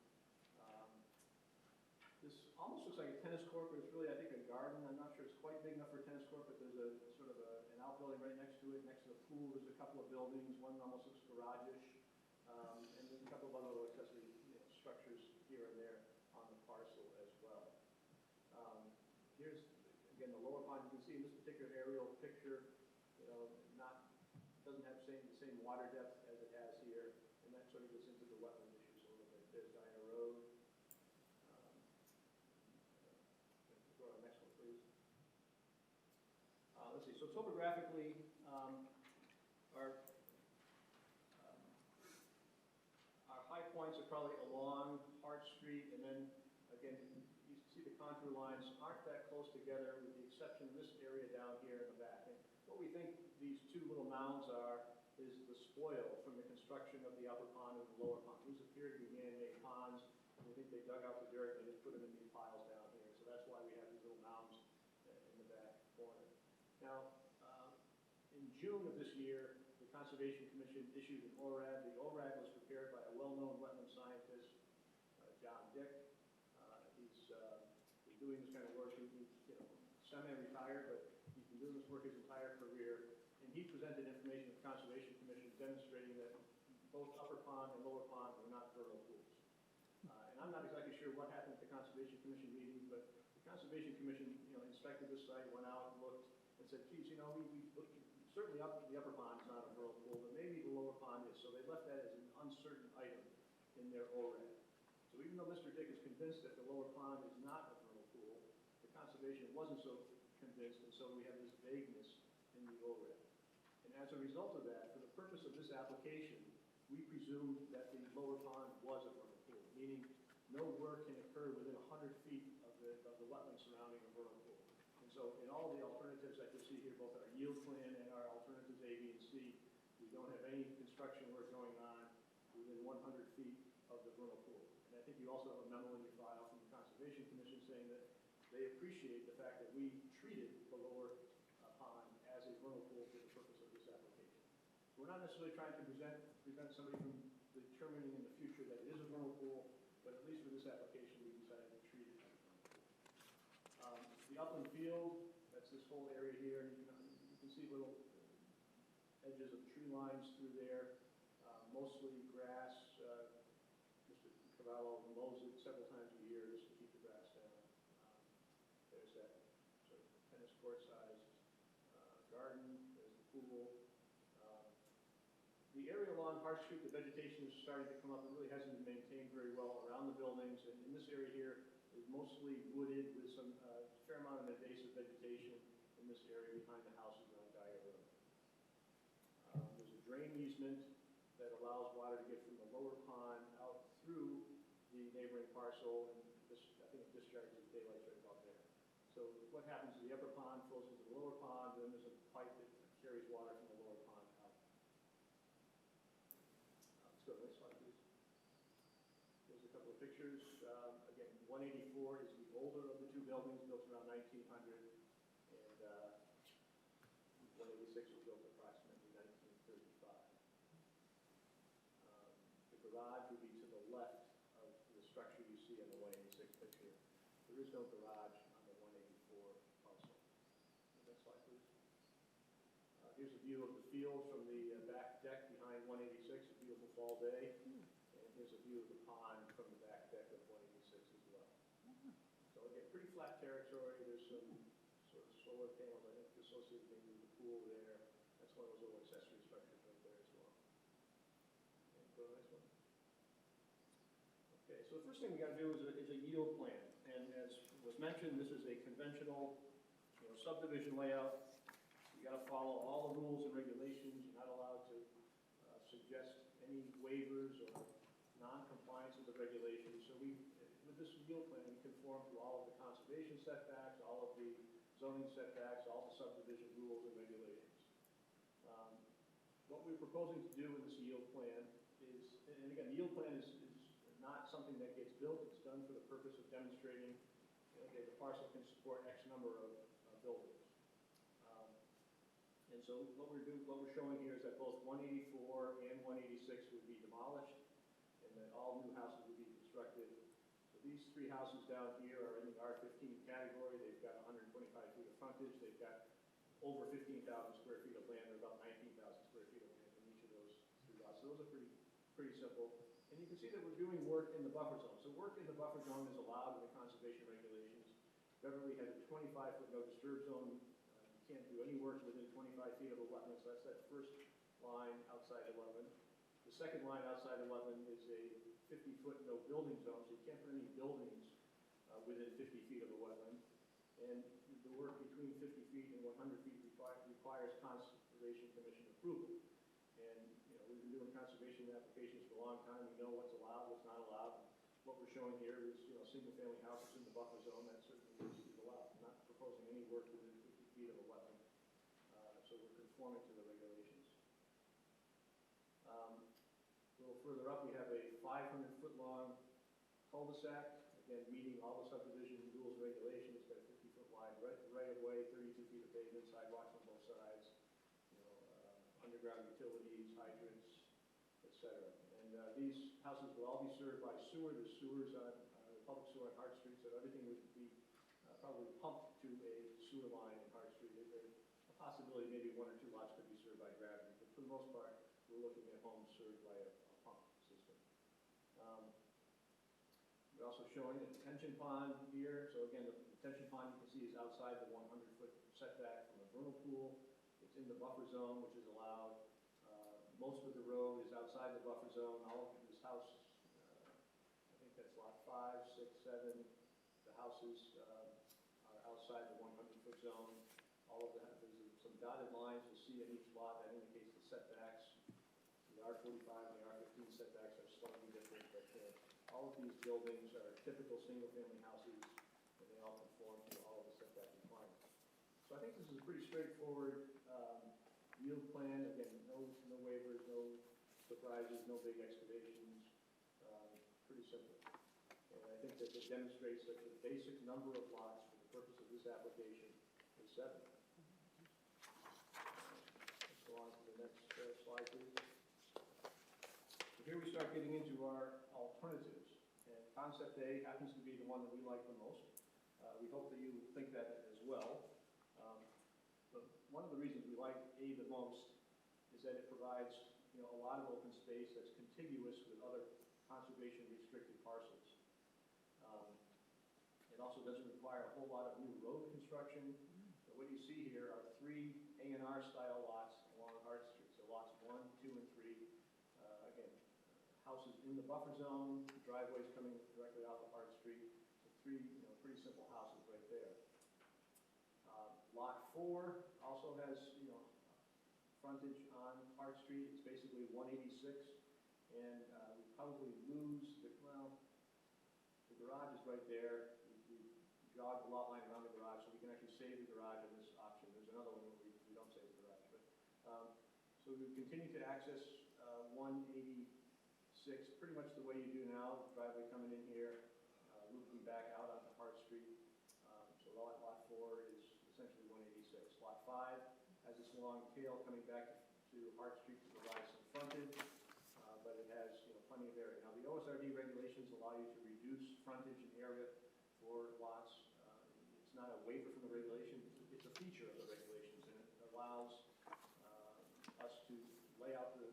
This almost looks like a tennis court, but it's really, I think, a garden. I'm not sure it's quite big enough for a tennis court, but there's a sort of an outbuilding right next to it. Next to the pool, there's a couple of buildings. One almost looks garage-ish, and there's a couple of other little accessory structures here and there on the parcel as well. Here's, again, the lower pond. You can see in this particular aerial picture, doesn't have the same water depth as it has here, and that sort of gets into the wetland issues a little bit. There's Dyer Road. Go to the next one, please. Let's see. So topographically, our high points are probably along Hart Street, and then again, you see the contour lines aren't that close together, with the exception of this area down here in the back. And what we think these two little mounds are is the spoil from the construction of the upper pond and the lower pond. These appear to be man-made ponds. We think they dug out the dirt and they just put them in these piles down here. So that's why we have these little mounds in the back corner. Now, in June of this year, the Conservation Commission issued an ORAD. The ORAD was prepared by a well-known wetland scientist, John Dick. He's been doing this kind of work. He's semi-retired, but he's been doing this work his entire career. And he presented information to the Conservation Commission demonstrating that both upper pond and lower pond were not vernal pools. And I'm not exactly sure what happened at the Conservation Commission meetings, but the Conservation Commission, inspected this site, went out and looked and said, geez, we looked, certainly the upper pond is not a vernal pool, but maybe the lower pond is. So they left that as an uncertain item in their ORAD. So even though Mr. Dick is convinced that the lower pond is not a vernal pool, conservation wasn't so convinced, and so we have this vagueness in the ORED. And as a result of that, for the purpose of this application, we presumed that the lower pond was a vernal pool, meaning no work can occur within 100 feet of the wetland surrounding a vernal pool. And so in all the alternatives that you see here, both our yield plan and our alternatives A, B, and C, we don't have any construction work going on within 100 feet of the vernal pool. And I think you also have a memo in your file from the Conservation Commission saying that they appreciate the fact that we treated the lower pond as a vernal pool for the purpose of this application. So we're not necessarily trying to prevent somebody from determining in the future that it is a vernal pool, but at least for this application, we decided to treat it as a vernal pool. The upland field, that's this whole area here. You can see little edges of tree lines through there, mostly grass. Mr. Cavallo mows it several times a year just to keep the grass down. There's that sort of tennis court-sized garden. There's the pool. The area along Hart Street, the vegetation is starting to come up. It really hasn't been maintained very well around the buildings. And in this area here is mostly wooded with some fair amount of invasive vegetation in this area behind the houses on Dyer Road. There's a drain easement that allows water to get from the lower pond out through the neighboring parcel, and this, I think it discharges daylight right about there. So what happens is the upper pond flows into the lower pond, then there's a pipe that carries water from the lower pond out. Let's go to the next slide, please. Here's a couple of pictures. Again, 184 is the older of the two buildings, built around 1900, and 186 was built approximately 1935. The garage would be to the left of the structure you see in the 186 picture. There is no garage on the 184 parcel. Next slide, please. Here's a view of the field from the back deck behind 186, a beautiful fall day. And here's a view of the pond from the back deck of 186 as well. So again, pretty flat territory. There's some sort of solar panels, I think, associated maybe with the pool there. That's one of those little accessory structures right there as well. And go to the next one. Okay, so the first thing we got to do is a yield plan. And as was mentioned, this is a conventional, subdivision layout. You got to follow all the rules and regulations. You're not allowed to suggest any waivers or non-compliance with the regulations. So with this yield plan, we conform to all of the conservation setbacks, all of the zoning setbacks, all the subdivision rules and regulations. What we're proposing to do in this yield plan is, and again, the yield plan is not something that gets built. It's done for the purpose of demonstrating, okay, the parcel can support X number of buildings. And so what we're showing here is that both 184 and 186 would be demolished, and that all new houses would be constructed. So these three houses down here are in the R15 category. They've got 125 feet of frontage. They've got over 15,000 square feet of land, or about 19,000 square feet of land in each of those three lots. So those are pretty simple. And you can see that we're doing work in the buffer zone. So work in the buffer zone is allowed in the conservation regulations. Beverly has a 25-foot no disturb zone. You can't do any work within 25 feet of a wetland, so that's that first line outside the wetland. The second line outside the wetland is a 50-foot no building zone, so you can't put any buildings within 50 feet of a wetland. And the work between 50 feet and 100 feet requires Conservation Commission approval. And we've been doing conservation applications for a long time. We know what's allowed, what's not allowed. What we're showing here is single-family houses in the buffer zone. That certainly is allowed. We're not proposing any work within 50 feet of a wetland. So we're conforming to the regulations. A little further up, we have a 500-foot-long cul-de-sac, again, meeting all the subdivision rules and regulations. It's got a 50-foot wide right-of-way, 32 feet of pavement, sidewalks on both sides, underground utilities, hydrants, etc. And these houses will all be served by sewer. There's sewers on the public sewer on Hart Street, so everything would be probably pumped to a sewer line in Hart Street. There's a possibility maybe one or two lots could be served by gravity, but for the most part, we're looking at homes served by a pump system. We're also showing a detention pond here. So again, the detention pond you can see is outside the 100-foot setback from the vernal pool. It's in the buffer zone, which is allowed. Most of the road is outside the buffer zone. All of this house, I think that's lot 5, 6, 7. The houses are outside zone. All of that, there's some dotted lines you'll see in each lot that indicates the setbacks. The R45 and the R15 setbacks are slightly different, but all of these buildings are typical single-family houses, and they all conform to all of the setback requirements. So I think this is a pretty straightforward yield plan. Again, no waivers, no surprises, no big excavations, pretty simple. And I think that it demonstrates that the basic number of lots for the purpose of this application is 7. Let's go on to the next slide, please. So here we start getting into our alternatives. And concept A happens to be the one that we like the most. We hope that you think that as well. But one of the reasons we like A the most is that it provides, a lot of open space that's contiguous with other conservation restricted parcels. It also doesn't require a whole lot of new road construction. So what you see here are 3 A&R style lots along Hart Street. So lots 1, 2, and 3. Again, houses in the buffer zone, driveways coming directly off of Hart Street. So 3, pretty simple houses right there. Lot 4 also has, frontage on Hart Street. It's basically 186, and we probably lose the garage is right there. We jog the lot line around the garage, so we can actually save the garage in this option. There's another one where we don't save the garage, but so we continue to access 186 pretty much the way you do now. Driveway coming in here, looping back out onto Hart Street. So lot 4 is essentially 186. Lot 5 has this long tail coming back to Hart Street to provide some frontage, but it has plenty of area. Now the OSRD regulations allow you to reduce frontage and area for lots. It's not a waiver from the regulation, it's a feature of the regulations, and it allows us to lay out the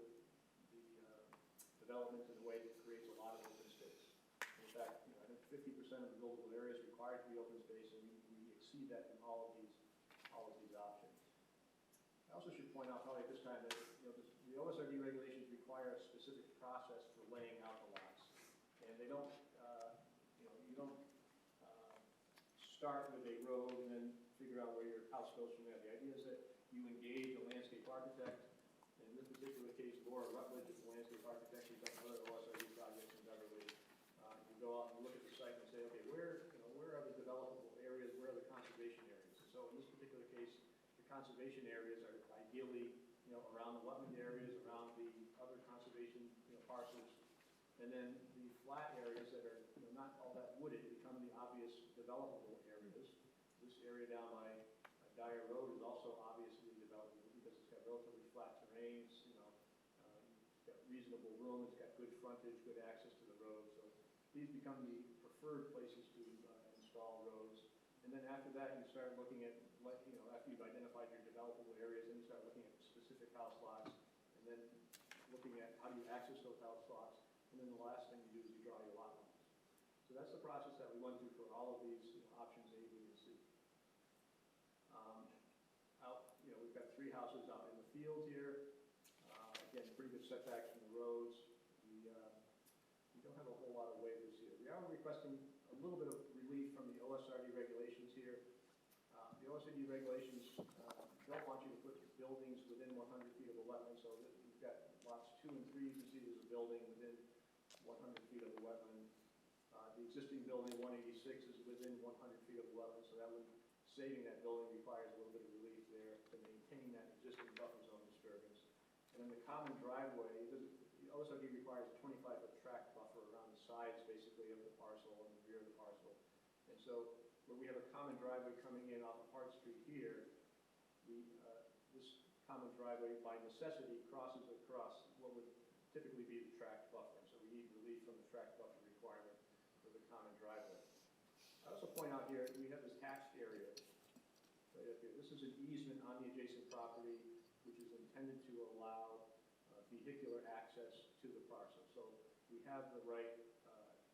development in a way that creates a lot of open space. In fact, I think 50% of the buildable area is required to be open space, and we exceed that in all of these options. I also should point out probably at this time that the OSRD regulations require a specific process for laying out the lots, and they don't, you don't start with a road and then figure out where your house goes from there. The idea is that you engage a landscape architect. In this particular case, Laura Rutledge is a landscape architect. She's done other OSRD projects in Beverly. You go out and look at the site and say, okay, where are the developable areas? Where are the conservation areas? And so in this particular case, the conservation areas are ideally, around the wetland areas, around the other conservation, parcels. And then the flat areas that are, not all that wooded become the obvious developable areas. This area down by Dyer Road is also obviously developable because it's got relatively flat terrain. It's got reasonable room. It's got good frontage, good access to the road. So these become the preferred places to install roads. And then after that, you start looking at, after you've identified your developable areas, then you start looking at specific house lots, and then looking at how do you access those house lots. And then the last thing you do is you draw your lot lines. So that's the process that we went through for all of these options A, B, and C. We've got 3 houses out in the field here. Again, pretty good setbacks from the roads. We don't have a whole lot of waivers here. We are requesting a little bit of relief from the OSRD regulations here. The OSRD regulations don't want you to put buildings within 100 feet of a wetland, so we've got lots 2 and 3. You can see there's a building within 100 feet of a wetland. The existing building, 186, is within 100 feet of a wetland, so that would, saving that building requires a little bit of relief there to maintain that existing buffer zone disturbance. And then the common driveway, the OSRD requires a 25-foot tract buffer around the sides, basically, of the parcel and the rear of the parcel. And so where we have a common driveway coming in off of Hart Street here, this common driveway, by necessity, crosses across what would typically be the tract buffer. So we need relief from the tract buffer requirement for the common driveway. I also point out here, we have this hatched area right up here. This is an easement on the adjacent property, which is intended to allow vehicular access to the parcel. So we have the right,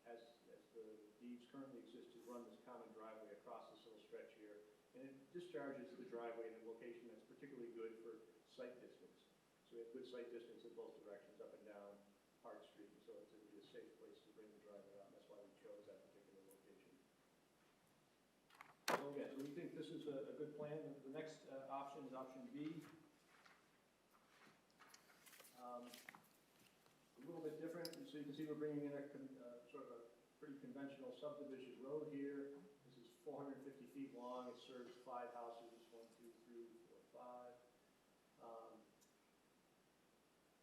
as the deeds currently exist, to run this common driveway across this little stretch here. And it discharges the driveway in a location that's particularly good for sight distance. So we have good sight distance in both directions, up and down Hart Street. And so it's a safe place to bring the driveway out. That's why we chose that particular location. So again, so we think this is a good plan option B. A little bit different, so you can see we're bringing in sort of a pretty conventional subdivision road here. This is 450 feet long, it serves 5 houses, 1, 2, 3, 4, 5.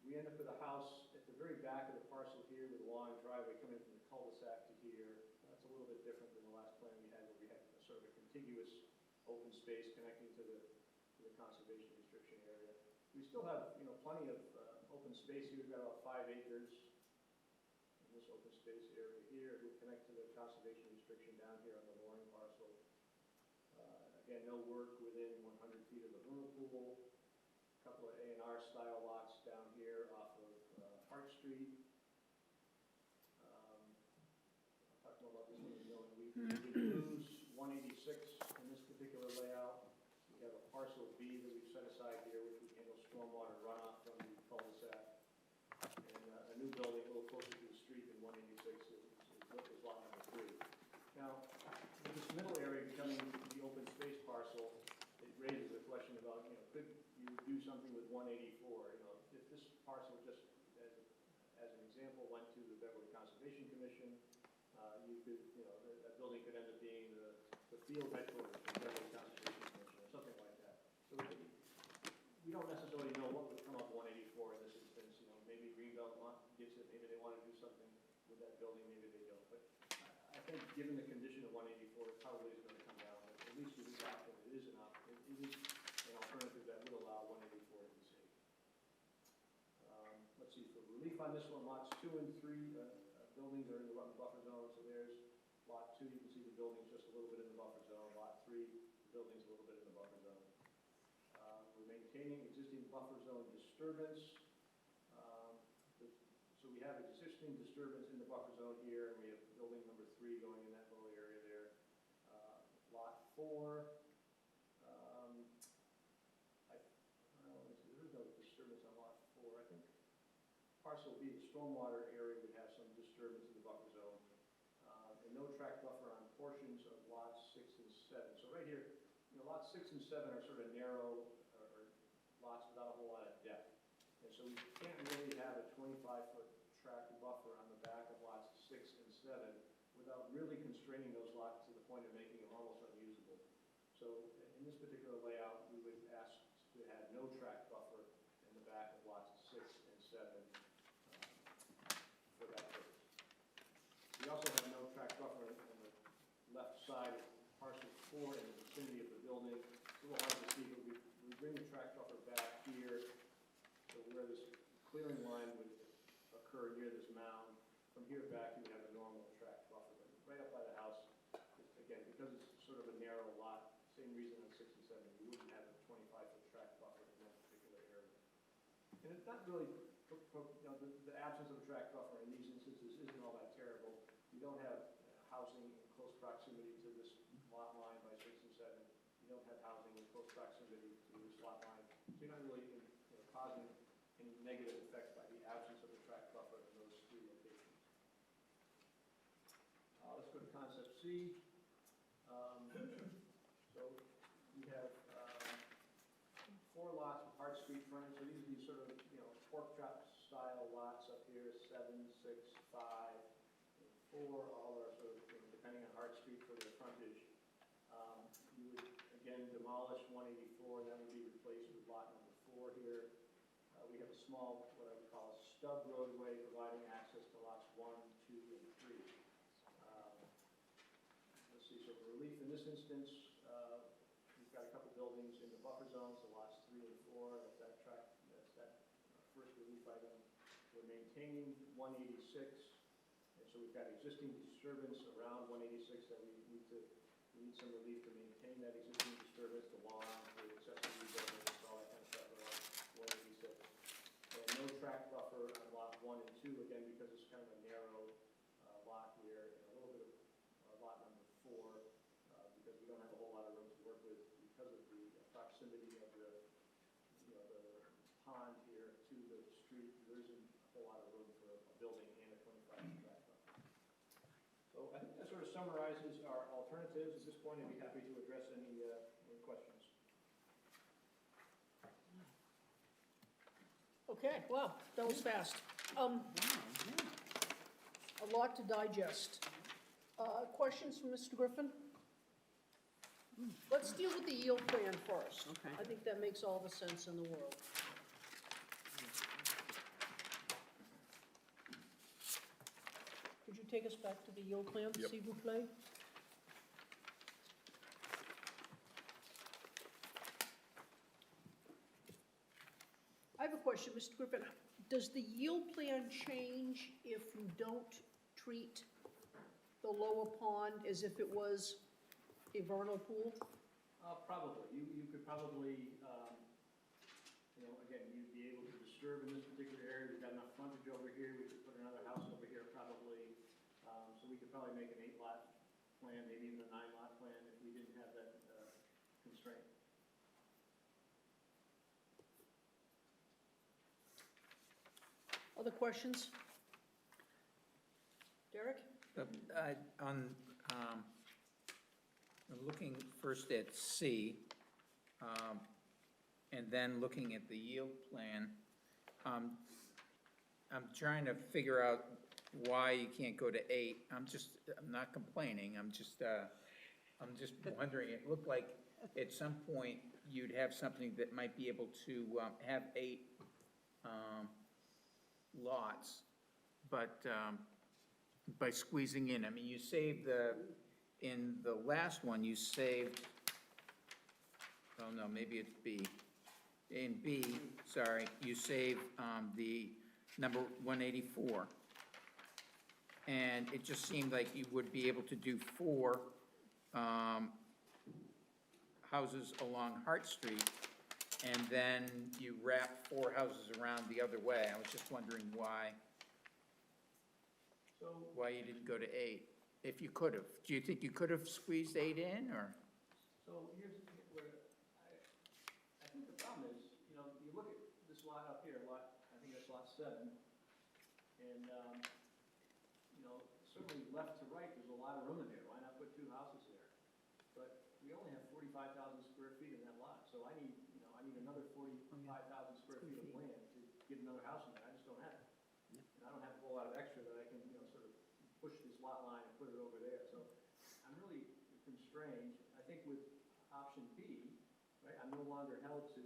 We end up with a house at the very back of the parcel here with a long driveway coming from the cul-de-sac to here. That's a little bit different than the last plan we had, where we had sort of a contiguous open space connecting to the conservation restriction area. We still have, plenty of open space here. We've got about 5 acres in this open space area here. It would connect to the conservation restriction down here on the Loring parcel. Again, no work within 100 feet of the vernal pool. A couple of A&R style lots down here off of Hart Street. I'll talk more about this one in a moment. We lose 186 in this particular layout. We have a parcel B that we've set aside here, which would handle stormwater runoff from the cul-de-sac. And a new building a little closer to the street than 186 is lot number 3. Now, with this middle area becoming the open space parcel, it raises a question about, could you do something with 184? If this parcel just, as an example, went to the Beverly Conservation Commission, you could, that building could end up being the field headquarters for the Beverly Conservation Commission or something like that. So we don't necessarily know what would come up 184 in this instance. Maybe Greenbelt gets it, maybe they want to do something with that building, maybe they don't. But I think given the condition of 184, it probably is going to come down. But at least with this option, it is an alternative that would allow 184 to be saved. Let's see, for relief on this one, lots 2 and 3 buildings are in the buffer zone. So there's lot 2, you can see the building's just a little bit in the buffer zone. Lot 3, the building's a little bit in the buffer zone. We're maintaining existing buffer zone disturbance. So we have existing disturbance in the buffer zone here, and we have building number 3 going in that little area there. Lot 4, there is no disturbance on lot 4. I think parcel B, the stormwater area, would have some disturbance in the buffer zone. And no track buffer on portions of lots 6 and 7. So right here, lots 6 and 7 are sort of narrow or lots without a whole lot of depth. And so we can't really have a 25-foot track buffer on the back of lots 6 and 7 without really constraining those lots to the point of making them almost unusable. So in this particular layout, we would ask to have no track buffer in the back of lots 6 and 7 for that purpose. We also have no track buffer on the left side of parcel 4 in the vicinity of the building. It's a little hard to see, but we bring the track buffer back here. So where this clearing line would occur near this mound, from here back you would have a normal track buffer. But right up by the house, again, because it's sort of a narrow lot, same reason on 6 and 7, you wouldn't have a 25-foot track buffer in that particular area. And it's not really, the absence of a track buffer in these instances isn't all that terrible. You don't have housing in close proximity to this lot line by 6 and 7. You don't have housing in close proximity to this lot line. So you're not really causing any negative effects by the absence of a track buffer in those 3 locations. Let's go to concept C. So we have 4 lots of Hart Street frontage. So these are these sort of pork chop style lots up here, 7, 6, 5, and 4. All are sort of depending on Hart Street for their frontage. You would again demolish 184, and that would be replaced with lot number 4 here. We have a small, what I would call a stub roadway providing access to lots 1, 2, and 3. Let's see, so for relief in this instance, we've got a couple buildings in the buffer zone, so lots 3 and 4, that's that first relief item. We're maintaining 186, and so we've got existing disturbance around 186 that we need some relief to maintain that existing disturbance, the lawn, the accessory buildings, all that kind of stuff around 186. And no track buffer on lot 1 and 2, again, because it's kind of a narrow lot here, and a little bit of lot number 4, because we don't have a whole lot of room to work with because of the proximity of the pond here to the street. There isn't a whole lot of room for a building and a 25-foot track buffer. So I think that sort of summarizes our alternatives. At this point, I'd be happy to address any questions. Okay, well, that was fast. A lot to digest. Questions from Mr. Griffin? Let's deal with the yield plan first. Okay. I think that makes all the sense in the world. Could you take us back to the yield plan, Yep. s'il vous plaît? I have a question, Mr. Griffin. Does the yield plan change if you don't treat the lower pond as if it was a vernal pool? Probably. You could probably, again, you'd be able to disturb in this particular area. We've got enough frontage over here. We could put another house over here probably. So we could probably make an 8-lot plan, maybe even a 9-lot plan if we didn't have that constraint. Other questions? Derek? Looking first at C, and then looking at the yield plan, I'm trying to figure out why you can't go to 8. I'm not complaining, I'm just wondering, it looked like at some point you'd have something that might be able to have 8 lots, but by squeezing in, I mean, you saved in the last one, you saved, oh no, maybe it's B. In B, sorry, you saved the number 184. And it just seemed like you would be able to do 4 houses along Hart Street, and then you wrap 4 houses around the other way. I was just wondering why you didn't go to 8, if you could have. Do you think you could have squeezed 8 in, or? So here's where, I think the problem is, you look at this lot up here, I think that's lot 7, and, certainly left to right, there's a lot of room in there. Why not put 2 houses there? But we only have 45,000 square feet in that lot, so I need another 45,000 square feet of land to get another house in there. I just don't have it. And I don't have a whole lot of extra that I can, sort of push this lot line and put it over there. So I'm really constrained. I think with option B, right, I'm no longer held to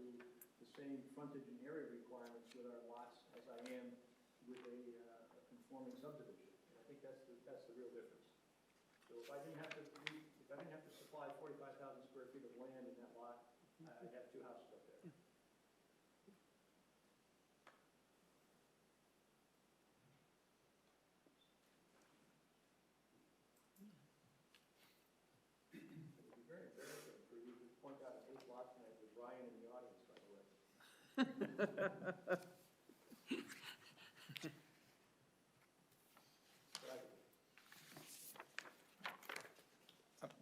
the same frontage and area requirements with our lots as I am with a conforming subdivision. And I think that's the real difference. So if I didn't have to supply 45,000 square feet of land in that lot, I'd have 2 houses up there. It would be very embarrassing for you to point out an 8 lot tonight with Ryan in the audience, by the way.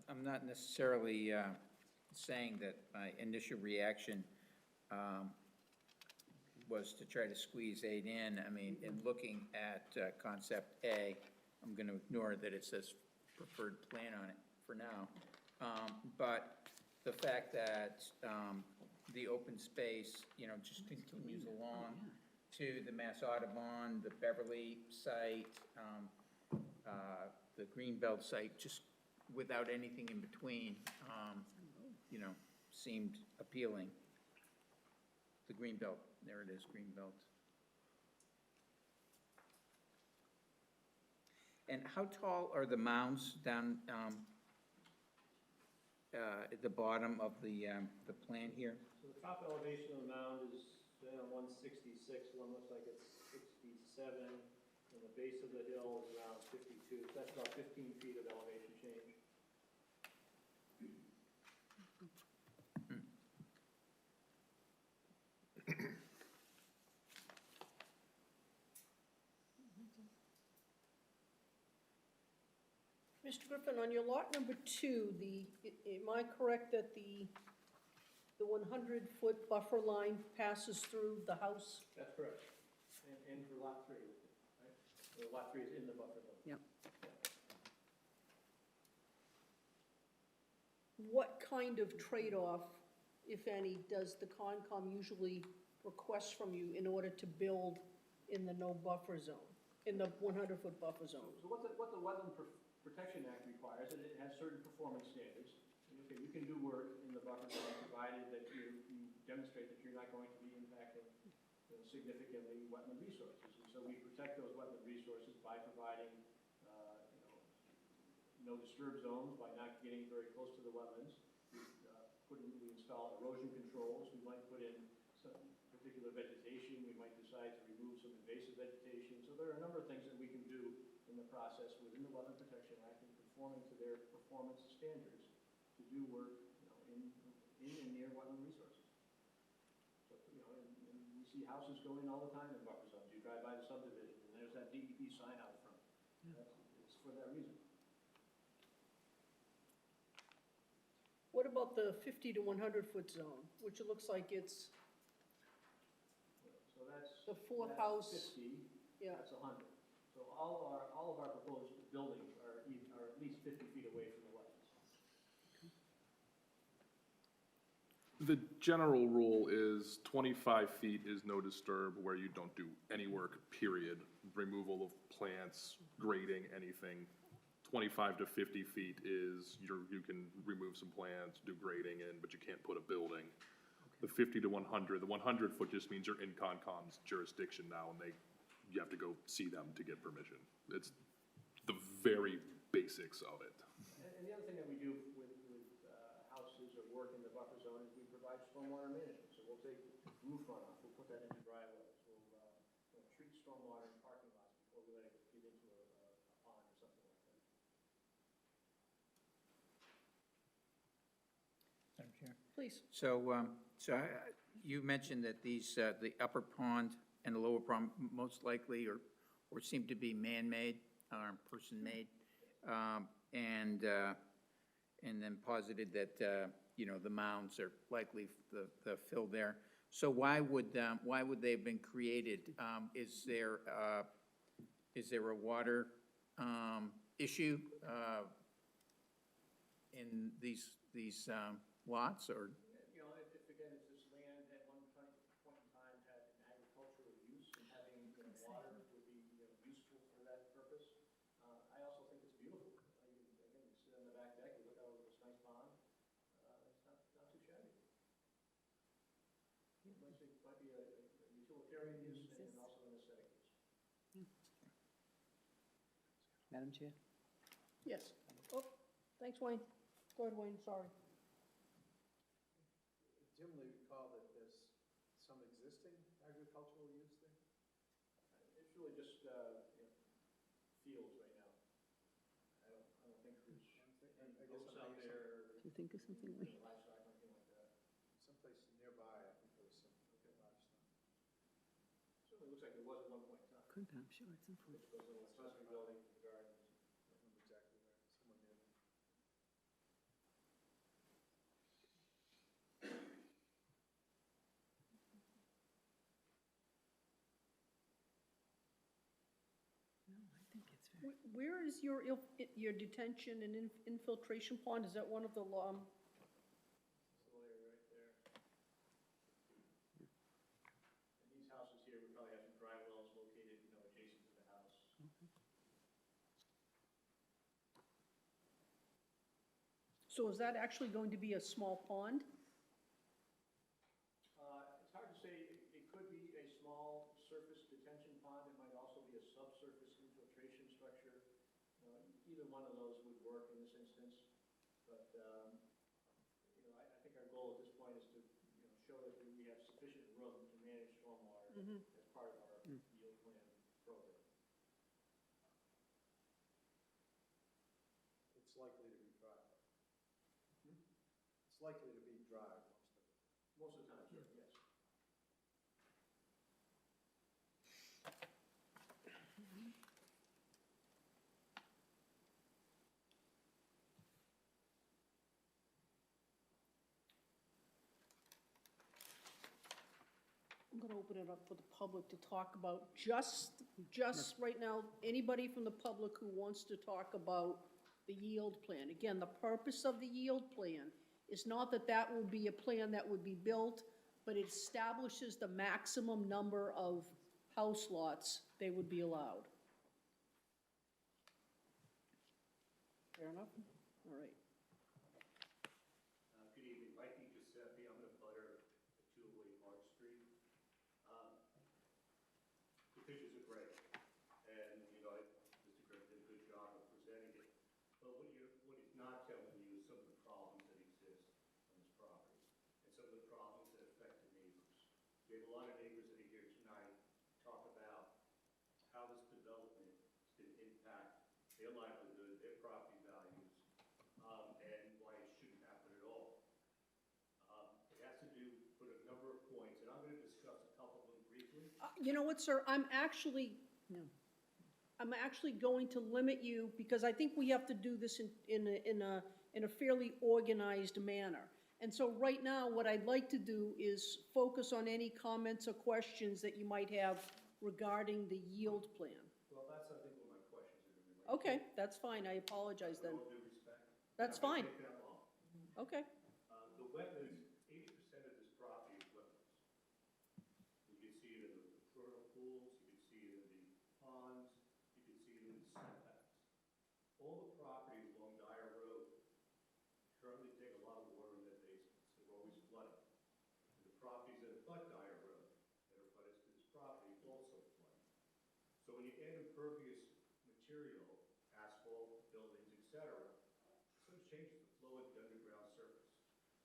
I'm not necessarily saying that my initial reaction was to try to squeeze 8 in. I mean, in looking at concept A, I'm going to ignore that it says preferred plan on it for now. But the fact that the open space, just continues along to the Mass Audubon, the Beverly site, the Greenbelt site, just without anything in between, seemed appealing. The Greenbelt, there it is, Greenbelt. And how tall are the mounds down at the bottom of the plan here? So the top elevation of the mound is 166, one looks like it's 67, and the base of the hill is around 52, so that's about 15 feet of elevation change. Mr. Griffin, on your lot number 2, am I correct that the 100-foot buffer line passes through the house? That's correct. And for lot 3, right? So lot 3 is in the buffer zone. Yep. What kind of trade-off, if any, does the Concom usually requests from you in order to build in the no buffer zone, in the 100-foot buffer zone? So what the Wetland Protection Act requires, and it has certain performance standards. Okay, you can do work in the buffer zone provided that you demonstrate that you're not going to be impacting significantly wetland resources. And so we protect those wetland resources by providing, no disturb zones, by not getting very close to the wetlands. We install erosion controls. We might put in some particular vegetation. We might decide to remove some invasive vegetation. So there are a number of things that we can do in the process within the Wetland Protection Act in conforming to their performance standards to do work, in and near wetland resources. So, and we see houses go in all the time in buffer zones. You drive by the subdivision and there's that DEP sign out front. It's for that reason. What about the 50 to 100-foot zone, which it looks like it's So that's. the fourth that's house? 50, Yeah. that's 100. So all of our proposed buildings are at least 50 feet away from the wetlands. The general rule is 25 feet is no disturb where you don't do any work, period. Removal of plants, grading, anything. 25 to 50 feet is you can remove some plants, do grading in, but you can't put a building. The 50 to 100, the 100-foot just means you're in Concom's jurisdiction now, and you have to go see them to get permission. It's the very basics of it. And the other thing that we do with houses or work in the buffer zone is we provide stormwater management. So we'll take roof runoff, we'll put that into driveways. We'll treat stormwater in parking lots before we let it get into a pond or something like that. Madam Chair. Please. So, you mentioned that these, the upper pond and the lower pond most likely or seem to be man-made or person-made, and then posited that, the mounds are likely the fill there. So why would they have been created? Is there a water issue in these lots, or? If again, if this land at one point in time had an agricultural use and having water would be useful for that purpose. I also think it's beautiful. Again, you sit on the back deck, you look out over this nice pond. It's not too shabby. It might be a utilitarian use and also an aesthetic use. Madam Chair? Yes. Oh, thanks, Wayne. Go ahead, Wayne, sorry. Dimly recall that there's some existing agricultural use there? It's really just fields right now. I don't think there's any boats out there. Do you think of something, Wayne? Livestock or anything like that. Someplace nearby, I think there was some livestock. Certainly looks like there was at one point in time. Could be, I'm sure it's in front. Those little accessory buildings, the gardens. I don't remember exactly where, somewhere near there. No, I think it's very. Where is your detention and infiltration pond? Is that one of the, This little area right there. And these houses here would probably have some dry wells located, adjacent to the house. so is that actually going to be a small pond? It's hard to say. It could be a small surface detention pond. It might also be a subsurface infiltration structure. Either one of those would work in this instance. But, I think our goal at this point is to, show that we have sufficient room to manage stormwater as part of our yield plan program. It's likely to be dry. It's likely to be dry most of it. Most of the time, sure, yes. I'm going to open it up for the public to talk about, just right now, anybody from the public who wants to talk about the yield plan. Again, the purpose of the yield plan is not that that will be a plan that would be built but it establishes the maximum number of house lots they would be allowed. Fair enough? All right. Good evening, Mike Giuseppe, I'm in a butter at 208 Mark Street. The pictures are great, and, you know, Mr. Griffin did a good job of presenting it. But what he's not telling you is some of the problems that exist on this property, and some of the problems that affect the neighbors. We have a lot of neighbors that are here tonight talk about how this development is going to impact their livelihood, their property values, and why it shouldn't happen at all. It has to do with a number of points, and I'm going to discuss a couple of them briefly. You know what, sir, I'm actually going to limit you, because I think we have to do this in a fairly organized manner. And so right now, what I'd like to do is focus on any comments or questions that you might have regarding the yield plan. Well, that's, I think, what my questions are going to relate to. Okay, that's fine, I apologize then. With all due respect. That's Not gonna fine. take that long. Okay, The wetlands, 80% of this property is wetlands. You can see it in the vernal pools, you can see it in the ponds, you can see it in the setbacks. All the properties along Dyer Road currently take a lot of water in their basements, they're always flooding. And the properties that abut Dyer Road, that are abutted to this property, also flood. So when you add impervious material, asphalt, buildings, etc., it sort of changes the flow of the underground surface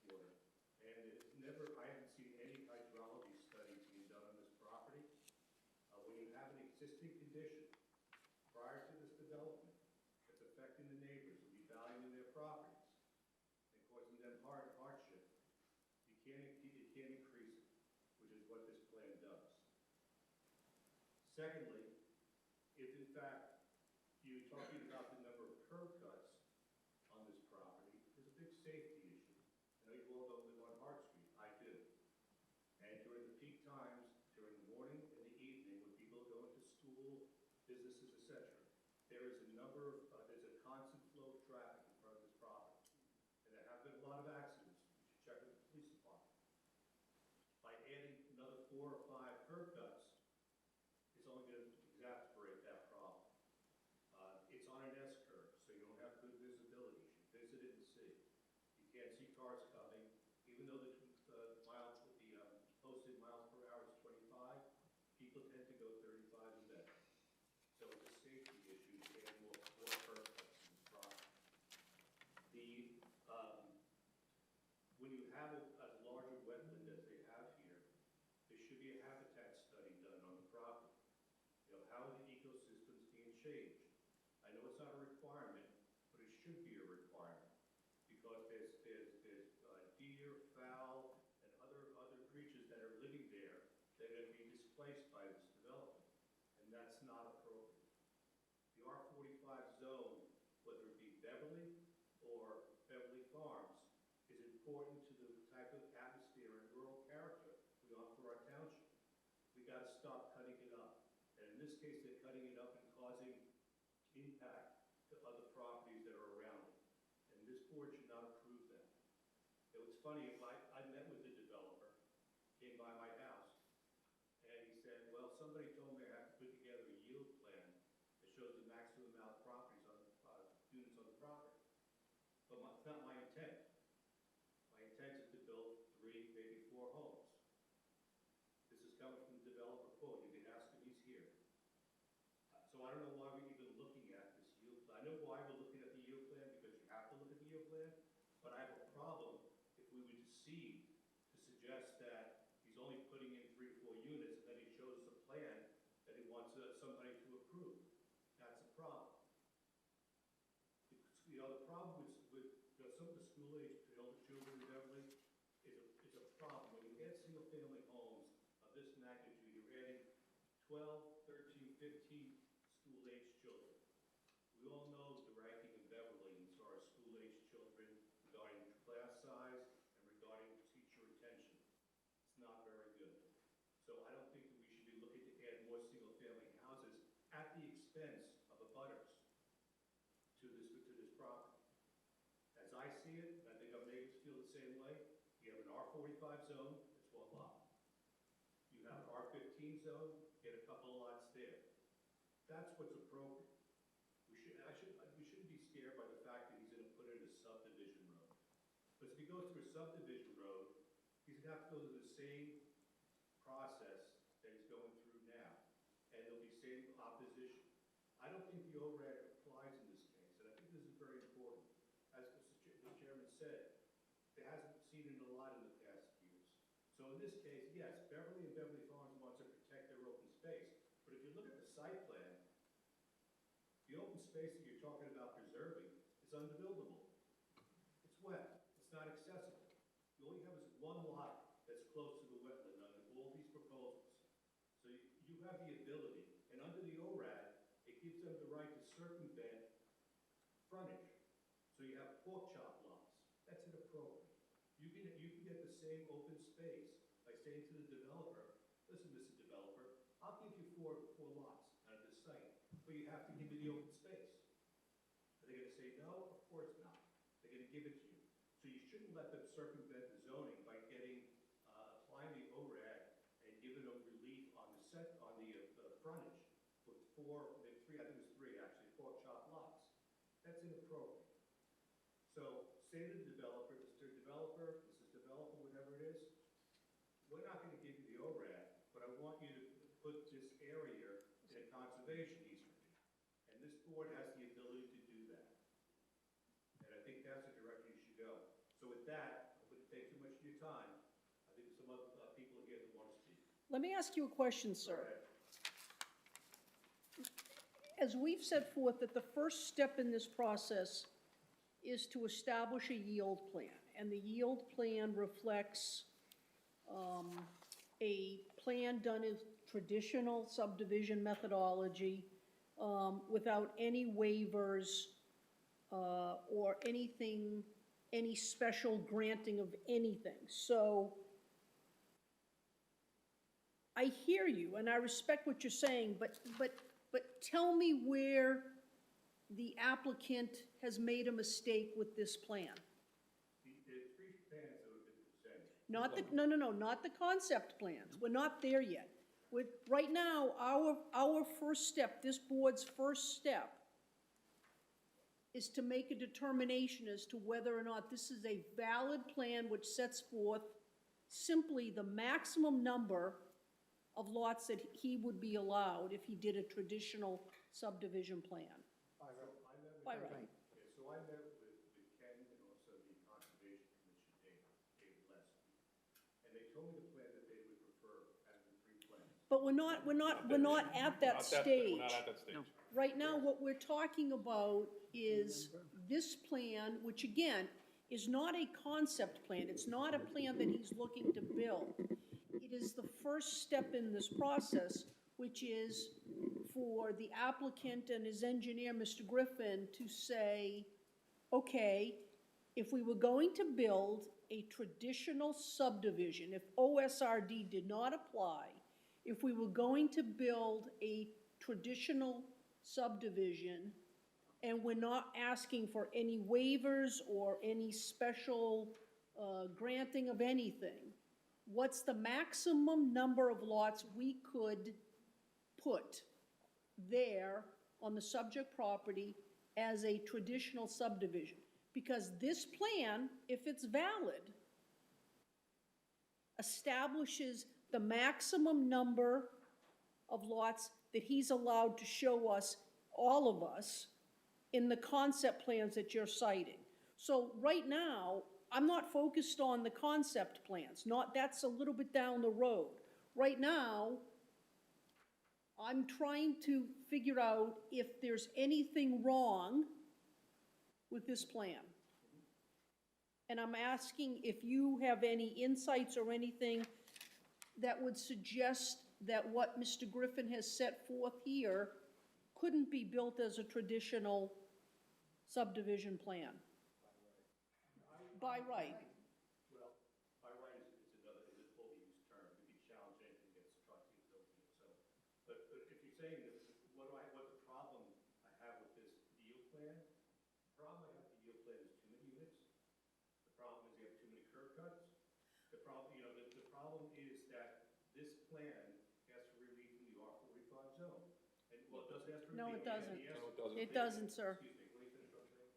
water. And it's never, I haven't seen any hydrology studies being done on this property. When you have an existing condition prior to this development that's affecting the neighbors and devaluing their properties and causing them hardship, you can't increase it, which is what this plan does. Secondly, if in fact you're talking about the number of curb cuts on this property, there's a big safety issue. I know you all don't live on Hart Street, I do. And during the peak times, during the morning and the evening, when people are going to school, businesses, etc., there is a there's a constant flow of traffic in front of this property. And there have been a lot of accidents. You should check with the police department. By adding another 4 or 5 curb cuts, it's only going to exacerbate that problem. It's on an S curve, so you don't have good visibility. You should visit it and see. You can't see cars coming, even though the posted miles per hour is 25. People tend to go 35 and better. So it's a safety issue to add more curb cuts in this property. When you have a larger wetland as they have here, there should be a habitat study done on the property. You know, how are the ecosystems being changed? I know it's not a requirement, but it should be a requirement, because there's deer, fowl, and other creatures that are living there that are going to be displaced by this development, and that's not appropriate. The R45 zone, whether it be Beverly or Beverly Farms, is important to the type of atmosphere and rural character we want for our township. We got to stop cutting it up, and in this case, they're cutting it up and causing impact to other properties that are around it. And this board should not approve that. It was funny, I met with the developer, came by my house, and he said, well, somebody told me I have to put together a yield plan that shows the maximum amount of properties on units on the property. But it's not my intent. My intent is to build 3, maybe 4 homes. This is coming from the developer quote. You can ask him, he's here. So I don't know why we're even looking at this yield plan. I know why we're looking at the yield plan, because you have to look at the yield plan, but I have a problem if we were deceived to suggest that he's only putting in 3 or 4 units, and then he shows us a plan that he wants somebody to approve. That's a problem. You know, the problem with some of the school-age children in Beverly is a problem. When you add single-family homes of this magnitude, you're adding 12, 13, 15 school-age children. We all know the ranking in Beverly as far as school-age children regarding class size and regarding teacher retention. It's not very good. So I don't think that we should be looking to add more single-family houses at the expense of abutters to this property. As I see it, and I think our neighbors feel the same way, you have an R45 zone, it's 1 lot. about, R15 zone, get a couple of lots there. That's what's appropriate. We shouldn't be scared by the fact that he's gonna put in a subdivision road. Because if he goes through a subdivision road, he's gonna have to go through the same process that he's going through now, and there'll be same opposition. I don't think the ORAD applies in this case, and I think this is very important. As the chairman said, there hasn't seen it a lot in the past years. So in this case, yes, Beverly and Beverly Farms wants to protect their open space, but if you look at the site plan, the open space that you're talking about preserving is undevelopable. It's wet, it's not accessible. You only have is one lot that's close to the wetland under all these proposals. So you have the ability, and under the ORAD, it gives them the right to circumvent frontage. So you have pork chop lots. That's inappropriate. You can get the same open space by saying to the developer, listen, Mr. Developer, I'll give you four lots out of this site, but you have to give me the open space. Are they gonna say no? Of course not. They're gonna give it to you. So you shouldn't let them circumvent the zoning by applying the ORAD and giving them relief on the frontage with three, I think it was three actually, pork chop lots. That's inappropriate. So say to the developer, Mr. Developer, Mrs. Developer, whatever it is, we're not gonna give you the ORAD, but I want you to put this area in a conservation easement. And this board has the ability to do that. And I think that's the direction you should go. So with that, I wouldn't take too much of your time. I think there's some other people here that want to speak. Let me ask you a question, Go sir. ahead. As we've set forth that the first step in this process is to establish a yield plan, and the yield plan reflects a plan done in traditional subdivision methodology, without any waivers or anything, any special granting of anything. So I hear you, and I respect what you're saying, but tell me where the applicant has made a mistake with this plan. The three plans that have been presented. Not the, no, not the concept plans. We're not there yet. Right now, our first step, this board's first step, is to make a determination as to whether or not this is a valid plan which sets forth simply the maximum number of lots that he would be allowed if he did a traditional subdivision plan. By right. Yeah, so I met with Ken and also the Conservation Commission, David Leslie. And they told me the plan that they would prefer out of the three plans. But we're not at that stage. We're not at that stage. Right now, what we're talking about is this plan, which again, is not a concept plan. It's not a plan that he's looking to build. It is the first step in this process, which is for the applicant and his engineer, Mr. Griffin, to say, okay, if we were going to build a traditional subdivision, if OSRD did not apply, if we were going to build a traditional subdivision, and we're not asking for any waivers or any special granting of anything, what's the maximum number of lots we could put there on the subject property as a traditional subdivision? Because this plan, if it's valid, establishes the maximum number of lots that he's allowed to show us, all of us, in the concept plans that you're citing. So right now, I'm not focused on the concept plans, that's a little bit down the road. Right now, I'm trying to figure out if there's anything wrong with this plan. And I'm asking if you have any insights or anything that would suggest that what Mr. Griffin has set forth here couldn't be built as a traditional subdivision plan. By right. Well, by right is a fully used term. It could be challenged, anything gets tried to build it. So, but if you're saying that, what the problem I have with this yield plan? The problem I have with the yield plan is too many units. The problem is you have too many curb cuts. The problem, the problem is that this plan asks for relief from the R45 zone. And, well, it doesn't ask for relief. No, it doesn't. No, it doesn't. It doesn't, sir. Excuse me, let me finish what I'm saying.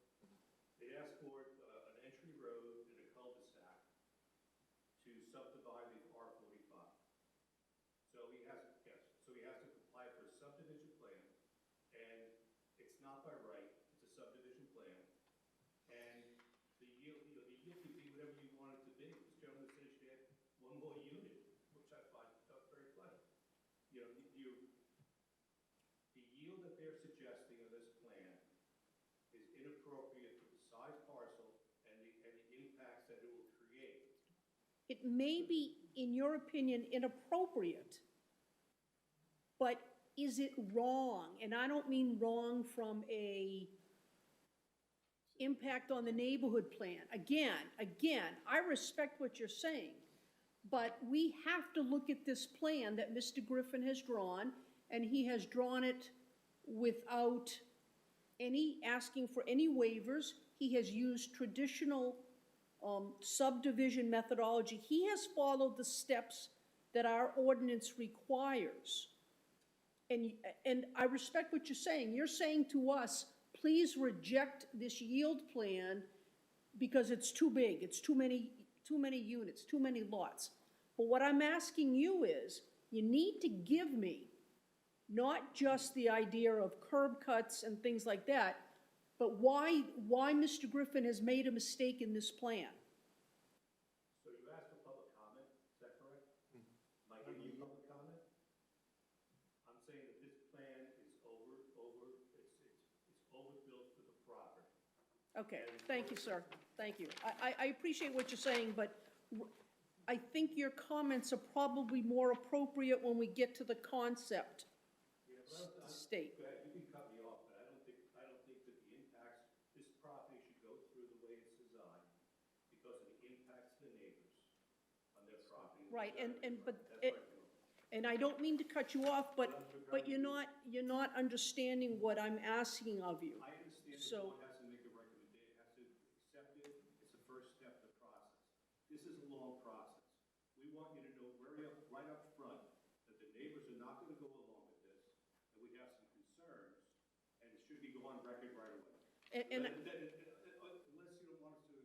It asks for an entry road and a cul-de-sac to subdivide the R45. So he has, yes, so he has to apply for a subdivision plan, and it's not by right, it's a subdivision plan. And the yield, the yield could be whatever you want it to be. This gentleman said he should add one more unit, which I find very funny. You know, the yield that they're suggesting in this plan is inappropriate for the size parcel and the impacts that it will create. It may be, in your opinion, inappropriate, but is it wrong? And I don't mean wrong from a impact on the neighborhood plan. Again, I respect what you're saying, but we have to look at this plan that Mr. Griffin has drawn, and he has drawn it without asking for any waivers. He has used traditional subdivision methodology. He has followed the steps that our ordinance requires. And I respect what you're saying. You're saying to us, please reject this yield plan because it's too big, it's too many units, too many lots. But what I'm asking you is, you need to give me not just the idea of curb cuts and things like that, but why Mr. Griffin has made a mistake in this plan. So you asked for public comment, is that correct? Am I giving you public comment? I'm saying that this plan is it's overbuilt for the property. Okay, thank you, sir. Thank you. I appreciate what you're saying, but I think your comments are probably more appropriate when we get to the concept state. Go ahead, you can cut me off, but I don't think that the impacts, this property should go through the way it's designed because of the impacts to the neighbors on their property. Right, and but, That's right. and I don't mean to cut you off, but you're not understanding what I'm asking of you. I understand the So, board has to make a recommendation, has to accept it, it's the first step of the process. This is a long process. We want you to know right up front that the neighbors are not gonna go along with this, and we have some concerns, and it should be on record right away. and Unless you don't want us to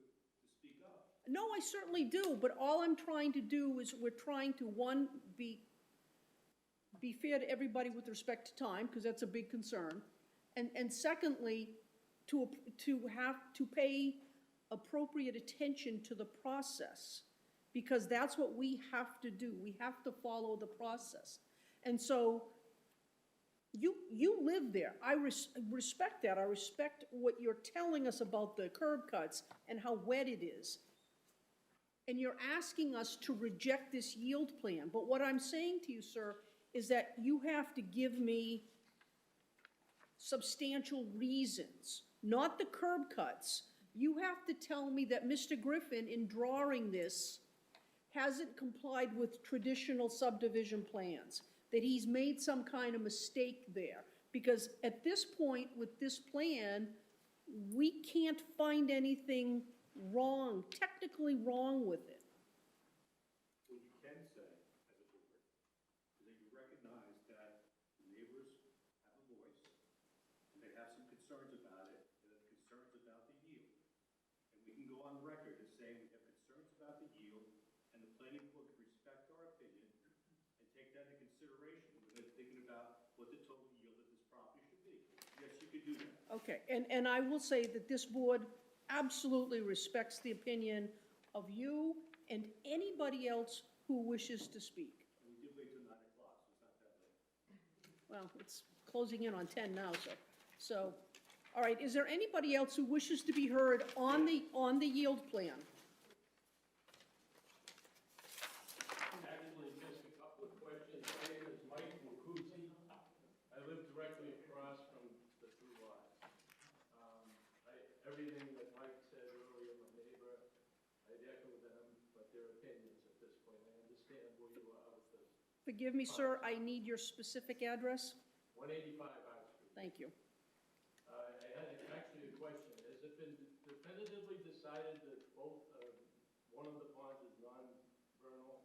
speak up. no, I certainly do, but all I'm trying to do is we're trying to, one, be fair to everybody with respect to time, because that's a big concern. And secondly, to have to pay appropriate attention to the process, because that's what we have to do. We have to follow the process. And so you live there. I respect that. I respect what you're telling us about the curb cuts and how wet it is. And you're asking us to reject this yield plan. But what I'm saying to you, sir, is that you have to give me substantial reasons, not the curb cuts. You have to tell me that Mr. Griffin, in drawing this, hasn't complied with traditional subdivision plans, that he's made some kind of mistake there. Because at this point, with this plan, we can't find anything wrong, technically wrong with it. What you can say as a board is that you recognize that neighbors have a voice, and they have some concerns about it, and have concerns about the yield. And we can go on record as saying we have concerns about the yield, and the planning board can respect our opinion and take that into consideration when they're thinking about what the total yield of this property should be. Yes, you could do that. Okay, and I will say that this board absolutely respects the opinion of you and anybody else who wishes to speak. And we did wait till 9 o'clock, so it's not that late. Well, it's closing in on 10 now, so, all right, is there anybody else who wishes to be heard on the yield plan? Actually, just a couple of questions. My name is Mike Wakuzzi. I live directly across from the two lots. Everything that Mike said earlier, my neighbor, I'd echo them, but their opinions at this point. I understand where you are with this. Forgive me, sir, I need your specific address. 185 High Street. Thank you. I had actually a question. Has it been definitively decided that both, one of the ponds is non-vernal?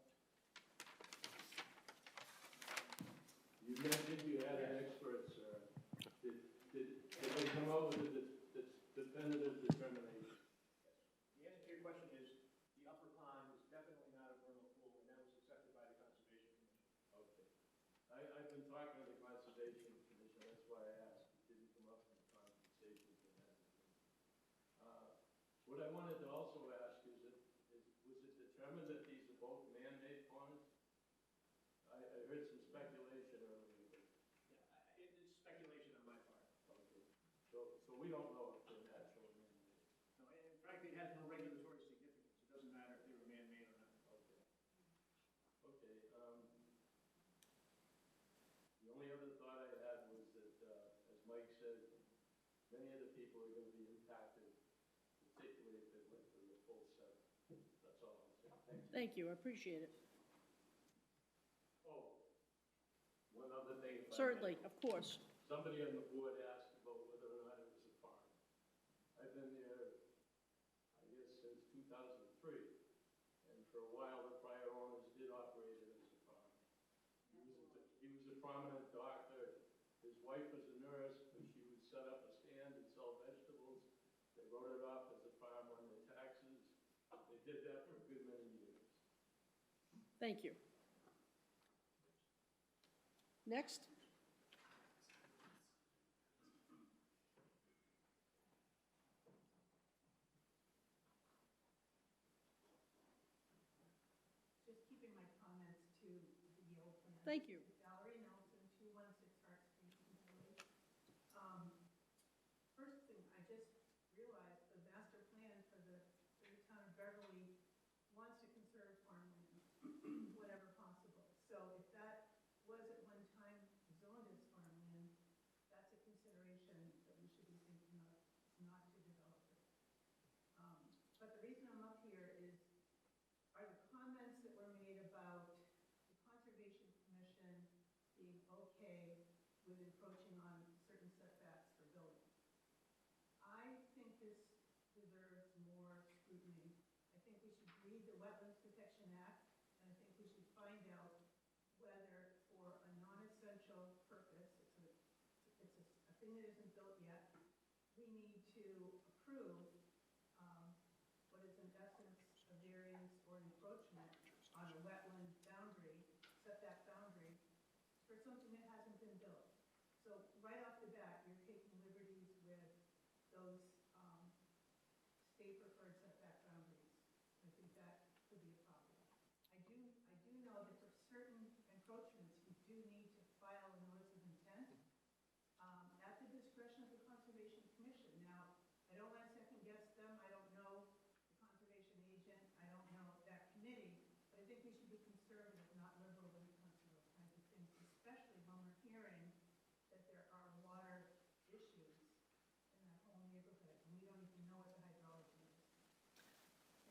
why I asked. It didn't come up in the conversations and everything. What I wanted to also ask is, was it determined that these are both man-made ponds? I heard some speculation earlier, but. Yeah, it's speculation on my part. Okay. So we don't know if they're natural or man-made. No, and frankly, it has no regulatory significance. It doesn't matter if they were man-made or not. Okay. Okay, the only other thought I had was that, as Mike said, many of the people are gonna be impacted, particularly if it went to the full set. That's all I'm saying. Thank you. Thank you, I appreciate it. Oh, one other thing. If I may. Certainly, of course. Somebody on the board asked about whether or not it was a farm. I've been there, I guess, since 2003, and for a while, the prior owners did operate it as a farm. He was a prominent doctor. His wife was a nurse, but she would set up a stand and sell vegetables. They wrote it off as a farm on their taxes. They did that for a good many years. Thank you. Next? Just keeping my comments to the yield plan. Thank you. Valerie Nelson, 216 Hart Street, Beverly. First thing, I just realized the master plan for the town of Beverly wants to conserve farmland whenever possible. So if that was at one time zoned as farmland, that's a consideration that we should be thinking of, not to develop it. But the reason I'm up here is, are the comments that were made about the Conservation Commission being okay with encroaching on certain setbacks for building? I think this deserves more scrutiny. I think we should read the Wetlands Protection Act, and I think we should find out whether for a non-essential purpose, it's a thing that isn't built yet, we need to approve what is in essence a variance or encroachment on a wetland boundary, setback boundary, for something that hasn't been built. So right off the bat, you're taking liberties with those state preferred setback boundaries. I think that could be a problem. I do know that for certain encroachments, you do need to file a notice of intent at the discretion of the Conservation Commission. Now, I don't want to second guess them. I don't know the conservation agent. I don't know that committee. But I think we should be conservative, not liberal when it comes to those kinds of things, especially when we're hearing that there are water issues in that whole neighborhood, and we don't even know what the hydrology is.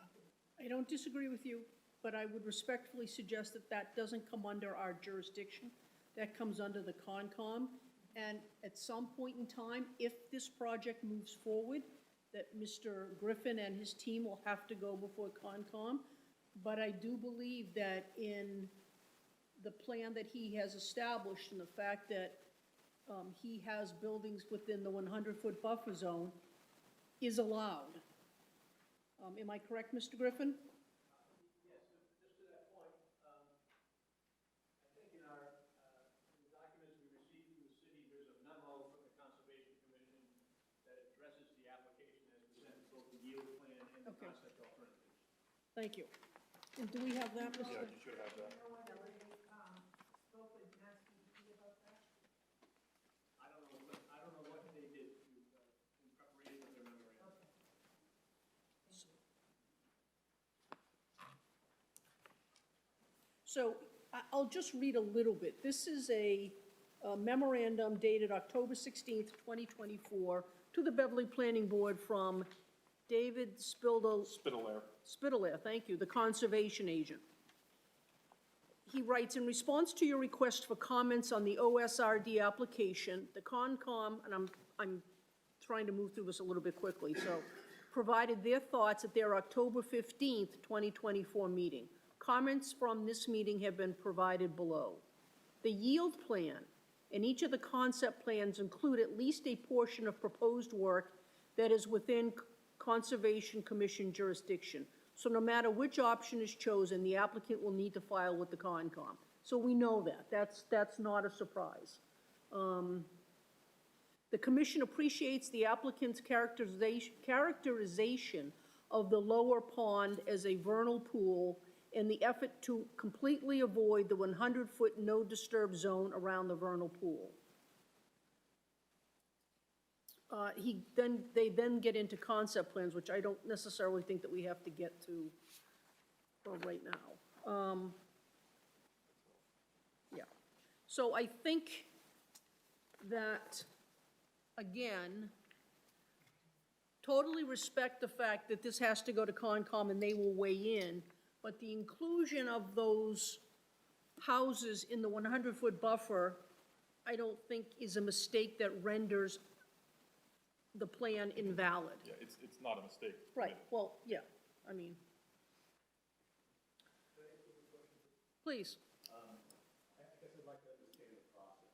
Thank you. I don't disagree with you, but I would respectfully suggest that that doesn't come under our jurisdiction. That comes under the Concom. And at some point in time, if this project moves forward, that Mr. Griffin and his team will have to go before Concom. But I do believe that in the plan that he has established and the fact that he has buildings within the 100-foot buffer zone is allowed. Am I correct, Mr. Griffin? Yes, just to that point, I think in our, the documents we received from the city, there's a memo from the Conservation Commission that addresses the application as presented, both the yield plan and the Okay. concept alternatives. Thank you. And do we have that, Mr.? Yeah, you should have that. No one really spoke with Mass DEP about that? I don't know what they did to, in preparation of their memorandum. Okay. Thank you. So I'll just read a little bit. This is a memorandum dated October 16th, 2024, to the Beverly Planning Board from David Spitalair, thank you, the conservation agent. He writes, in response to your request for comments on the OSRD application, the Concom, and I'm trying to move through this a little bit quickly, so, provided their thoughts at their October 15th, 2024 meeting. Comments from this meeting have been provided below. The yield plan and each of the concept plans include at least a portion of proposed work that is within Conservation Commission jurisdiction. So no matter which option is chosen, the applicant will need to file with the Concom. So we know that. That's not a surprise. The commission appreciates the applicant's characterization of the lower pond as a vernal pool and the effort to completely avoid the 100-foot no-disturb zone around the vernal pool. They then get into concept plans, which I don't necessarily think that we have to get to right now. Yeah. So I think that, again, totally respect the fact that this has to go to Concom and they will weigh in, but the inclusion of those houses in the 100-foot buffer, I don't think is a mistake that renders the plan invalid. Yeah, it's not a mistake. Right, well, yeah, I mean. Please. I guess I'd like to understand the process.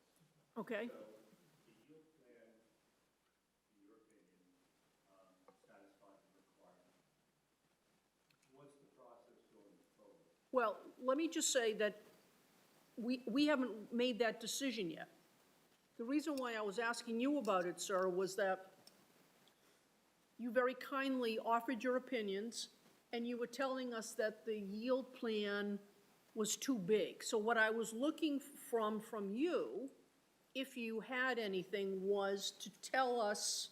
Okay. So, the yield plan, in your opinion, satisfies the requirement. What's the process going forward? Well, let me just say that we haven't made that decision yet. The reason why I was asking you about it, sir, was that you very kindly offered your opinions, and you were telling us that the yield plan was too big. So what I was looking from you, if you had anything, was to tell us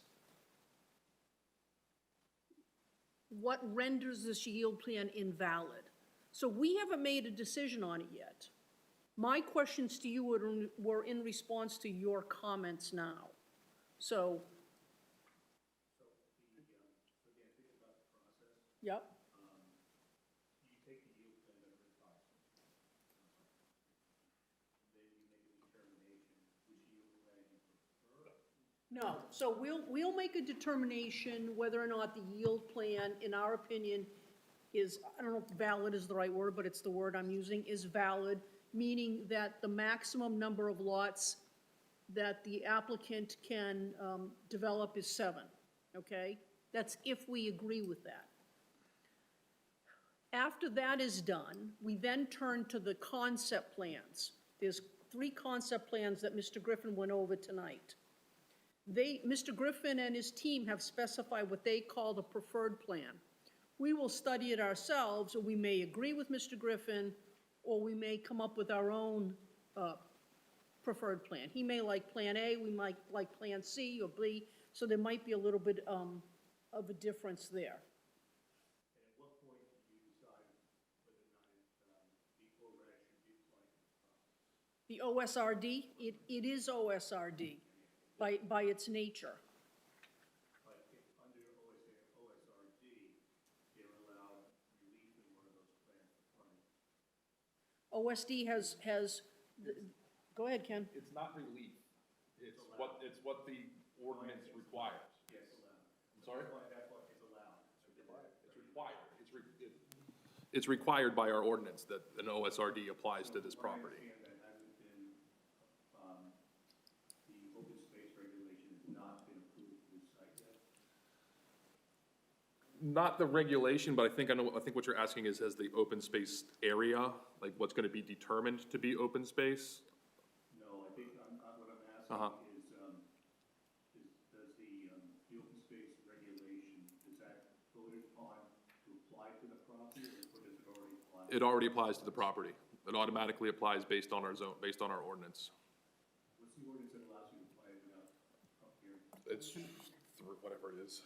what renders this yield plan invalid. So we haven't made a decision on it yet. My questions to you were in response to your comments now. So. So again, think about the process. Yep. You take the yield plan that requires it. Then you make a determination which yield plan you prefer. No, so we'll make a determination whether or not the yield plan, in our opinion, is, I don't know if valid is the right word, but it's the word I'm using, is valid, meaning that the maximum number of lots that the applicant can develop is 7, okay? That's if we agree with that. After that is done, we then turn to the concept plans. There's 3 concept plans that Mr. Griffin went over tonight. Mr. Griffin and his team have specified what they call the preferred plan. We will study it ourselves, or we may agree with Mr. Griffin, or we may come up with our own preferred plan. He may like Plan A, we might like Plan C or B, so there might be a little bit of a difference there. And at what point do you decide whether or not the ORAD should be applied to the process? The OSRD, it is OSRD by its nature. But if under OSRD, they're allowed relief in one of those plans for frontage. OSD has, go ahead, Ken. It's not relief. It's what the ordinance requires. Yes, allowed. I'm sorry? That's what is allowed. It's required. It's required by our ordinance that an OSRD applies to this property. I understand that hasn't been, the open space regulation has not been approved for this site yet. Not the regulation, but I think what you're asking is, has the open space area, like what's gonna be determined to be open space? No, I think, what I'm Uh-huh. asking does the open space regulation, is that voted upon to apply to the property, or does it already apply? It already applies to the property. It automatically applies based on our zone, based on our ordinance. What's the ordinance that allows you to apply it without up here? It's whatever it is.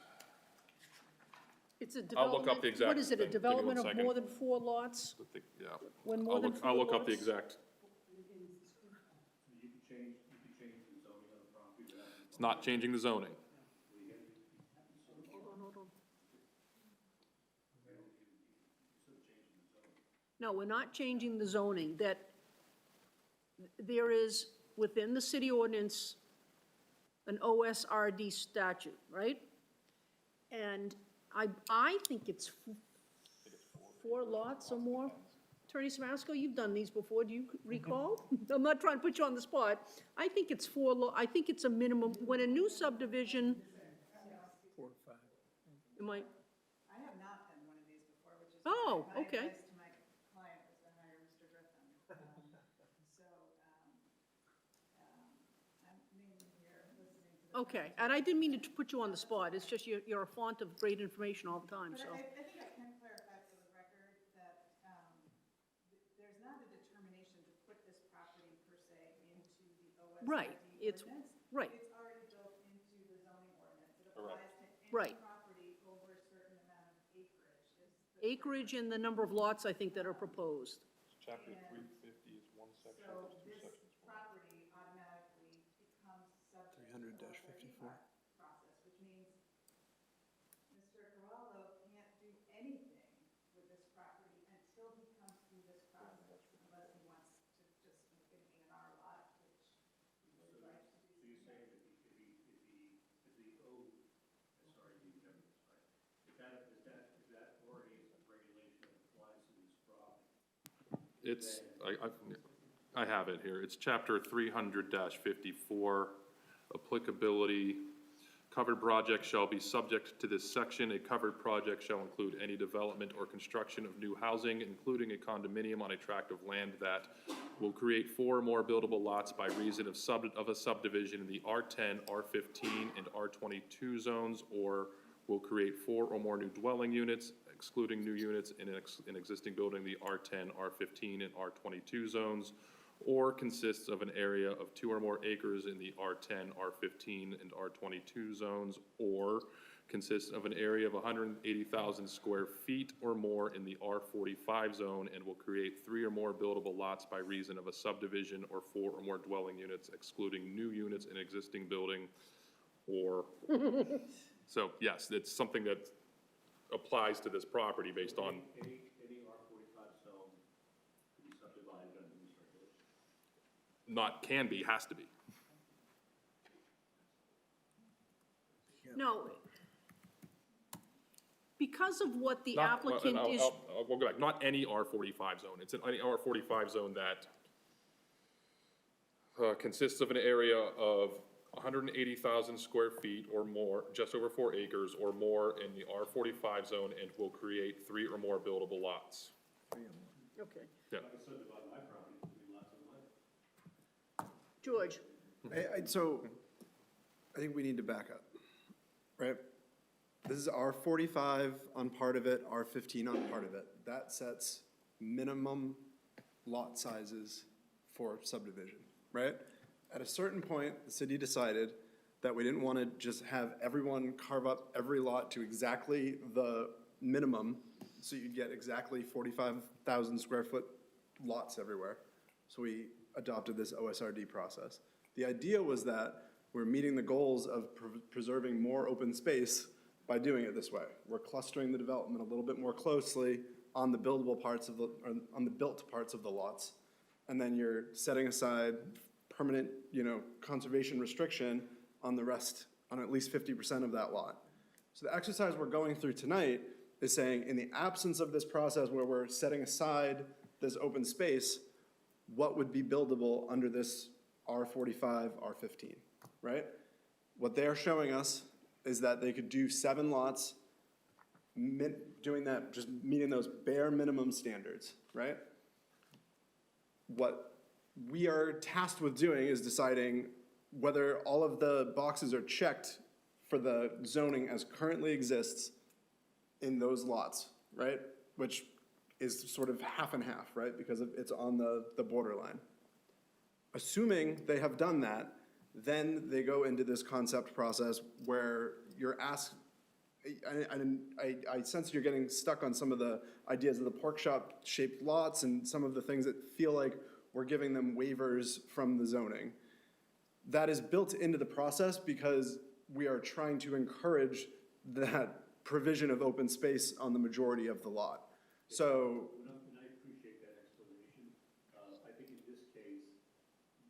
It's a I'll look up development, the exact what is it, a thing. Give me one development of second. more than 4 lots? Yeah. When more than 4 I'll look up the lots? exact, So you can change the zoning of the property without. it's not changing the zoning. Hold on. No, we're not changing the zoning, that there is, within the city ordinance, an OSRD statute, right? And I think it's 4 lots or more. Attorney Samasco, you've done these before, do you recall? I'm not trying to put you on the spot. I think it's 4 I think it's a minimum, when a new subdivision. 4 or 5. Am I, I have not done one of these before, which is Oh, my okay. advice to my client was to hire Mr. Griffin. So, I'm mainly here listening to Okay, and I didn't mean to put you on the spot, it's just you're a font of great information all the time, But so. I think I can clarify for the record that there's not a determination to put this property per se into the OSRD Right, it's, ordinance. right, It's already built into the zoning ordinance. It Correct. applies to any Right. property over a certain amount of acreage. acreage and the number of lots, I think, that are proposed. Chapter 350 is one section, So there's two this sections. property automatically becomes subject to the 300-54. process, which means Mr. Carvalho can't do anything with this property until he comes through this process, unless he wants to just make an A&R lot, which he would like to do. So you're saying if he owed, sorry, you never, sorry, if that already is a regulation that applies to this property, It's, I have it here. It's chapter 300-54, applicability. Covered project shall be subject to this section. A covered project shall include any development or construction of new housing, including a condominium on a tract of land that will create 4 or more buildable lots by reason of a subdivision in the R10, R15, and R22 zones, or will create 4 or more new dwelling units, excluding new units in an existing building, the R10, R15, and R22 zones, or consists of an area of 2 or more acres in the R10, R15, and R22 zones, or consists of an area of 180,000 square feet or more in the R45 zone and will create 3 or more buildable lots by reason of a subdivision or 4 or more dwelling units, excluding new units in existing building, or, so yes, it's something that applies to this property based on, any R45 zone could be subdivided under these regulations. not can be, has to be. No, because of what the Not- well, applicant is, We'll go back, not any R45 zone, it's any R45 zone that consists of an area of 180,000 square feet or more, just over 4 acres or more in the R45 zone and will create 3 or more buildable lots. okay, Yeah. I could subdivide my property to 3 lots of land. George, So, I think we need to back up, right? This is R45 on part of it, R15 on part of it. That sets minimum lot sizes for subdivision, right? At a certain point, the city decided that we didn't want to just have everyone carve up every lot to exactly the minimum, so you'd get exactly 45,000 square foot lots everywhere. So we adopted this OSRD process. The idea was that we're meeting the goals of preserving more open space by doing it this way. We're clustering the development a little bit more closely on the buildable parts of the, or on the built parts of the lots. And then you're setting aside permanent, conservation restriction on the rest, on at least 50% of that lot. So the exercise we're going through tonight is saying, in the absence of this process where we're setting aside this open space, what would be buildable under this R45, R15, right? What they're showing us is that they could do 7 lots, doing that, just meeting those bare minimum standards, right? What we are tasked with doing is deciding whether all of the boxes are checked for the zoning as currently exists in those lots, right? Which is sort of half and half, right? Because it's on the borderline. Assuming they have done that, then they go into this concept process where you're asked, I sense you're getting stuck on some of the ideas of the pork chop shaped lots and some of the things that feel like we're giving them waivers from the zoning. That is built into the process because we are trying to encourage that provision of open space on the majority of the lot. So, And I appreciate that explanation. I think in this case,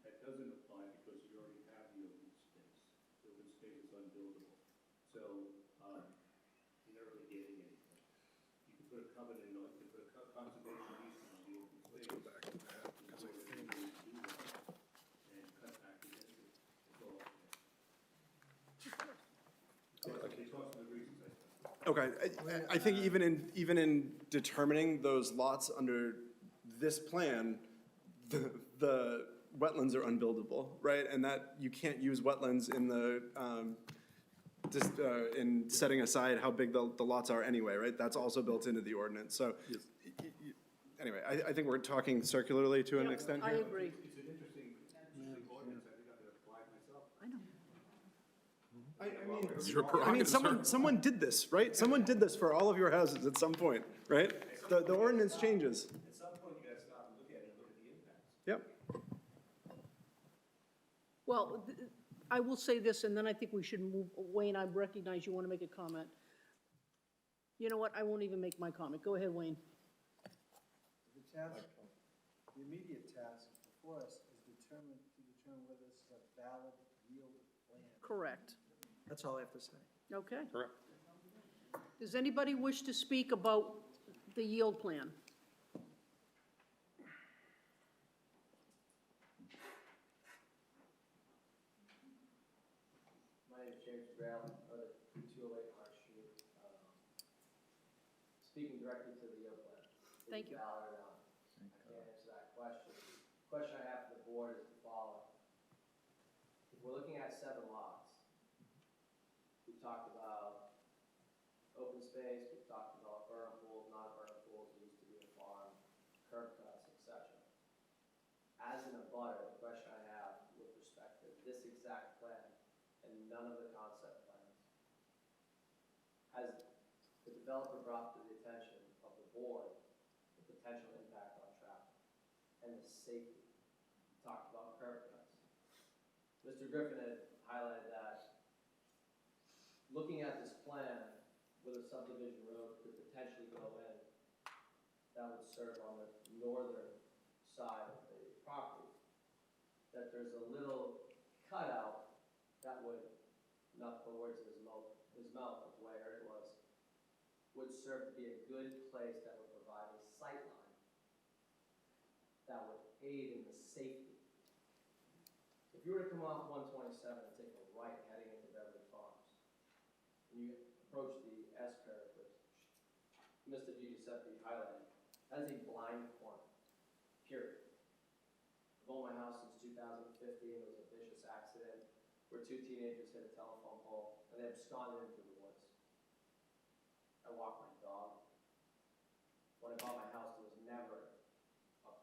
that doesn't apply because you already have the open space. The open space is unbuildable. So, you're not really getting anything. You can put a covenant on, you can put a conservation easement on the open space. Let's go back to that, because I think. And cut back the distance. That's all. Because of the reasons I said. okay, I think even in determining those lots under this plan, wetlands are unbuildable, right? And that you can't use wetlands in the, just, in setting aside how big the lots are anyway, right? That's also built into the ordinance, so. Anyway, I think we're talking circularly to an extent I here. agree. It's an interesting ordinance, I think I'm gonna apply it myself. I It's your mean, prerogative, sir. someone did this, right? Someone did this for all of your houses at some point, right? The ordinance changes. At some point, you gotta stop and look at it and look at the impacts. Yep. Well, I will say this, and then I think we should move, Wayne, I recognize you want to make a comment. You know what, I won't even make my comment. Go ahead, Wayne. The task, the immediate task before us is determine whether this is a valid yield plan. Correct. That's all I have to say. Okay. Correct. Does anybody wish to speak about the yield plan? My name is James Brown, I live at 208 Hart Street. Speaking directly to the yield plan. Thank you. Valid or not, I can't answer that question. The question I have for the board is the following. If we're looking at 7 lots, we talked about open space, we talked about vernal pools, non-vernal pools, there used to be a farm, curb cuts, etc. As an abutter, the question I have with respect to this exact plan and none of the concept plans, has the developer brought to the attention of the board the potential impact on traffic and the safety? Talked about curb cuts. Mr. Griffin had highlighted that looking at this plan with a subdivision road could potentially go in that would serve on the northern side of the property, that there's a little cutout that would, not the words in his mouth, but the way I heard it was, would serve to be a good place that would provide a sight line that would aid in the safety. If you were to come off 127 and take a right heading into Beverly Farms, and you approach the S-curve, which Mr. Giuseppe highlighted, that is a blind corner, period. I've owned my house since 2015. There was a vicious accident where 2 teenagers hit a telephone pole and they absconded into the woods. I walked my dog. When I bought my house, there was never a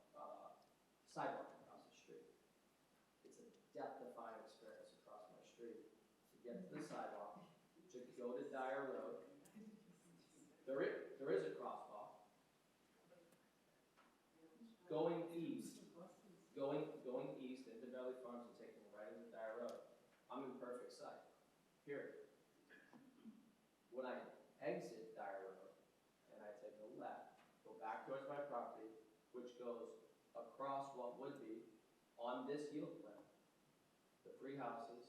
sidewalk across the street. It's a death-defying experience across my street to get to the sidewalk, to go to Dyer Road. There is a crosswalk. Going east into Beverly Farms and taking right into Dyer Road. I'm in perfect sight, period. When I exit Dyer Road and I take a left, go back towards my property, which goes across what would be, on this yield plan, the 3 houses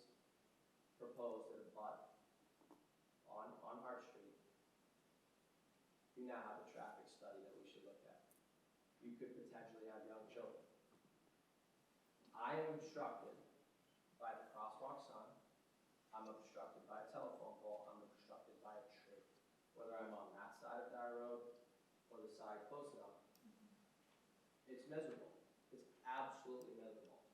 proposed that abut on Hart Street, you now have a traffic study that we should look at. You could potentially have young children. I am obstructed by the crosswalk sign. I'm obstructed by a telephone pole. I'm obstructed by a tree. Whether I'm on that side of Dyer Road or the side close enough, it's miserable. It's absolutely miserable.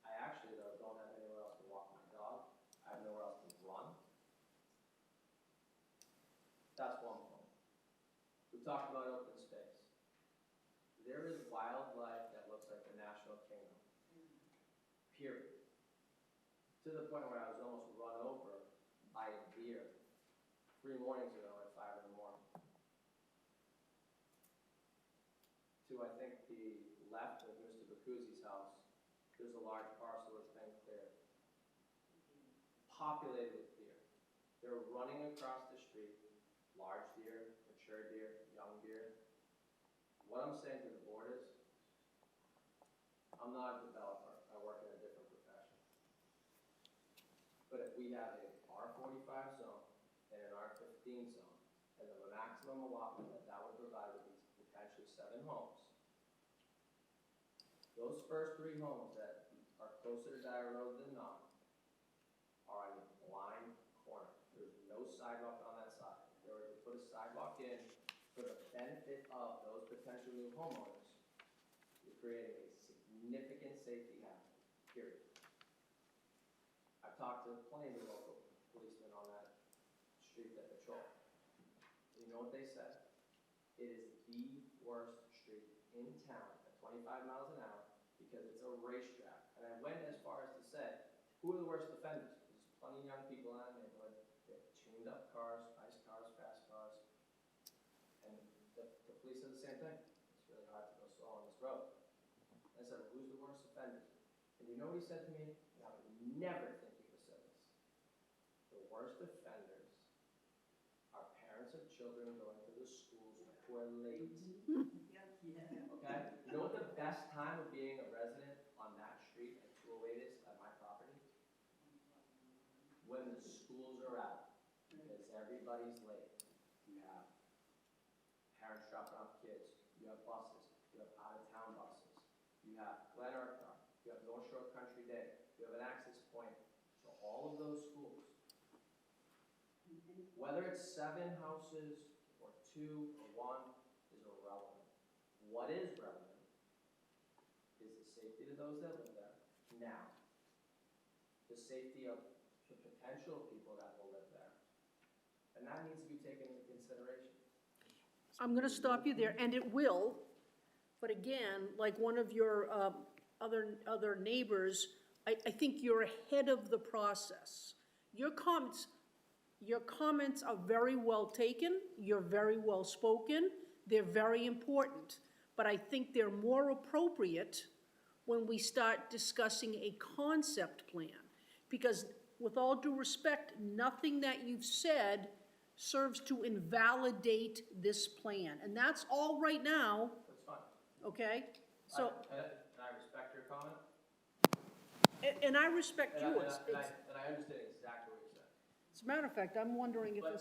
I actually, though, don't have anywhere else to walk my dog. I have nowhere else to run. That's one point. We talked about open space. There is wildlife that looks like the National Kingdom. Period. To the point where I was almost run over by a deer 3 mornings ago at 5 in the morning. To, I think, the left of Mr. Bacuzzi's house, there's a large parcel that's been cleared. Populated with deer. They're running across the street, large deer, mature deer, young deer. What I'm saying to the board is, I'm not a developer, I work in a different profession. But if we have a R45 zone and an R15 zone, and the maximum allotment that would provide would be potentially 7 homes, those first 3 homes that are closer to Dyer Road than not are on a blind corner. There's no sidewalk on that side. If they were to put a sidewalk in for the benefit of those potential new homeowners, you're creating a significant safety period. I've talked to plenty of local policemen on that street that patrol. You know what they said? It is the worst street in town at 25 miles an hour because it's a racetrack. And I went as far as to say, who are the worst offenders? There's plenty of young people in that neighborhood. They have tuned up cars, nice cars, fast cars. And the police said the same thing. It's really hard to go slow on this road. I said, well, who's the worst offenders? And you know what he said to me? And I would never think he would have said this. The worst offenders are parents of children going to the schools who are late. Okay? You know what the best time of being a resident on that street at 208 is at my property? When the schools are out, because everybody's late. You have parents dropping off kids, you have buses, you have out-of-town buses, you have Glen Arkar, you have North Shore Country Day, you have an access point to all of those schools. Whether it's 7 houses or 2 or 1 is irrelevant. What is relevant is the safety of those that live there now, the safety of the potential people that will live there, and that needs to be taken into consideration. I'm going to stop you there, and it will, but again, like one of your other neighbors, I think you're ahead of the process. Your comments are very well taken, you're very well spoken, they're very important, but I think they're more appropriate when we start discussing a concept plan. Because with all due respect, nothing that you've said serves to invalidate this plan. And that's all right now, That's fine. okay? So, And I respect your comment. and I respect And yours. I understand exactly what you're saying. As a matter of fact, I'm wondering if a But-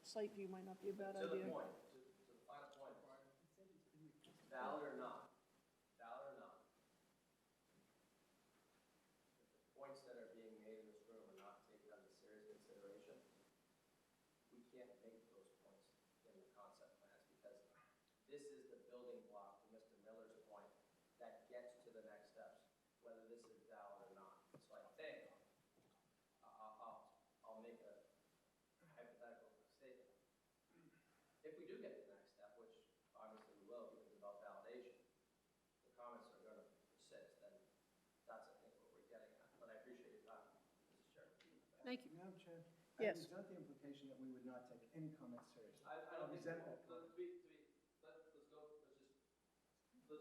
site view might not be a bad To the idea. point, to the final point, valid or not, the points that are being made in this room are not taken under serious consideration, we can't make those points in the concept plans because this is the building block, to Mr. Miller's point, that gets to the next steps, whether this is valid or not. So I think, I'll make a hypothetical statement. If we do get to the next step, which obviously we will because it's about validation, the comments are going to persist, and that's, I think, what we're getting at. But I appreciate your time, Mrs. Chair. Thank you. Madam Chair? Yes. Is that the implication that we would not take any comments seriously? I don't think, Resent that let's comment.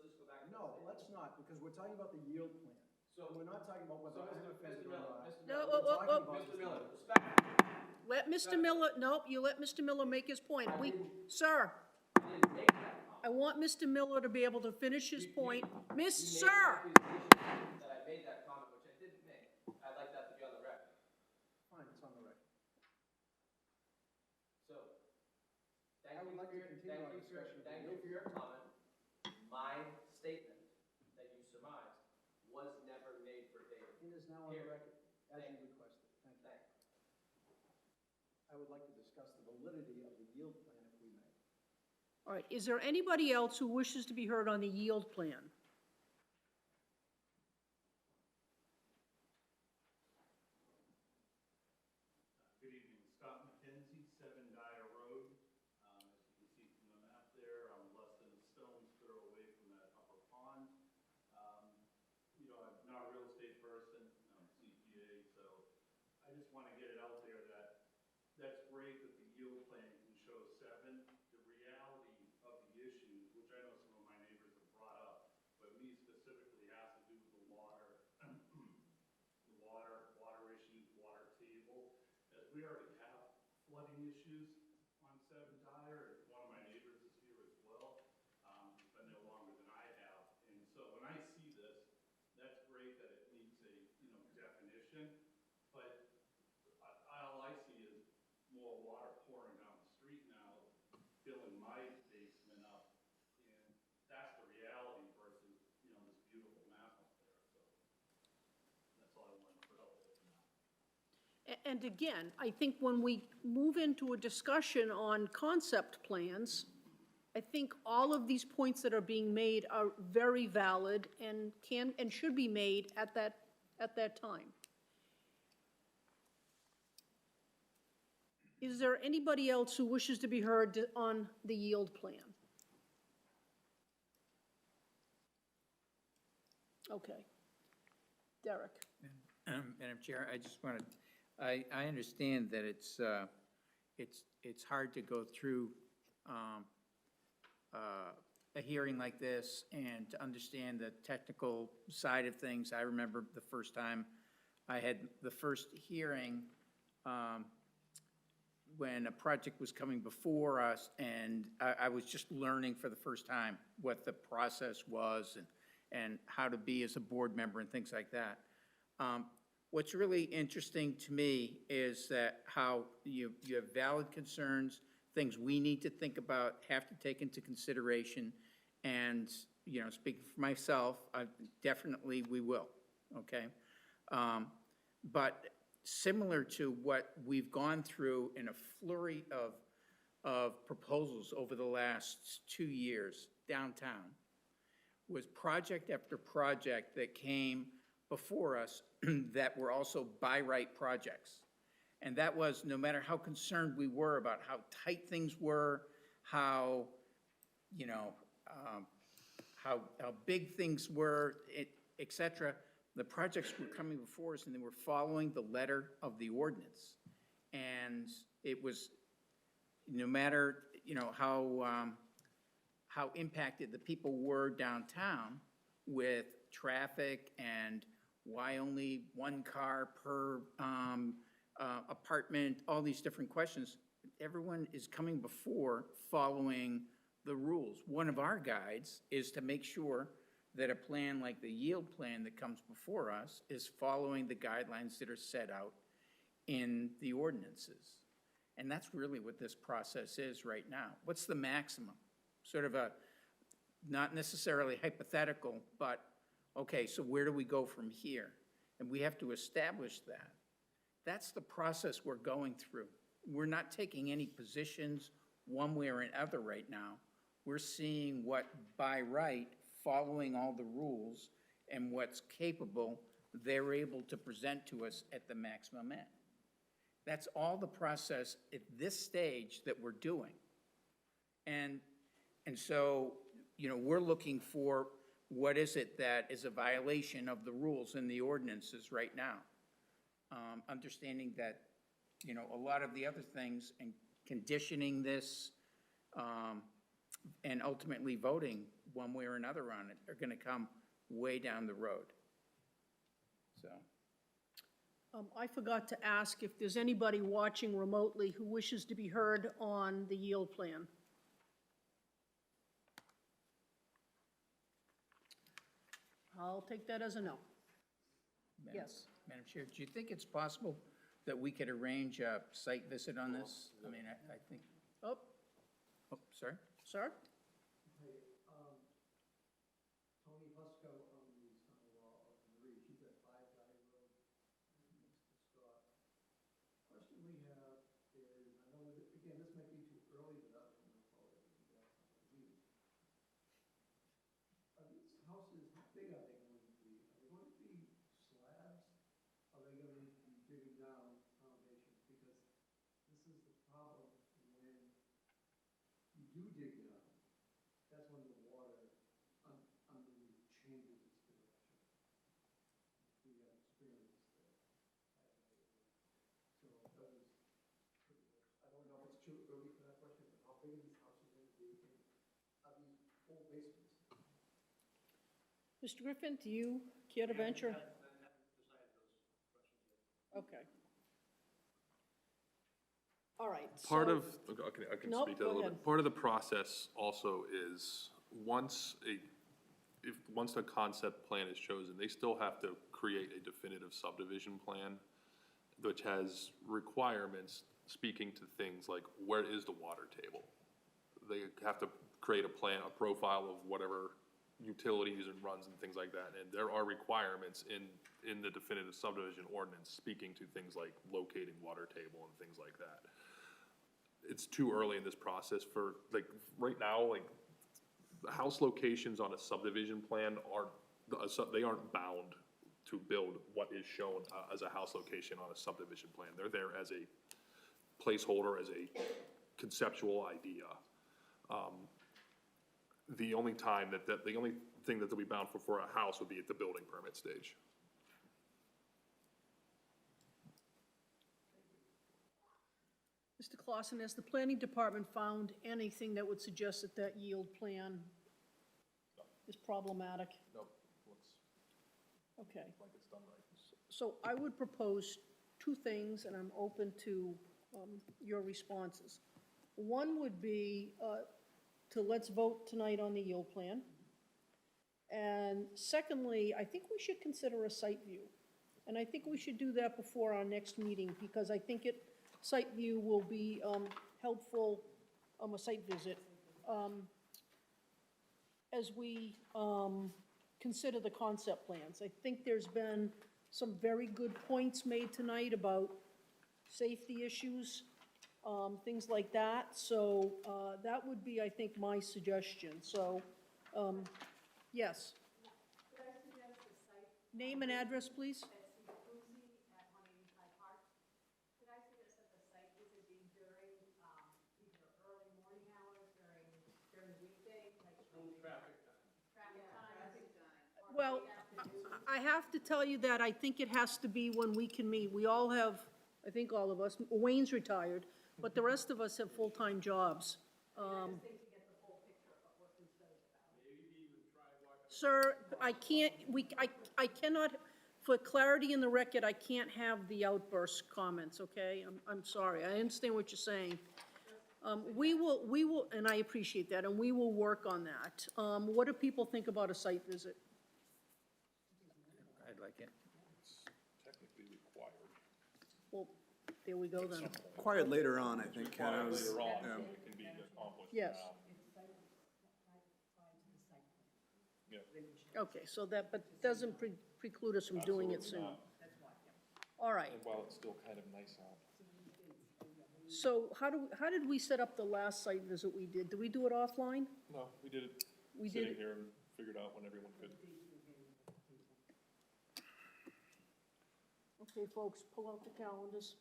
just go back to the No, statement. let's not, because we're talking about the yield plan. So- And we're not talking about whether So, I have a Mr. physical Miller, or not. Mr. No, Miller, We're talking about Mr. the Miller, yield. respect. Let Mr. Miller, nope, you let Mr. Miller make his point. Sir, I didn't make that comment. I want Mr. Miller to be able to finish his point. You Miss, made sir, an accusation that I made that comment, which I didn't make. I'd like that to be on the record. Fine, it's on the record. So, I would like to continue our discussion of the thank you for your comment. My statement that you surmised was never made verbatim. It is now on the Here. record, as Thank you requested. Thank you. Thank you. I would like to discuss the validity of the yield plan if we may. all right, is there anybody else who wishes to be heard on the yield plan? Good evening, Scott McKenzie, 7 Dyer Road. As you can see from the map there, I'm less than a stone's throw away from that upper pond. You know, I'm not a real estate person, I'm a CPA, so I just want to get it out there that that's great that the yield plan can show 7. The reality of the issues, which I know some of my neighbors have brought up, but me specifically has to do with the water, water issues, water table. As we already have flooding issues on 7 Dyer, and one of my neighbors is here as well. He's been there longer than I have. And so when I see this, that's great that it needs a, definition, but all I see is more water pouring down the street now, filling my basement up. And that's the reality versus, this beautiful map up there. So that's all I wanted to put out there for now. And again, I think when we move into a discussion on concept plans, I think all of these points that are being made are very valid and can and should be made at that at that time. Is there anybody else who wishes to be heard on the yield plan? Okay. Derek? Madam Chair, I just wanted, I understand that it's hard to go through a hearing like this and to understand the technical side of things. I remember the first time I had the first hearing when a project was coming before us, and I was just learning for the first time what the process was and how to be as a board member and things like that. What's really interesting to me is that how you have valid concerns, things we need to think about, have to take into consideration, and, you know, speaking for myself, definitely we will, okay? But similar to what we've gone through in a flurry of proposals over the last 2 years downtown, was project after project that came before us that were also by right projects. And that was, no matter how concerned we were about how tight things were, how, you know, how big things were, et cetera, the projects were coming before us and they were following the letter of the ordinance. And it was, no matter, you know, how impacted the people were downtown with traffic and why only one car per apartment, all these different questions, everyone is coming before following the rules. One of our guides is to make sure that a plan like the yield plan that comes before us is following the guidelines that are set out in the ordinances. And that's really what this process is right now. What's the maximum? Sort of a, not necessarily hypothetical, but, okay, so where do we go from here? And we have to establish that. That's the process we're going through. We're not taking any positions one way or another right now. We're seeing what by right, following all the rules and what's capable, they're able to present to us at the maximum end. That's all the process at this stage that we're doing. And so, you know, we're looking for what is it that is a violation of the rules in the ordinances right now. Understanding that, you know, a lot of the other things and conditioning this and ultimately voting one way or another on it are gonna come way down the road. So. I forgot to ask if there's anybody watching remotely who wishes to be heard on the yield plan. I'll take that as a no. Yes. Madam Chair, do you think it's possible that we could arrange a site visit on this? I mean, I think. Oh, Sorry? sir? Tony Husko on the law of Marie, she's at 5 Guy Road, Mr. Scott. Question we have is, I know that, again, this might be too early without having a photo of the meeting. Are these houses, how big are they going to be? Are they going to be slabs? Are they going to be digging down foundations? Because this is the problem when you do dig down, that's when the water underneath changes its direction. We have experienced that. So that was pretty much, I don't know if it's too early for that question, but how big are these houses going to be? And are these full basements? Mr. Griffin, do you care to venture? Okay. All right. Part so- of, okay, I can Nope, speak to that a go little bit. ahead. Part of the process also is, once the concept plan is chosen, they still have to create a definitive subdivision plan, which has requirements speaking to things like, where is the water table? They have to create a plan, a profile of whatever utilities and runs and things like that. And there are requirements in the definitive subdivision ordinance speaking to things like locating water table and things like that. It's too early in this process for, like, right now, like, the house locations on a subdivision plan they aren't bound to build what is shown as a house location on a subdivision plan. They're there as a placeholder, as a conceptual idea. The only time the only thing that they'll be bound for a house would be at the building permit stage. Mr. Clausen, has the planning department found anything that would suggest that that yield plan is problematic? No, looks Okay. like it's done right. So I would propose two things, and I'm open to your responses. One would be to let's vote tonight on the yield plan. And secondly, I think we should consider a site view. And I think we should do that before our next meeting, because I think site view will be helpful, a site visit, as we consider the concept plans. I think there's been some very good points made tonight about safety issues, things like that. So that would be, I think, my suggestion. So, yes. Could I suggest a site? Name and address, please. Could I suggest that the site visit be during, either early morning hours, during the weekday, like? Traffic time. Well, I have to tell you that I think it has to be when we can meet. We all have, I think all of us, Wayne's retired, but the rest of us have full-time jobs. Sir, I can't, I cannot, for clarity in the record, I can't have the outburst comments, okay? I'm sorry, I understand what you're saying. We will, and I appreciate that, and we will work on that. What do people think about a site visit? I'd like it. Technically required. Well, there we go then. Required later on, I think, Ken. I was- Later on, yeah. so it can be accomplished Yes. now. Okay, so that, but doesn't preclude us from doing it soon. All right, And while it's still kind of nice out. so how did we set up the last site visit we did? Did we do it offline? No, we did it We did sitting it- here and figured out when everyone could. Okay, folks, pull out the calendars.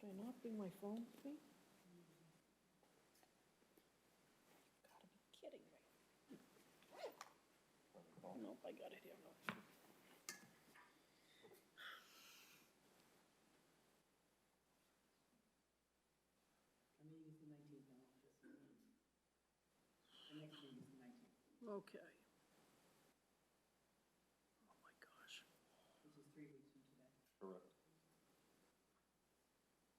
Did I not bring my phone with me? Gotta be kidding me. Nope, I got it here. Our meeting is the 19th in office. The next meeting is the 19th, Okay. Oh, my gosh. which is 3 weeks from today. Correct.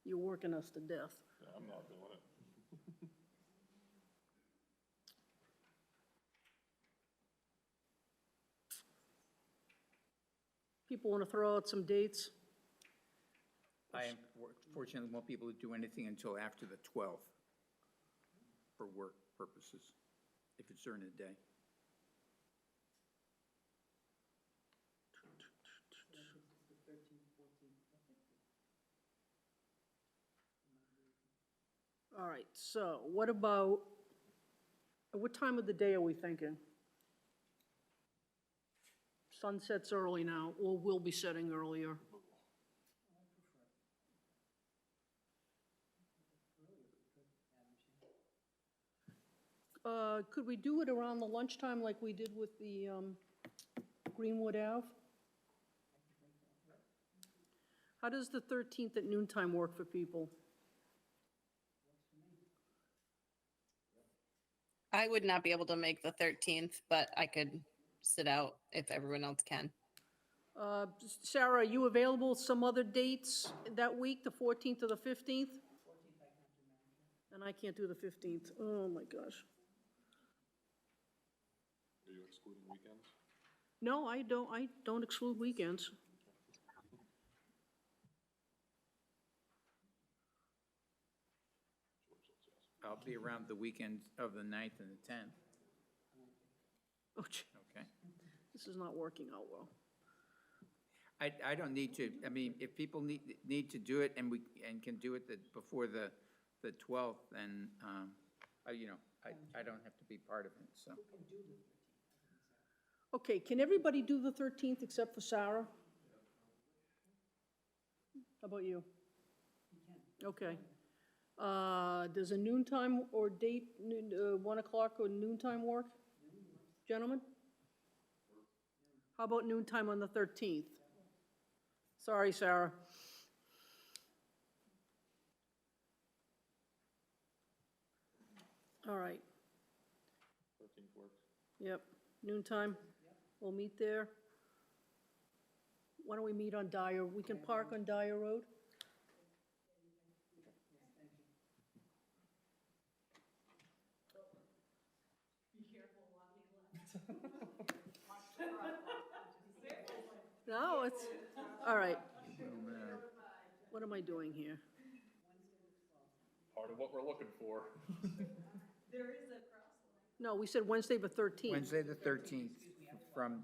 You're working us to death. Yeah, I'm not doing it. People want to throw out some dates? I fortunately won't be able to do anything until after the 12th for work purposes, if it's during the day. The 13th, 14th, or 15th. All right, so what about, what time of the day are we thinking? Sunset's early now, or will be setting earlier. Could we do it around the lunchtime like we did with the Greenwood Ave? How does the 13th at noontime work for people? I would not be able to make the 13th, but I could sit out if everyone else can. Sarah, are you available some other dates that week, the 14th or the 15th? And I can't do the 15th. Oh, my gosh. Are you excluding weekends? No, I don't exclude weekends. I'll be around the weekend of the 9th and the 10th, Oh, gee, okay? this is not working out well. I don't need to, I mean, if people need to do it and can do it before the the 12th, then, you know, I don't have to be part of it, so. Okay, can everybody do the 13th except for Sarah? How about you? Okay. Does a noontime or date, 1 o'clock or noontime work? Gentlemen? How about noontime on the 13th? Sorry, Sarah. All right, 13th works. yep, noontime, we'll meet there. Why don't we meet on Dyer, we can park on Dyer Road? No, it's, all right. What am I doing here? Part of what we're looking for. No, we said Wednesday the 13th. Wednesday, the 13th, from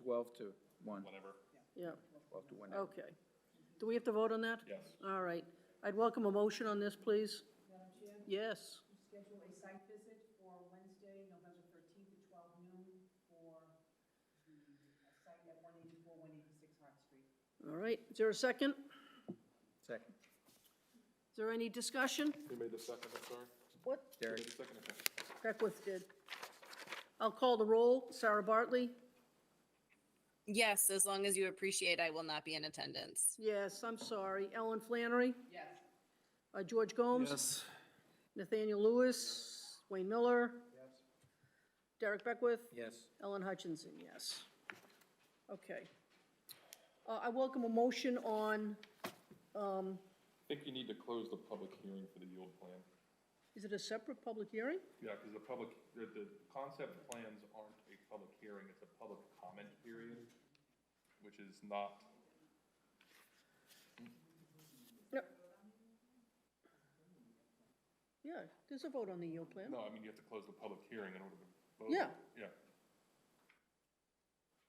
12 to 1, Whenever. Yeah, 12 to 1. okay. Do we have to vote on that? Yes. All right. I'd welcome a motion on this, please. Madam Chair? Yes. Schedule a site visit for Wednesday, November 13th at 12 noon for the site at 184, 186 Hart Street. All right. Is there a second? Second. Is there any discussion? Who made the second, I'm sorry? What? Who Derek? made the second? Okay. Beckwith did. I'll call the roll. Sarah Bartley? Yes, as long as you appreciate I will not be in attendance. Yes, I'm sorry. Ellen Flannery? Yes. George Gomes? Yes. Nathaniel Lewis? Wayne Miller? Yes. Derek Beckwith? Yes. Ellen Hutchinson, yes. Okay. I welcome a motion on, I think you need to close the public hearing for the yield plan. is it a separate public hearing? Yeah, because the concept plans aren't a public hearing, it's a public comment period, which is not. Yep. Yeah, there's a vote on the yield plan. No, I mean, you have to close the public hearing in order to vote. Yeah. Yeah.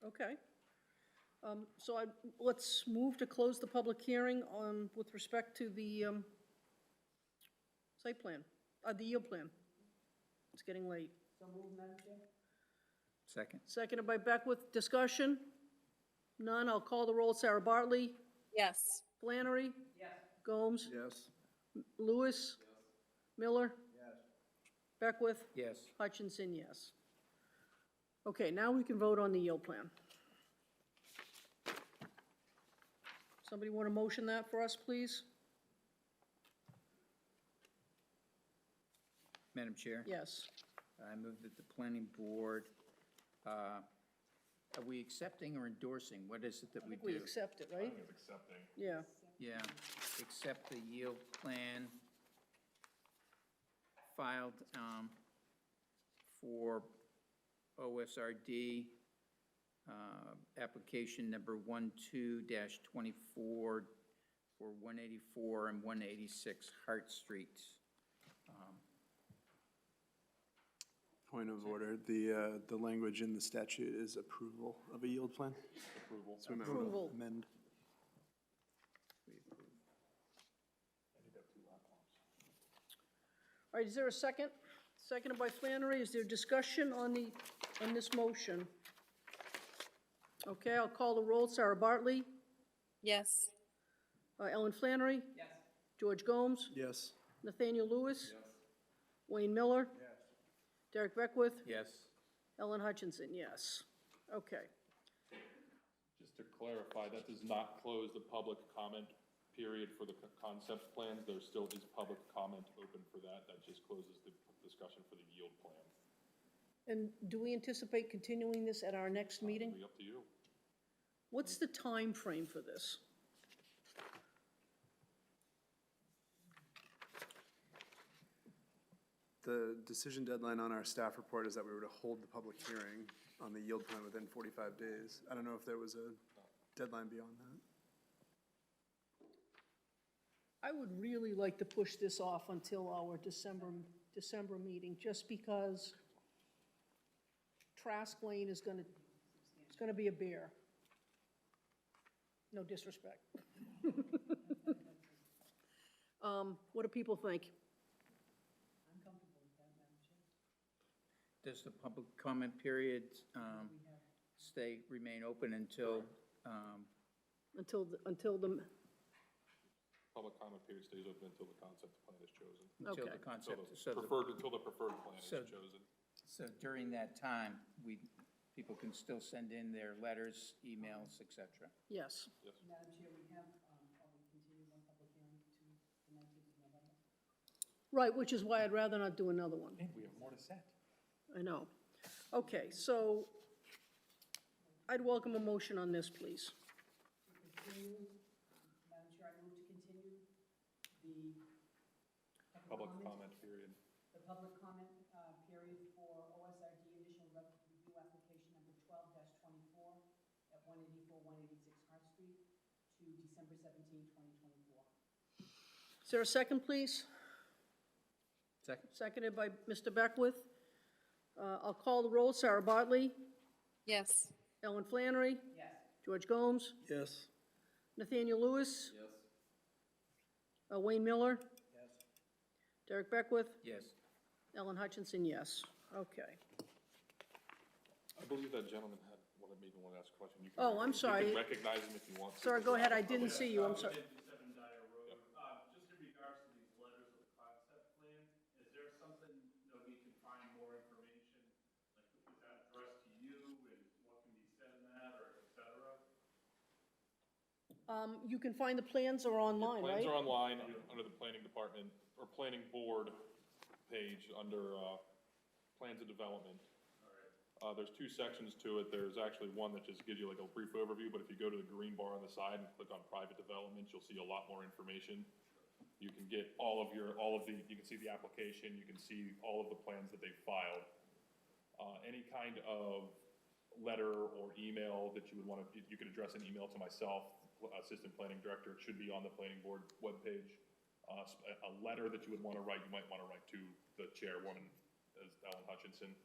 Okay. So let's move to close the public hearing on, with respect to the site plan, the yield plan. It's getting late. So move, Madam Chair? Second. Seconded by Beckwith. Discussion? None. I'll call the roll. Sarah Bartley? Yes. Flannery? Yes. Gomes? Yes. Lewis? Miller? Yes. Beckwith? Yes. Hutchinson, yes. Okay, now we can vote on the yield plan. Somebody want to motion that for us, please? Madam Chair? Yes. I move that the planning board, are we accepting or endorsing? What is it that I we think we do? accept it, I right? think it's accepting. Yeah. Yeah, accept the yield plan filed for OSRD, application number 12-24 for 184 and 186 Hart Street. Point of order, the language in the statute is approval of a yield plan. Approval. So we might Approval. want to amend. All right, is there a second? Seconded by Flannery. Is there discussion on this motion? Okay, I'll call the roll. Sarah Bartley? Yes. Ellen Flannery? Yes. George Gomes? Yes. Nathaniel Lewis? Wayne Miller? Yes. Derek Beckwith? Yes. Ellen Hutchinson, yes. Okay. Just to clarify, that does not close the public comment period for the concept plans. There still is public comment open for that. That just closes the discussion for the yield plan. And do we anticipate continuing this at our next meeting? It'll be up to you. What's the time frame for this? The decision deadline on our staff report is that we were to hold the public hearing on the yield plan within 45 days. I don't know if there was a deadline beyond that. I would really like to push this off until our December meeting, just because Trask Lane is it's gonna be a bear. No disrespect. What do people think? Does the public comment period remain open until, Until the, Public comment period stays open until the concept plan is chosen. until Okay. the concept? so the- Until the preferred plan is So- chosen. So during that time, people can still send in their letters, emails, et cetera? yes. Madam Chair, we have already continued one public hearing to the 19th of November. Right, which is why I'd rather not do another one. We have more to set. I know. Okay, so I'd welcome a motion on this, please. Continue, Madam Chair, I move to continue the Public comment period. the public comment period for OSRD initial review application number 12-24 at 184, 186 Hart Street to December 17, 2024. Is there a second, please? Second. Seconded by Mr. Beckwith. I'll call the roll. Sarah Bartley, Yes. Ellen Flannery, Yes. George Gomes, Yes. Nathaniel Lewis, Yes. Wayne Miller, Yes. Derek Beckwith, Yes. Ellen Hutchinson, yes. Okay. I believe that gentleman had, maybe want to ask a question. You can- Oh, I'm You sorry. can recognize him if you want to. Sorry, go ahead. I didn't see you. I'm sorry. 57 Dyer Road. Just in regards to these letters of the concept plan, is there something, we can find more information? Like, is that addressed to you and what can be said in that, or et cetera? You can find the plans are online, right? Plans are online under the planning department, or planning board page under plans and development. There's two sections to it. There's actually one that just gives you like a brief overview, but if you go to the green bar on the side and click on private developments, you'll see a lot more information. You can get you can see the application, you can see all of the plans that they filed. Any kind of letter or email that you would want to, you could address an email to myself, Assistant Planning Director. It should be on the planning board webpage. A letter that you would want to write, you might want to write to the chairwoman, as Ellen Hutchinson.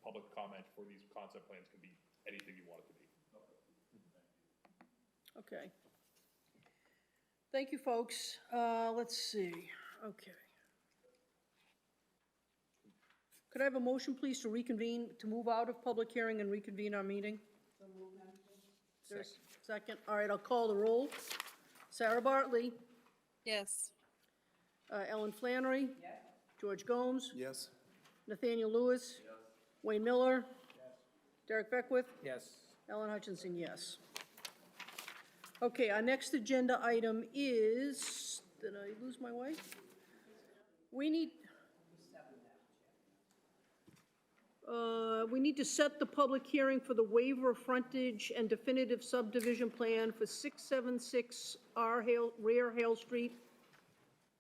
Public comment for these concept plans can be anything you want it to be. Okay. Thank you, folks. Let's see. Okay. Could I have a motion, please, to reconvene, to move out of public hearing and reconvene our meeting? So move, Madam Chair. Is there a second? All right, I'll call the roll. Sarah Bartley, Yes. Ellen Flannery, Yes. George Gomes, Yes. Nathaniel Lewis, Wayne Miller, Derek Beckwith, Yes. Ellen Hutchinson, yes. Okay, our next agenda item is, did I lose my way? We need to set the public hearing for the waiver of frontage and definitive subdivision plan for 676 Rear Hale Street.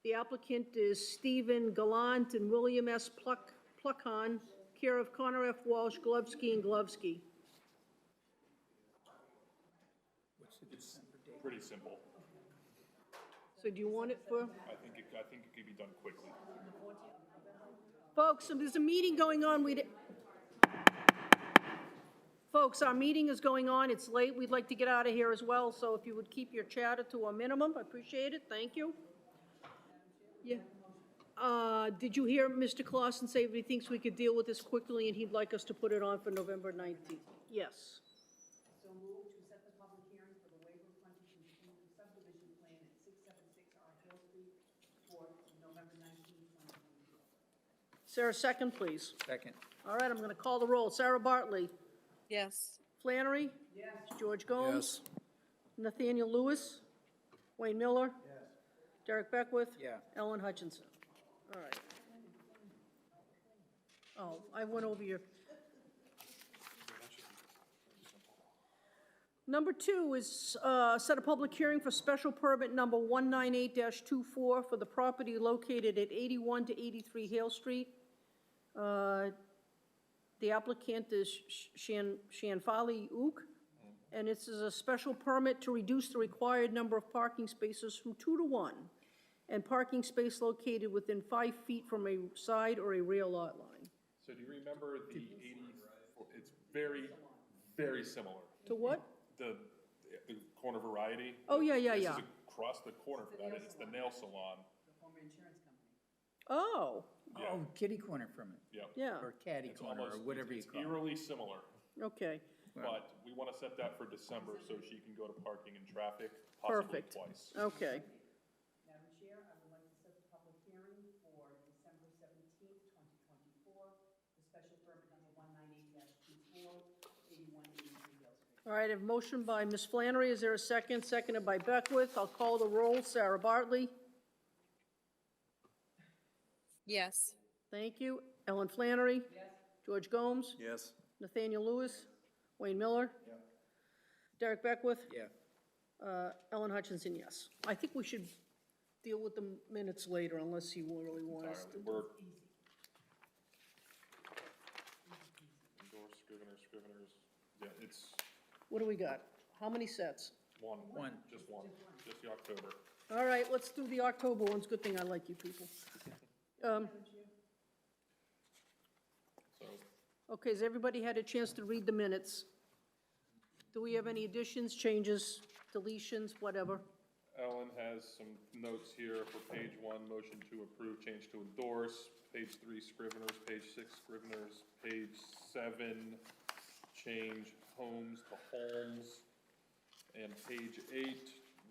The applicant is Stephen Gallant and William S. Pluckhon, care of Connor F. Walsh, Glovsky and Glovsky. What's the December date? Pretty simple. So do you want it for, I think it could be done quickly. folks, there's a meeting going on, folks, our meeting is going on, it's late, we'd like to get out of here as well, so if you would keep your chatter to a minimum, I appreciate it, thank you. Yeah. Did you hear Mr. Clausen say he thinks we could deal with this quickly and he'd like us to put it on for November 19th? Yes. So move to set the public hearing for the waiver of frontage and definitive subdivision plan at 676 R Hill Street for November 19, 2024. Sarah, second, please. Second. All right, I'm going to call the roll. Sarah Bartley, Yes. Flannery, Yes. George Gomes, Nathaniel Lewis, Wayne Miller, Derek Beckwith, Yeah. Ellen Hutchinson. All right. Oh, I went over your. Number 2 is set a public hearing for special permit number 198-24 for the property located at 81 to 83 Hale Street. The applicant is Shanfali Ook, and this is a special permit to reduce the required number of parking spaces from 2 to 1, and parking space located within 5 feet from a side or a rear lot line. So do you remember the 84, it's very, very similar. To what? The corner variety. Oh, yeah. This is across the corner from that, it's the nail salon. The former insurance company. Oh, Oh, kitty corner from it, Yeah. yeah, or catty It's corner, or almost, whatever you it's call it. eerily similar, okay, but we want to set that for December so she can go to parking and traffic, possibly perfect. twice. Okay, Madam Chair, I would like to set the public hearing for December 17th, 2024, the special permit number 198-24, 8183 Dale Street. all right, I have a motion by Ms. Flannery, is there a second? Seconded by Beckwith, I'll call the roll. Sarah Bartley? Yes. Thank you. Ellen Flannery? Yes? George Gomes? Yes. Nathaniel Lewis? Wayne Miller? Derek Beckwith? Yeah, Ellen Hutchinson, yes. I think we should deal with the minutes later unless you really want us to. We're. Endorse, scriveners, yeah, it's What do we got? How many sets? one, just the October. All right, let's do the October ones. Good thing I like you people. So, Okay, has everybody had a chance to read the minutes? Do we have any additions, changes, deletions, whatever? Ellen has some notes here for page 1, motion to approve, change to endorse, page 3, scriveners, page 6, scriveners, page 7, change homes to homes, and page 8,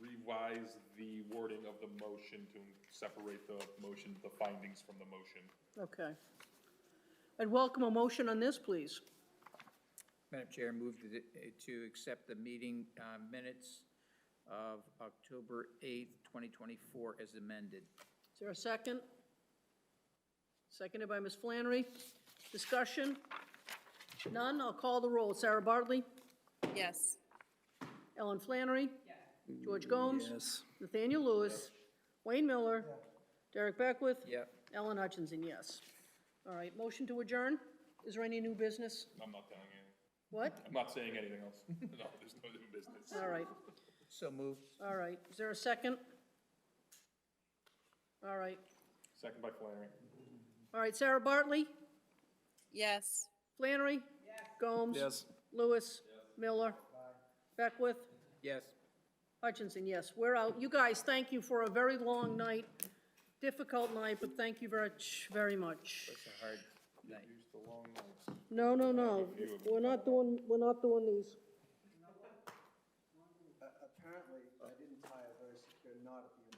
revise the wording of the motion to separate the motion, the findings from the motion. Okay. I'd welcome a motion on this, please. Madam Chair, move to accept the meeting minutes of October 8th, 2024 as amended. Is there a second? Seconded by Ms. Flannery. Discussion? None, I'll call the roll. Sarah Bartley? Yes. Ellen Flannery? George Gomes? Yes. Nathaniel Lewis? Wayne Miller? Derek Beckwith? Yep. Ellen Hutchinson, yes. All right, motion to adjourn? Is there any new business? I'm not telling you. What? I'm not saying anything else. No, there's no new business. All right, So moved. all right. Is there a second? All right. Second by Flannery. All right, Sarah Bartley? Yes. Flannery? Gomes? Yes. Lewis? Miller? Beckwith? Yes. Hutchinson, yes. We're out. You guys, thank you for a very long night, difficult night, but thank you very much. It's a hard night. Used the long nights. No, no, no. We're not doing these. Apparently, I didn't tie a very secure knot at the